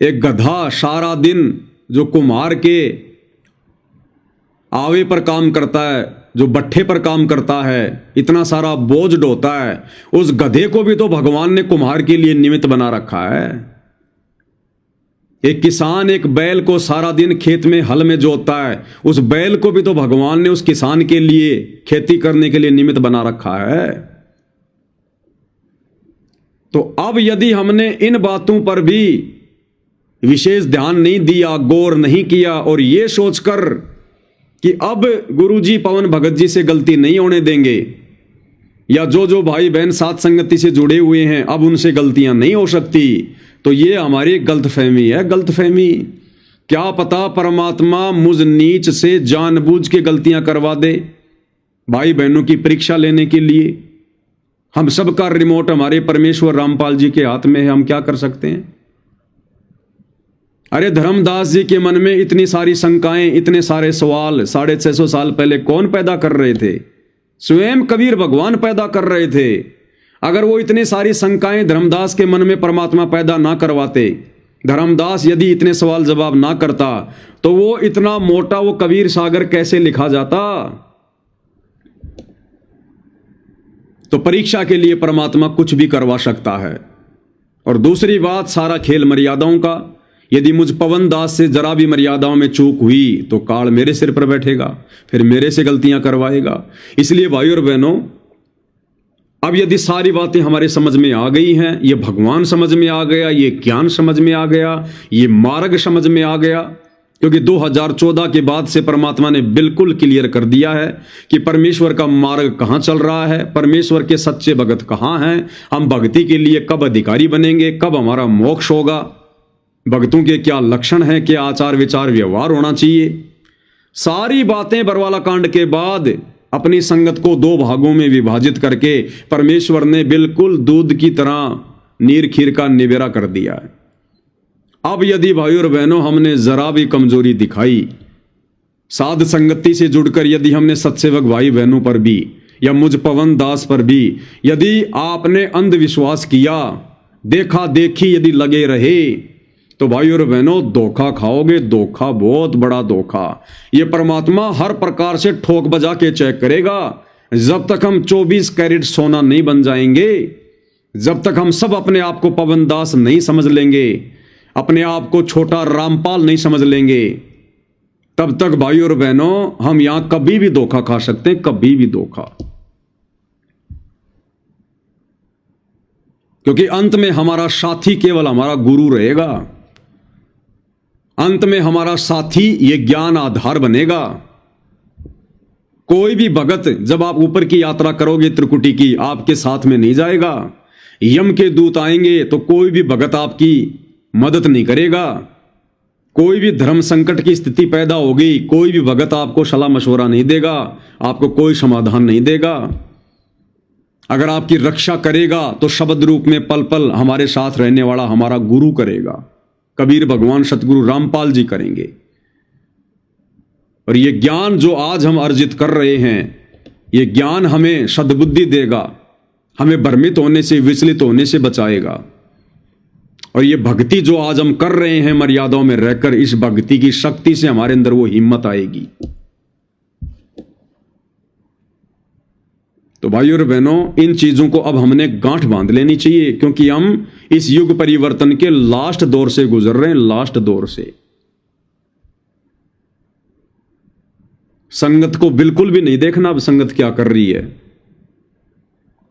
एक गधा सारा दिन जो कुम्हार के आवे पर काम करता है, जो भट्ठे पर काम करता है, इतना सारा बोझ ढोता है, उस गधे को भी तो भगवान ने कुम्हार के लिए निमित्त बना रखा है। एक किसान एक बैल को सारा दिन खेत में हल में जोतता है, उस बैल को भी तो भगवान ने उस किसान के लिए खेती करने के लिए निमित्त बना रखा है। तो अब यदि हमने इन बातों पर भी विशेष ध्यान नहीं दिया, गौर नहीं किया और ये सोचकर कि अब गुरुजी पवन भगत जी से गलती नहीं होने देंगे, या जो भाई बहन साथ संगति से जुड़े हुए हैं अब उनसे गलतियां नहीं हो सकती, तो ये हमारी गलतफहमी है। गलतफहमी, क्या पता परमात्मा मुझ नीच से जानबूझ के गलतियां करवा दे भाई बहनों की परीक्षा लेने के लिए। हम सबका रिमोट हमारे परमेश्वर रामपाल जी के हाथ में है, हम क्या कर सकते हैं। अरे धर्मदास जी के मन में इतनी सारी शंकाएं, इतने सारे सवाल 650 साल पहले कौन पैदा कर रहे थे? स्वयं कबीर भगवान पैदा कर रहे थे। अगर वो इतनी सारी शंकाएं धर्मदास के मन में परमात्मा पैदा ना करवाते, धर्मदास यदि इतने सवाल जवाब ना करता, तो वो इतना मोटा वो कबीर सागर कैसे लिखा जाता? तो परीक्षा के लिए परमात्मा कुछ भी करवा सकता है। और दूसरी बात, सारा खेल मर्यादाओं का। यदि मुझ पवन दास से जरा भी मर्यादाओं में चूक हुई तो काल मेरे सिर पर बैठेगा, फिर मेरे से गलतियां करवाएगा। इसलिए भाइयों और बहनों, अब यदि सारी बातें हमारे समझ में आ गई हैं, ये भगवान समझ में आ गया, ये ज्ञान समझ में आ गया, ये मार्ग समझ में आ गया, क्योंकि 2014 के बाद से परमात्मा ने बिल्कुल क्लियर कर दिया है कि परमेश्वर का मार्ग कहां चल रहा है, परमेश्वर के सच्चे भगत कहां हैं, हम भक्ति के लिए कब अधिकारी बनेंगे, कब हमारा मोक्ष होगा, भक्तों के क्या लक्षण हैं, क्या आचार विचार व्यवहार होना चाहिए। सारी बातें बरवाला कांड के बाद अपनी संगत को 2 भागों में विभाजित करके परमेश्वर ने बिल्कुल दूध की तरह नीर खीर का निवेरा कर दिया है। अब यदि भाइयों और बहनों हमने जरा भी कमजोरी दिखाई, साध संगति से जुड़कर यदि हमने सत्सेवक भाई बहनों पर भी या मुझ पवन दास पर भी यदि आपने अंधविश्वास किया, देखा देखी यदि लगे रहे, तो भाइयों और बहनों धोखा खाओगे, धोखा, बहुत बड़ा धोखा। ये परमात्मा हर प्रकार से ठोक बजा के चेक करेगा। जब तक हम 24 कैरेट सोना नहीं बन जाएंगे, जब तक हम सब अपने आप को पवन दास नहीं समझ लेंगे, अपने आप को छोटा रामपाल नहीं समझ लेंगे, तब तक भाइयों और बहनों हम यहां कभी भी धोखा खा सकते हैं, कभी भी धोखा। क्योंकि अंत में हमारा साथी केवल हमारा गुरु रहेगा, अंत में हमारा साथी ये ज्ञान आधार बनेगा। कोई भी भगत जब आप ऊपर की यात्रा करोगे त्रिकुटी की, आपके साथ में नहीं जाएगा। यम के दूत आएंगे तो कोई भी भगत आपकी मदद नहीं करेगा। कोई भी धर्म संकट की स्थिति पैदा होगी, कोई भी भगत आपको सलाह मशवरा नहीं देगा, आपको कोई समाधान नहीं देगा। अगर आपकी रक्षा करेगा तो शब्द रूप में पल पल हमारे साथ रहने वाला हमारा गुरु करेगा, कबीर भगवान सतगुरु रामपाल जी करेंगे। और ये ज्ञान जो आज हम अर्जित कर रहे हैं, ये ज्ञान हमें सद्बुद्धि देगा, हमें भ्रमित होने से, विचलित होने से बचाएगा। और ये भक्ति जो आज हम कर रहे हैं मर्यादाओं में रहकर, इस भक्ति की शक्ति से हमारे अंदर वो हिम्मत आएगी। तो भाइयों और बहनों, इन चीजों को अब हमने गांठ बांध लेनी चाहिए, क्योंकि हम इस युग परिवर्तन के लास्ट दौर से गुजर रहे हैं, लास्ट दौर से। संगत को बिल्कुल भी नहीं देखना अब संगत क्या कर रही है।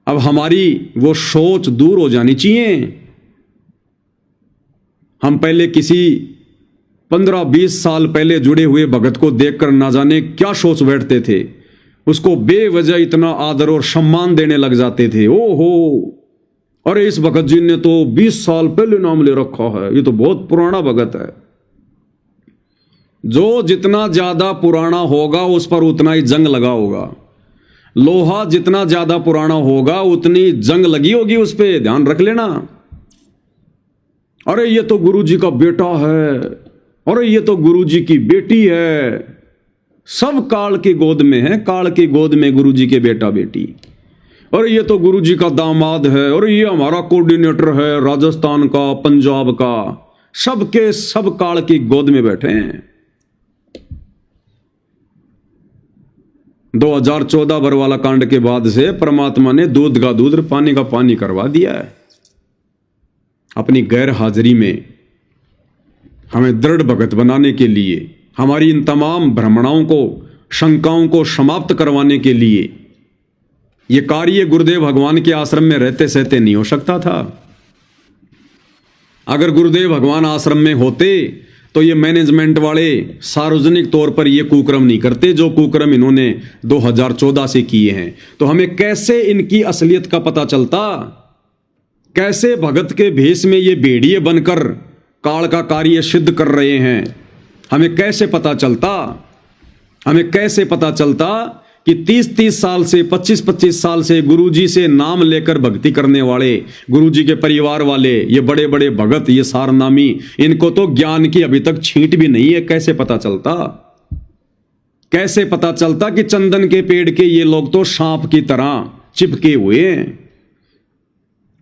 अब हमारी वो सोच दूर हो जानी चाहिए। हम पहले किसी 15-20 साल पहले जुड़े हुए भगत को देखकर ना जाने क्या सोच बैठते थे, उसको बेवजह इतना आदर और सम्मान देने लग जाते थे। ओहो, अरे इस भगत जी ने तो 20 साल पहले नाम ले रखा है, ये तो बहुत पुराना भगत है। जो जितना ज्यादा पुराना होगा उस पर उतना ही जंग लगा होगा। लोहा जितना ज्यादा पुराना होगा उतनी जंग लगी होगी उस पर, ध्यान रख लेना। अरे ये तो गुरुजी का बेटा है, अरे ये तो गुरुजी की बेटी है, सब काल की गोद में है, काल की गोद में गुरुजी के बेटा बेटी। और ये तो गुरुजी का दामाद है, और ये हमारा कोऑर्डिनेटर है राजस्थान का, पंजाब का, सबके सब काल की गोद में बैठे हैं। 2014 बरवाला कांड के बाद से परमात्मा ने दूध का दूध, पानी का पानी करवा दिया है। अपनी गैर हाजिरी में हमें दृढ़ भगत बनाने के लिए, हमारी इन तमाम भ्रमणाओं को, शंकाओं को समाप्त करवाने के लिए ये कार्य गुरुदेव भगवान के आश्रम में रहते सहते नहीं हो सकता था। अगर गुरुदेव भगवान आश्रम में होते तो ये मैनेजमेंट वाले सार्वजनिक तौर पर ये कुकर्म नहीं करते जो कुकर्म इन्होंने 2014 से किए हैं। तो हमें कैसे इनकी असलियत का पता चलता? कैसे भगत के भेष में ये भेड़िए बनकर काल का कार्य सिद्ध कर रहे हैं? हमें कैसे पता चलता? हमें कैसे पता चलता कि 30-30 साल से, 25-25 साल से गुरुजी से नाम लेकर भक्ति करने वाले, गुरुजी के परिवार वाले, ये बड़े बड़े भगत, ये सारनामी, इनको तो ज्ञान की अभी तक छींट भी नहीं है। कैसे पता चलता? कैसे पता चलता कि चंदन के पेड़ के ये लोग तो सांप की तरह चिपके हुए हैं,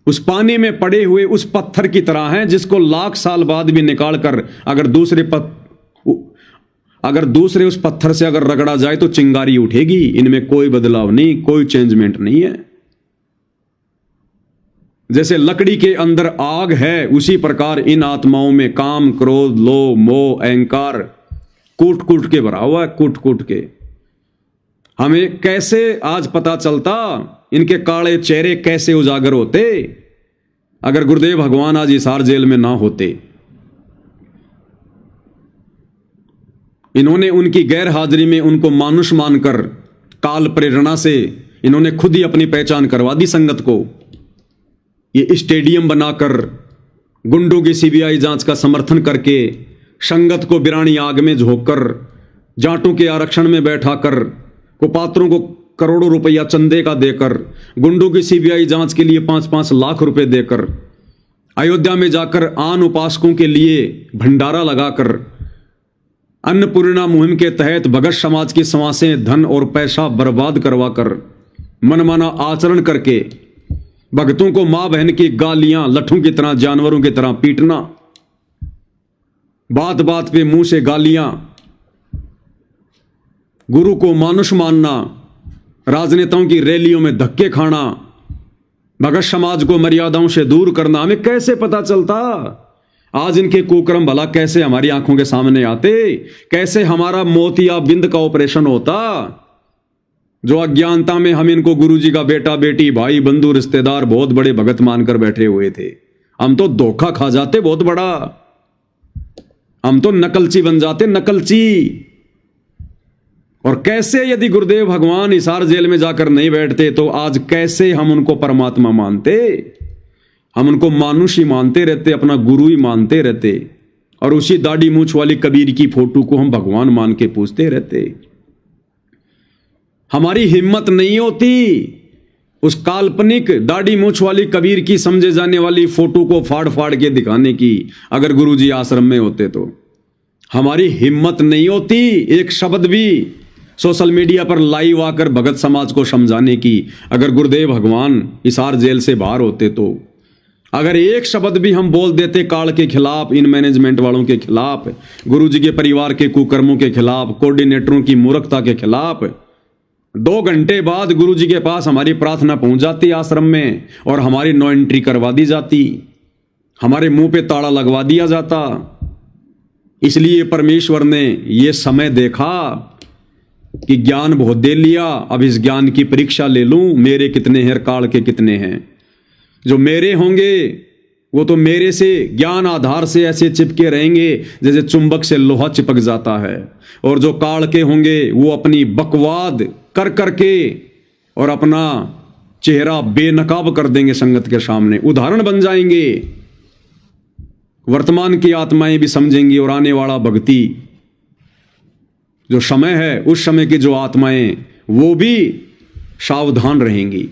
उस पानी में पड़े हुए उस पत्थर की तरह हैं जिसको लाख साल बाद भी निकाल कर अगर दूसरे उस पत्थर से अगर रगड़ा जाए तो चिंगारी उठेगी। इनमें कोई बदलाव नहीं, कोई चेंजमेंट नहीं है। जैसे लकड़ी के अंदर आग है, उसी प्रकार इन आत्माओं में काम, क्रोध, लोभ, मोह, अहंकार कूट कूट के भरा हुआ है, कूट कूट के। हमें कैसे आज पता चलता? इनके काले चेहरे कैसे उजागर होते अगर गुरुदेव भगवान आज हिसार जेल में ना होते? इन्होंने उनकी गैर हाजिरी में उनको मानुष मानकर काल प्रेरणा से इन्होंने खुद ही अपनी पहचान करवा दी संगत को। ये स्टेडियम बनाकर, गुंडों की सीबीआई जांच का समर्थन करके, संगत को बिरानी आग में झोंककर, जाटों के आरक्षण में बैठाकर, कुपात्रों को करोड़ों रुपया चंदे का देकर, गुंडों की सीबीआई जांच के लिए 5-5 लाख रुपए देकर, अयोध्या में जाकर आन उपासकों के लिए भंडारा लगाकर, अन्नपूर्णा मुहिम के तहत भगत समाज की समासें, धन और पैसा बर्बाद करवाकर, मनमाना आचरण करके भक्तों को मां बहन की गालियां लट्ठों की तरह, जानवरों की तरह पीटना, बात बात पे मुंह से गालियां, गुरु को मानुष मानना, राजनेताओं की रैलियों में धक्के खाना, भगत समाज को मर्यादाओं से दूर करना। हमें कैसे पता चलता? आज इनके कुकर्म भला कैसे हमारी आंखों के सामने आते? कैसे हमारा मोतियाबिंद का ऑपरेशन होता? जो अज्ञानता में हम इनको गुरुजी का बेटा, बेटी, भाई, बंधु, रिश्तेदार, बहुत बड़े भगत मानकर बैठे हुए थे। हम तो धोखा खा जाते बहुत बड़ा। हम तो नकलची बन जाते, नकलची। और कैसे यदि गुरुदेव भगवान हिसार जेल में जाकर नहीं बैठते तो आज कैसे हम उनको परमात्मा मानते? हम उनको मानुष ही मानते रहते, अपना गुरु ही मानते रहते, और उसी दाढ़ी मूंछ वाली कबीर की फोटो को हम भगवान मान के पूजते रहते। हमारी हिम्मत नहीं होती उस काल्पनिक दाढ़ी मूंछ वाली कबीर की समझे जाने वाली फोटो को फाड़ फाड़ के दिखाने की। अगर गुरुजी आश्रम में होते तो हमारी हिम्मत नहीं होती एक शब्द भी सोशल मीडिया पर लाइव आकर भगत समाज को समझाने की। अगर गुरुदेव भगवान हिसार जेल से बाहर होते तो अगर एक शब्द भी हम बोल देते काल के खिलाफ, इन मैनेजमेंट वालों के खिलाफ, गुरुजी के परिवार के कुकर्मों के खिलाफ, कोऑर्डिनेटरों की मूर्खता के खिलाफ, 2 घंटे बाद गुरुजी के पास हमारी प्रार्थना पहुंच जाती आश्रम में और हमारी नो एंट्री करवा दी जाती, हमारे मुंह पे ताला लगवा दिया जाता। इसलिए परमेश्वर ने यह समय देखा कि ज्ञान बहुत दे लिया, अब इस ज्ञान की परीक्षा ले लूं, मेरे कितने हैं, काल के कितने हैं। जो मेरे होंगे वो तो मेरे से ज्ञान आधार से ऐसे चिपके रहेंगे जैसे चुंबक से लोहा चिपक जाता है, और जो काल के होंगे वो अपनी बकवाद कर करके और अपना चेहरा बेनकाब कर देंगे संगत के सामने, उदाहरण बन जाएंगे। वर्तमान की आत्माएं भी समझेंगी और आने वाला भक्ति जो समय है, उस समय की जो आत्माएं वो भी सावधान रहेंगी।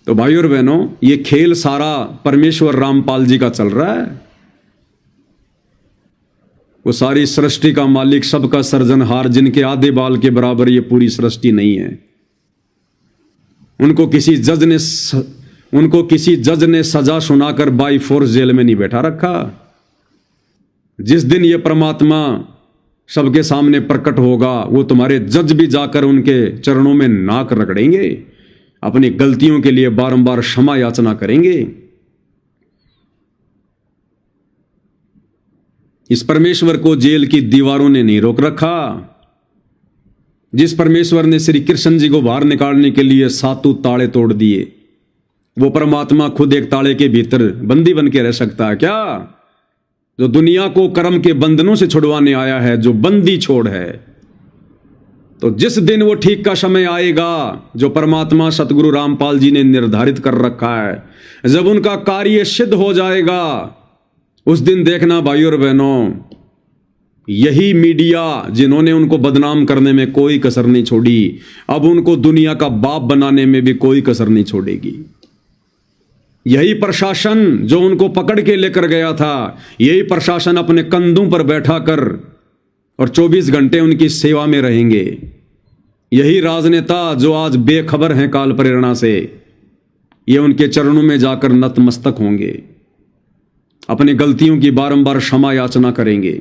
तो भाइयों और बहनों, ये खेल सारा परमेश्वर रामपाल जी का चल रहा है। वो सारी सृष्टि का मालिक, सबका सर्जनहार, जिनके आधे बाल के बराबर ये पूरी सृष्टि नहीं है। उनको किसी जज ने सजा सुनाकर बाई फोर्स जेल में नहीं बैठा रखा। जिस दिन ये परमात्मा सबके सामने प्रकट होगा, वो तुम्हारे जज भी जाकर उनके चरणों में नाक रगड़ेंगे, अपनी गलतियों के लिए बारंबार क्षमा याचना करेंगे। इस परमेश्वर को जेल की दीवारों ने नहीं रोक रखा। जिस परमेश्वर ने श्री कृष्ण जी को बाहर निकालने के लिए सातों ताले तोड़ दिए, वो परमात्मा खुद एक ताले के भीतर बंदी बन के रह सकता है क्या? जो दुनिया को कर्म के बंधनों से छुड़वाने आया है, जो बंदी छोड़ है। तो जिस दिन वो ठीक का समय आएगा जो परमात्मा सतगुरु रामपाल जी ने निर्धारित कर रखा है, जब उनका कार्य सिद्ध हो जाएगा, उस दिन देखना भाइयों और बहनों, यही मीडिया जिन्होंने उनको बदनाम करने में कोई कसर नहीं छोड़ी, अब उनको दुनिया का बाप बनाने में भी कोई कसर नहीं छोड़ेगी। यही प्रशासन जो उनको पकड़ के लेकर गया था, यही प्रशासन अपने कंधों पर बैठा कर और 24 घंटे उनकी सेवा में रहेंगे। यही राजनेता जो आज बेखबर हैं काल प्रेरणा से, ये उनके चरणों में जाकर नतमस्तक होंगे, अपनी गलतियों की बारंबार क्षमा याचना करेंगे।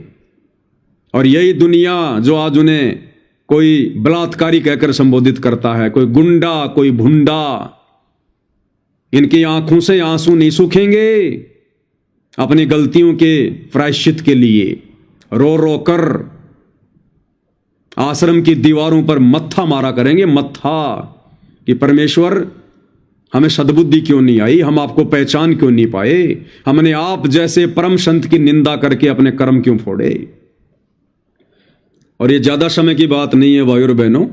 और यही दुनिया जो आज उन्हें कोई बलात्कारी कहकर संबोधित करता है, कोई गुंडा, कोई भुंडा, इनकी आंखों से आंसू नहीं सूखेंगे। अपनी गलतियों के प्रायश्चित के लिए रो रो कर आश्रम की दीवारों पर मत्था मारा करेंगे, मत्था, कि परमेश्वर हमें सद्बुद्धि क्यों नहीं आई, हम आपको पहचान क्यों नहीं पाए, हमने आप जैसे परम संत की निंदा करके अपने कर्म क्यों फोड़े। और ये ज्यादा समय की बात नहीं है भाइयों और बहनों,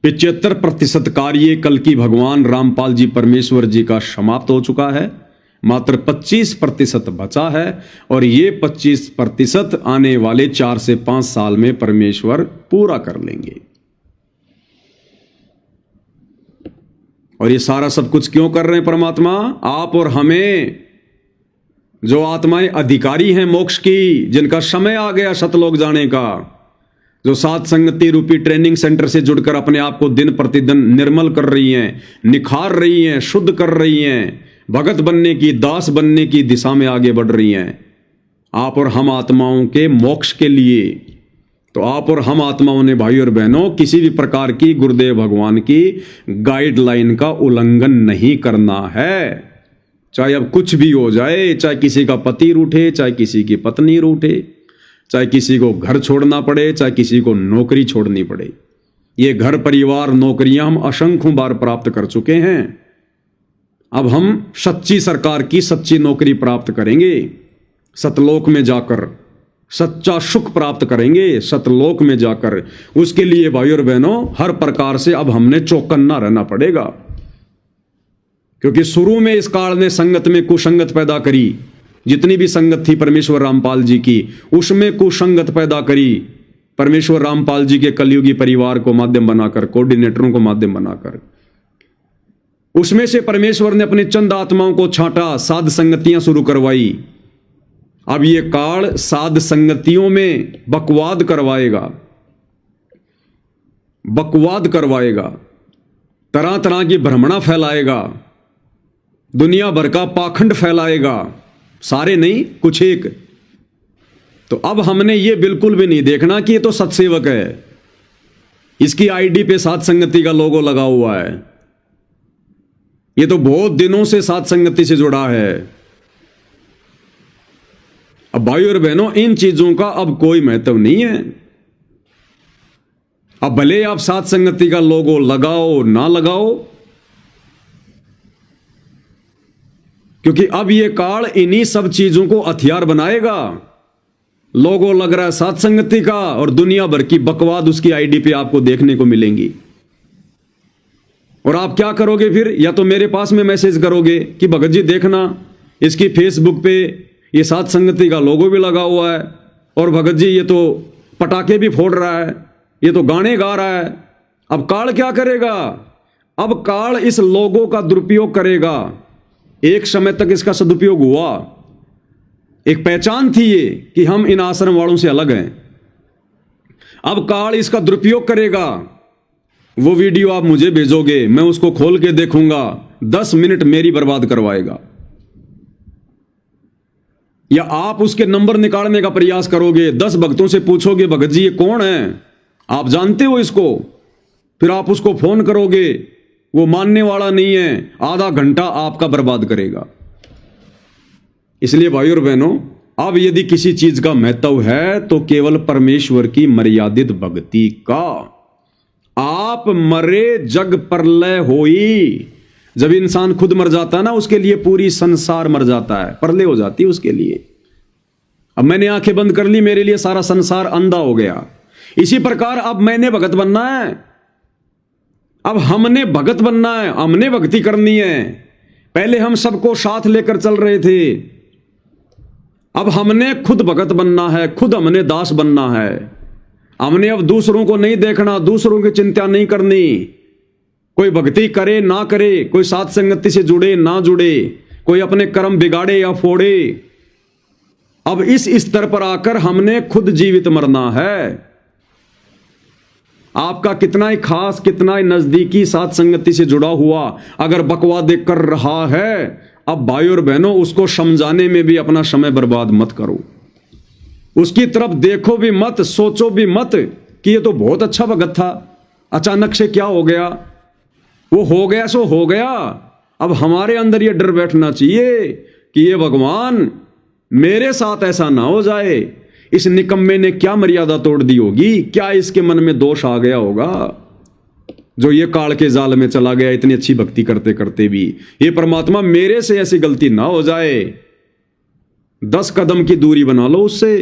75% कार्य कल की भगवान रामपाल जी परमेश्वर जी का समाप्त हो चुका है, मात्र 25% बचा है। और ये 25% आने वाले 4 से 5 साल में परमेश्वर पूरा कर लेंगे। और ये सारा सब कुछ क्यों कर रहे हैं परमात्मा? आप और हमें, जो आत्माएं अधिकारी हैं मोक्ष की, जिनका समय आ गया सतलोक जाने का, जो सात संगति रूपी ट्रेनिंग सेंटर से जुड़कर अपने आप को दिन प्रतिदिन निर्मल कर रही हैं, निखार रही हैं, शुद्ध कर रही हैं, भगत बनने की, दास बनने की दिशा में आगे बढ़ रही हैं, आप और हम आत्माओं के मोक्ष के लिए। तो आप और हम आत्माओं ने भाई और बहनों किसी भी प्रकार की गुरुदेव भगवान की गाइडलाइन का उल्लंघन नहीं करना है। चाहे अब कुछ भी हो जाए, चाहे किसी का पति रूठे, चाहे किसी की पत्नी रूठे, चाहे किसी को घर छोड़ना पड़े, चाहे किसी को नौकरी छोड़नी पड़े। ये घर, परिवार, नौकरियां हम असंख्य बार प्राप्त कर चुके हैं। अब हम सच्ची सरकार की सच्ची नौकरी प्राप्त करेंगे, सतलोक में जाकर सच्चा सुख प्राप्त करेंगे, सतलोक में जाकर। उसके लिए भाई और बहनों हर प्रकार से अब हमने चौकन्ना रहना पड़ेगा, क्योंकि शुरू में इस काल ने संगत में कुसंगत पैदा करी। जितनी भी संगत थी परमेश्वर रामपाल जी की, उसमें कुसंगत पैदा करी। परमेश्वर रामपाल जी के कलयुगी परिवार को माध्यम बनाकर, कोऑर्डिनेटरों को माध्यम बनाकर, उसमें से परमेश्वर ने अपने चंद आत्माओं को छांटा, साध संगतियां शुरू करवाई। अब ये काल साध संगतियों में बकवाद करवाएगा, बकवाद करवाएगा, तरह तरह की भ्रमणा फैलाएगा, दुनिया भर का पाखंड फैलाएगा। सारे नहीं, कुछ एक। तो अब हमने ये बिल्कुल भी नहीं देखना कि ये तो सत्सेवक है, इसकी आईडी पे साध संगति का लोगो लगा हुआ है, ये तो बहुत दिनों से साध संगति से जुड़ा है। अब भाई और बहनों इन चीजों का अब कोई महत्व नहीं है। अब भले आप साध संगति का लोगो लगाओ ना लगाओ, क्योंकि अब ये काल इन्हीं सब चीजों को हथियार बनाएगा। लोगो लग रहा है साध संगति का और दुनिया भर की बकवाद उसकी आईडी पे आपको देखने को मिलेंगी। और आप क्या करोगे फिर? या तो मेरे पास में मैसेज करोगे कि भगत जी देखना, इसकी फेसबुक पे ये साध संगति का लोगो भी लगा हुआ है, और भगत जी ये तो पटाखे भी फोड़ रहा है, ये तो गाने गा रहा है। अब काल क्या करेगा? अब काल इस लोगो का दुरुपयोग करेगा। एक समय तक इसका सदुपयोग हुआ, एक पहचान थी ये कि हम इन आश्रम वालों से अलग हैं। अब काल इसका दुरुपयोग करेगा। वो वीडियो आप मुझे भेजोगे, मैं उसको खोल के देखूंगा, 10 मिनट मेरी बर्बाद करवाएगा। या आप उसके नंबर निकालने का प्रयास करोगे, 10 भक्तों से पूछोगे भगत जी ये कौन है, आप जानते हो इसको? फिर आप उसको फोन करोगे, वो मानने वाला नहीं है, आधा घंटा आपका बर्बाद करेगा। इसलिए भाई और बहनों अब यदि किसी चीज का महत्व है तो केवल परमेश्वर की मर्यादित भक्ति का। आप मरे जग प्रलय होई। जब इंसान खुद मर जाता है ना, उसके लिए पूरी संसार मर जाता है, प्रलय हो जाती है उसके लिए। अब मैंने आंखें बंद कर ली, मेरे लिए सारा संसार अंधा हो गया। इसी प्रकार अब मैंने भगत बनना है, अब हमने भगत बनना है, हमने भक्ति करनी है। पहले हम सबको साथ लेकर चल रहे थे, अब हमने खुद भगत बनना है, खुद हमने दास बनना है। हमने अब दूसरों को नहीं देखना, दूसरों की चिंता नहीं करनी। कोई भक्ति करे ना करे, कोई साथ संगति से जुड़े ना जुड़े, कोई अपने कर्म बिगाड़े या फोड़े, अब इस स्तर पर आकर हमने खुद जीवित मरना है। आपका कितना ही खास, कितना ही नजदीकी साथ संगति से जुड़ा हुआ अगर बकवादे कर रहा है, अब भाई और बहनों उसको समझाने में भी अपना समय बर्बाद मत करो। उसकी तरफ देखो भी मत, सोचो भी मत कि ये तो बहुत अच्छा भगत था, अचानक से क्या हो गया। वो हो गया सो हो गया। अब हमारे अंदर ये डर बैठना चाहिए कि ये भगवान मेरे साथ ऐसा ना हो जाए। इस निकम्मे ने क्या मर्यादा तोड़ दी होगी, क्या इसके मन में दोष आ गया होगा जो ये काल के जाल में चला गया इतनी अच्छी भक्ति करते करते भी। ये परमात्मा मेरे से ऐसी गलती ना हो जाए। 10 कदम की दूरी बना लो उससे,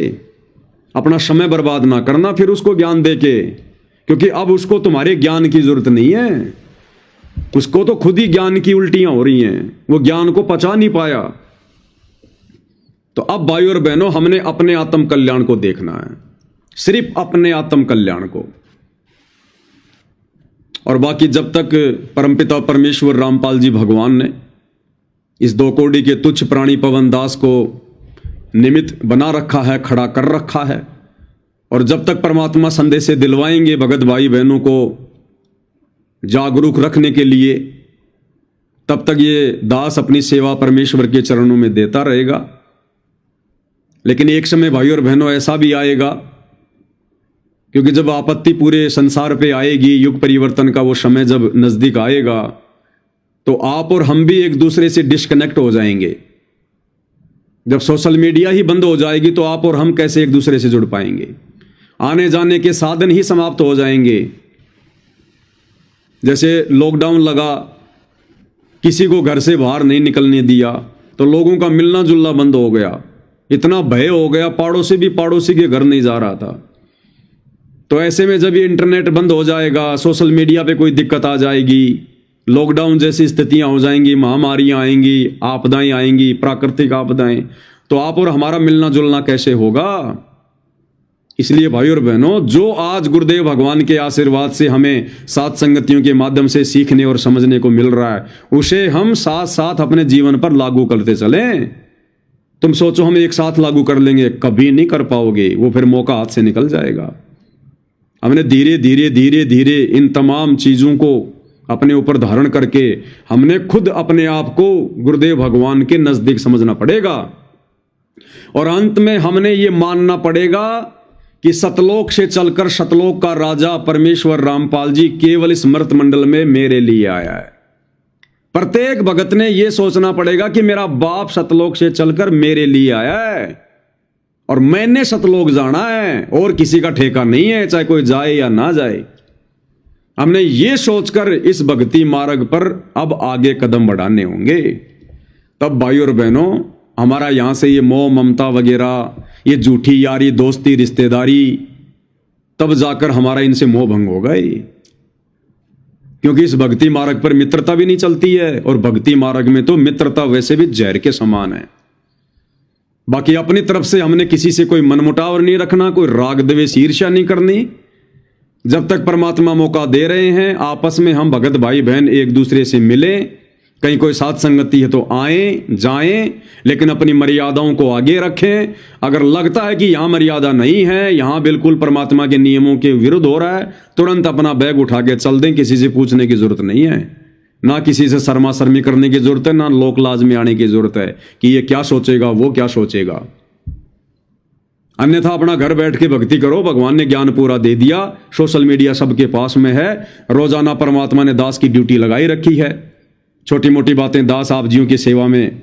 अपना समय बर्बाद ना करना फिर उसको ज्ञान देके, क्योंकि अब उसको तुम्हारे ज्ञान की जरूरत नहीं है। उसको तो खुद ही ज्ञान की उल्टियां हो रही हैं, वो ज्ञान को पचा नहीं पाया। तो अब भाई और बहनों हमने अपने आत्म कल्याण को देखना है, सिर्फ अपने आत्म कल्याण को। और बाकी जब तक परमपिता परमेश्वर रामपाल जी भगवान ने इस 2 कोड़ी के तुच्छ प्राणी पवन दास को निमित्त बना रखा है, खड़ा कर रखा है, और जब तक परमात्मा संदेश से दिलवाएंगे भगत भाई बहनों को जागरूक रखने के लिए, तब तक ये दास अपनी सेवा परमेश्वर के चरणों में देता रहेगा। लेकिन एक समय भाई और बहनों ऐसा भी आएगा, क्योंकि जब आपत्ति पूरे संसार पे आएगी, युग परिवर्तन का वो समय जब नजदीक आएगा, तो आप और हम भी एक दूसरे से डिस्कनेक्ट हो जाएंगे। जब सोशल मीडिया ही बंद हो जाएगी तो आप और हम कैसे एक दूसरे से जुड़ पाएंगे। आने जाने के साधन ही समाप्त हो जाएंगे। जैसे लॉकडाउन लगा, किसी को घर से बाहर नहीं निकलने दिया, तो लोगों का मिलना जुलना बंद हो गया। इतना भय हो गया, पड़ोसी भी पड़ोसी के घर नहीं जा रहा था। तो ऐसे में जब ये इंटरनेट बंद हो जाएगा, सोशल मीडिया पे कोई दिक्कत आ जाएगी, लॉकडाउन जैसी स्थितियां हो जाएंगी, महामारियां आएंगी, आपदाएं आएंगी, प्राकृतिक आपदाएं, तो आप और हमारा मिलना जुलना कैसे होगा। इसलिए भाई और बहनों, जो आज गुरुदेव भगवान के आशीर्वाद से हमें साथ संगतियों के माध्यम से सीखने और समझने को मिल रहा है, उसे हम साथ साथ अपने जीवन पर लागू करते चलें। तुम सोचो हम एक साथ लागू कर लेंगे, कभी नहीं कर पाओगे, वो फिर मौका हाथ से निकल जाएगा। हमने धीरे धीरे धीरे धीरे इन तमाम चीजों को अपने ऊपर धारण करके हमने खुद अपने आप को गुरुदेव भगवान के नजदीक समझना पड़ेगा। और अंत में हमने ये मानना पड़ेगा कि सतलोक से चलकर सतलोक का राजा परमेश्वर रामपाल जी केवल इस मर्त मंडल में मेरे लिए आया है। प्रत्येक भगत ने यह सोचना पड़ेगा कि मेरा बाप सतलोक से चलकर मेरे लिए आया है और मैंने सतलोक जाना है, और किसी का ठेका नहीं है, चाहे कोई जाए या ना जाए। हमने ये सोचकर इस भक्ति मार्ग पर अब आगे कदम बढ़ाने होंगे। तब भाई और बहनों, हमारा यहां से ये मोह ममता वगैरह, ये झूठी यारी दोस्ती रिश्तेदारी, तब जाकर हमारा इनसे मोह भंग होगा ही। क्योंकि इस भक्ति मार्ग पर मित्रता भी नहीं चलती है, और भक्ति मार्ग में तो मित्रता वैसे भी जहर के समान है। बाकी अपनी तरफ से हमने किसी से कोई मनमुटाव नहीं रखना, कोई राग द्वेष ईर्ष्या नहीं करनी। जब तक परमात्मा मौका दे रहे हैं, आपस में हम भगत भाई बहन एक दूसरे से मिलें। कहीं कोई साथ संगति है तो आए जाएं, लेकिन अपनी मर्यादाओं को आगे रखें। अगर लगता है कि यहां मर्यादा नहीं है, यहां बिल्कुल परमात्मा के नियमों के विरुद्ध हो रहा है, तुरंत अपना बैग उठा के चल दें। किसी से पूछने की जरूरत नहीं है, ना किसी से शर्मा शर्मी करने की जरूरत है, ना लोक लाज में आने की जरूरत है कि ये क्या सोचेगा, वो क्या सोचेगा। अन्यथा अपना घर बैठ के भक्ति करो। भगवान ने ज्ञान पूरा दे दिया, सोशल मीडिया सबके पास में है। रोजाना परमात्मा ने दास की ड्यूटी लगाई रखी है। छोटी मोटी बातें दास आप जियों की सेवा में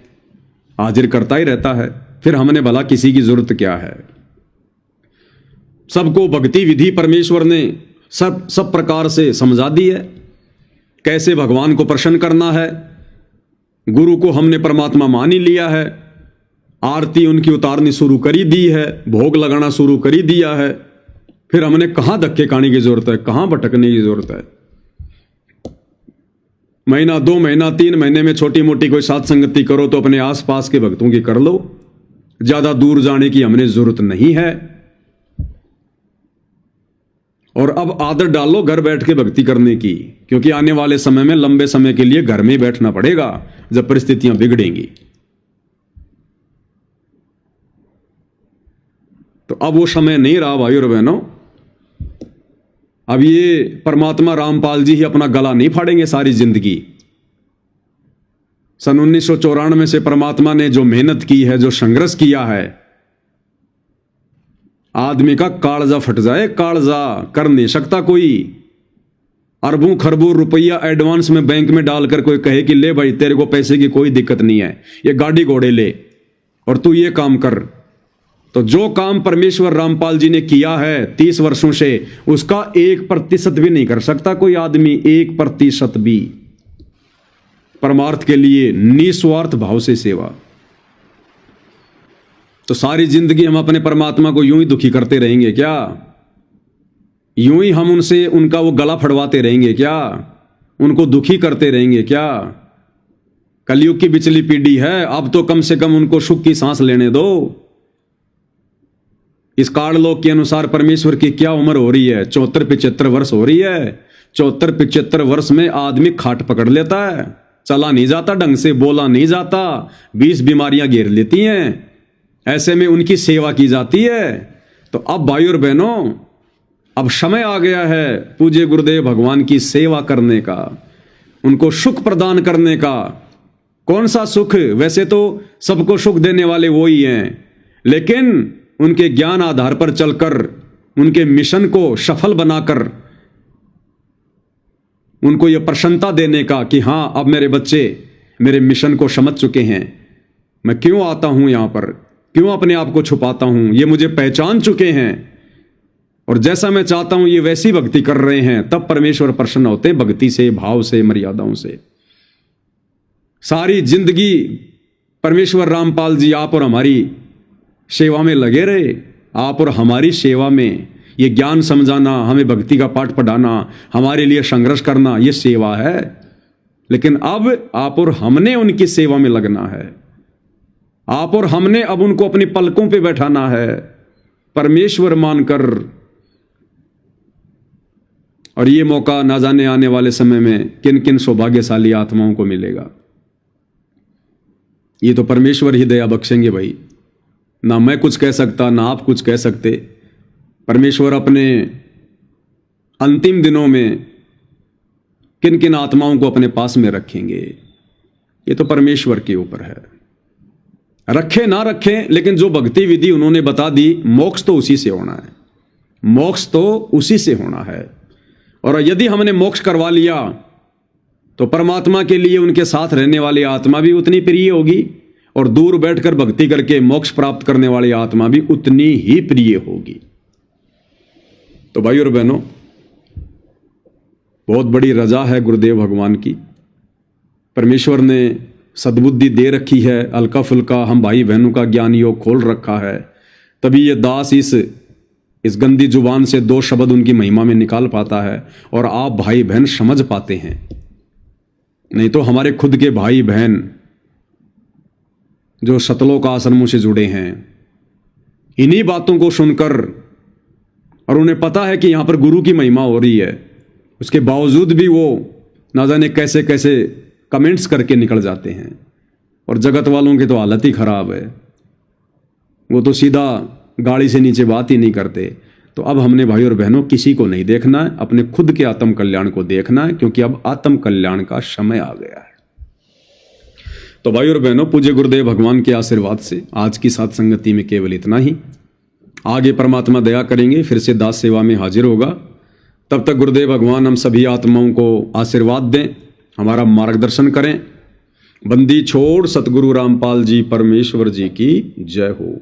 हाजिर करता ही रहता है। फिर हमने भला किसी की जरूरत क्या है। सबको भक्ति विधि परमेश्वर ने सब प्रकार से समझा दी है, कैसे भगवान को प्रसन्न करना है। गुरु को हमने परमात्मा मान ही लिया है, आरती उनकी उतारनी शुरू करी दी है, भोग लगाना शुरू करी दिया है। फिर हमने कहां धक्के खाने की जरूरत है, कहां भटकने की जरूरत है। महीना 2 महीना 3 महीने में छोटी मोटी कोई साथ संगति करो तो अपने आसपास के भक्तों की कर लो, ज्यादा दूर जाने की हमने जरूरत नहीं है। और अब आदत डालो घर बैठ के भक्ति करने की, क्योंकि आने वाले समय में लंबे समय के लिए घर में ही बैठना पड़ेगा जब परिस्थितियां बिगड़ेंगी। तो अब वो समय नहीं रहा भाई और बहनों। अब ये परमात्मा रामपाल जी ही अपना गला नहीं फाड़ेंगे सारी जिंदगी। सन 1994 से परमात्मा ने जो मेहनत की है, जो संघर्ष किया है, आदमी का कालजा फट जाए, कालजा कर नहीं सकता कोई। अरबों खरबों रुपया एडवांस में बैंक में डालकर कोई कहे कि ले भाई तेरे को पैसे की कोई दिक्कत नहीं है, ये गाड़ी घोड़े ले और तू ये काम कर। तो जो काम परमेश्वर रामपाल जी ने किया है 30 वर्षों से, उसका 1% भी नहीं कर सकता कोई आदमी, 1% भी। परमार्थ के लिए निस्वार्थ भाव से सेवा। तो सारी जिंदगी हम अपने परमात्मा को यूं ही दुखी करते रहेंगे क्या? यूं ही हम उनसे उनका वो गला फड़वाते रहेंगे क्या? उनको दुखी करते रहेंगे क्या? कलयुग की बिचली पीढ़ी है, अब तो कम से कम उनको सुख की सांस लेने दो। इस काललोक के अनुसार परमेश्वर की क्या उम्र हो रही है? 74-75 वर्ष हो रही है। 74-75 वर्ष में आदमी खाट पकड़ लेता है, चला नहीं जाता ढंग से, बोला नहीं जाता, 20 बीमारियां घेर लेती हैं। ऐसे में उनकी सेवा की जाती है। तो अब भाई और बहनों, अब समय आ गया है पूज्य गुरुदेव भगवान की सेवा करने का, उनको सुख प्रदान करने का। कौन सा सुख? वैसे तो सबको सुख देने वाले वो ही हैं, लेकिन उनके ज्ञान आधार पर चलकर, उनके मिशन को सफल बनाकर उनको यह प्रसन्नता देने का कि हां अब मेरे बच्चे मेरे मिशन को समझ चुके हैं, मैं क्यों आता हूं यहां पर, क्यों अपने आप को छुपाता हूं, ये मुझे पहचान चुके हैं और जैसा मैं चाहता हूं ये वैसी भक्ति कर रहे हैं। तब परमेश्वर प्रसन्न होते हैं, भक्ति से, भाव से, मर्यादाओं से। सारी जिंदगी परमेश्वर रामपाल जी आप और हमारी सेवा में लगे रहे, आप और हमारी सेवा में। ये ज्ञान समझाना, हमें भक्ति का पाठ पढ़ाना, हमारे लिए संघर्ष करना, ये सेवा है। लेकिन अब आप और हमने उनकी सेवा में लगना है। आप और हमने अब उनको अपनी पलकों पे बैठाना है, परमेश्वर मानकर। और ये मौका ना जाने आने वाले समय में किन किन सौभाग्यशाली आत्माओं को मिलेगा। ये तो परमेश्वर ही दया बख्शेंगे भाई, ना मैं कुछ कह सकता, ना आप कुछ कह सकते। परमेश्वर अपने अंतिम दिनों में किन किन आत्माओं को अपने पास में रखेंगे, ये तो परमेश्वर के ऊपर है। रखे ना रखे, लेकिन जो भक्ति विधि उन्होंने बता दी, मोक्ष तो उसी से होना है, मोक्ष तो उसी से होना है। और यदि हमने मोक्ष करवा लिया तो परमात्मा के लिए उनके साथ रहने वाली आत्मा भी उतनी प्रिय होगी, और दूर बैठकर भक्ति करके मोक्ष प्राप्त करने वाली आत्मा भी उतनी ही प्रिय होगी। तो भाई और बहनों, बहुत बड़ी रजा है गुरुदेव भगवान की। परमेश्वर ने सद्बुद्धि दे रखी है, हल्का फुल्का हम भाई बहनों का ज्ञान योग खोल रखा है, तभी ये दास इस गंदी जुबान से 2 शब्द उनकी महिमा में निकाल पाता है और आप भाई बहन समझ पाते हैं। नहीं तो हमारे खुद के भाई बहन जो सतलोक आश्रमों से जुड़े हैं, इन्हीं बातों को सुनकर, और उन्हें पता है कि यहां पर गुरु की महिमा हो रही है, उसके बावजूद भी वो ना जाने कैसे कैसे कमेंट्स करके निकल जाते हैं। और जगत वालों की तो हालत ही खराब है, वो तो सीधा गाड़ी से नीचे बात ही नहीं करते। तो अब हमने भाई और बहनों किसी को नहीं देखना है, अपने खुद के आत्म कल्याण को देखना है, क्योंकि अब आत्म कल्याण का समय आ गया है। तो भाई और बहनों, पूज्य गुरुदेव भगवान के आशीर्वाद से आज की साथ संगति में केवल इतना ही। आगे परमात्मा दया करेंगे, फिर से दास सेवा में हाजिर होगा। तब तक गुरुदेव भगवान हम सभी आत्माओं को आशीर्वाद दें, हमारा मार्गदर्शन करें बंदी छोड़ सतगुरु रामपाल जी परमेश्वर जी की जय हो।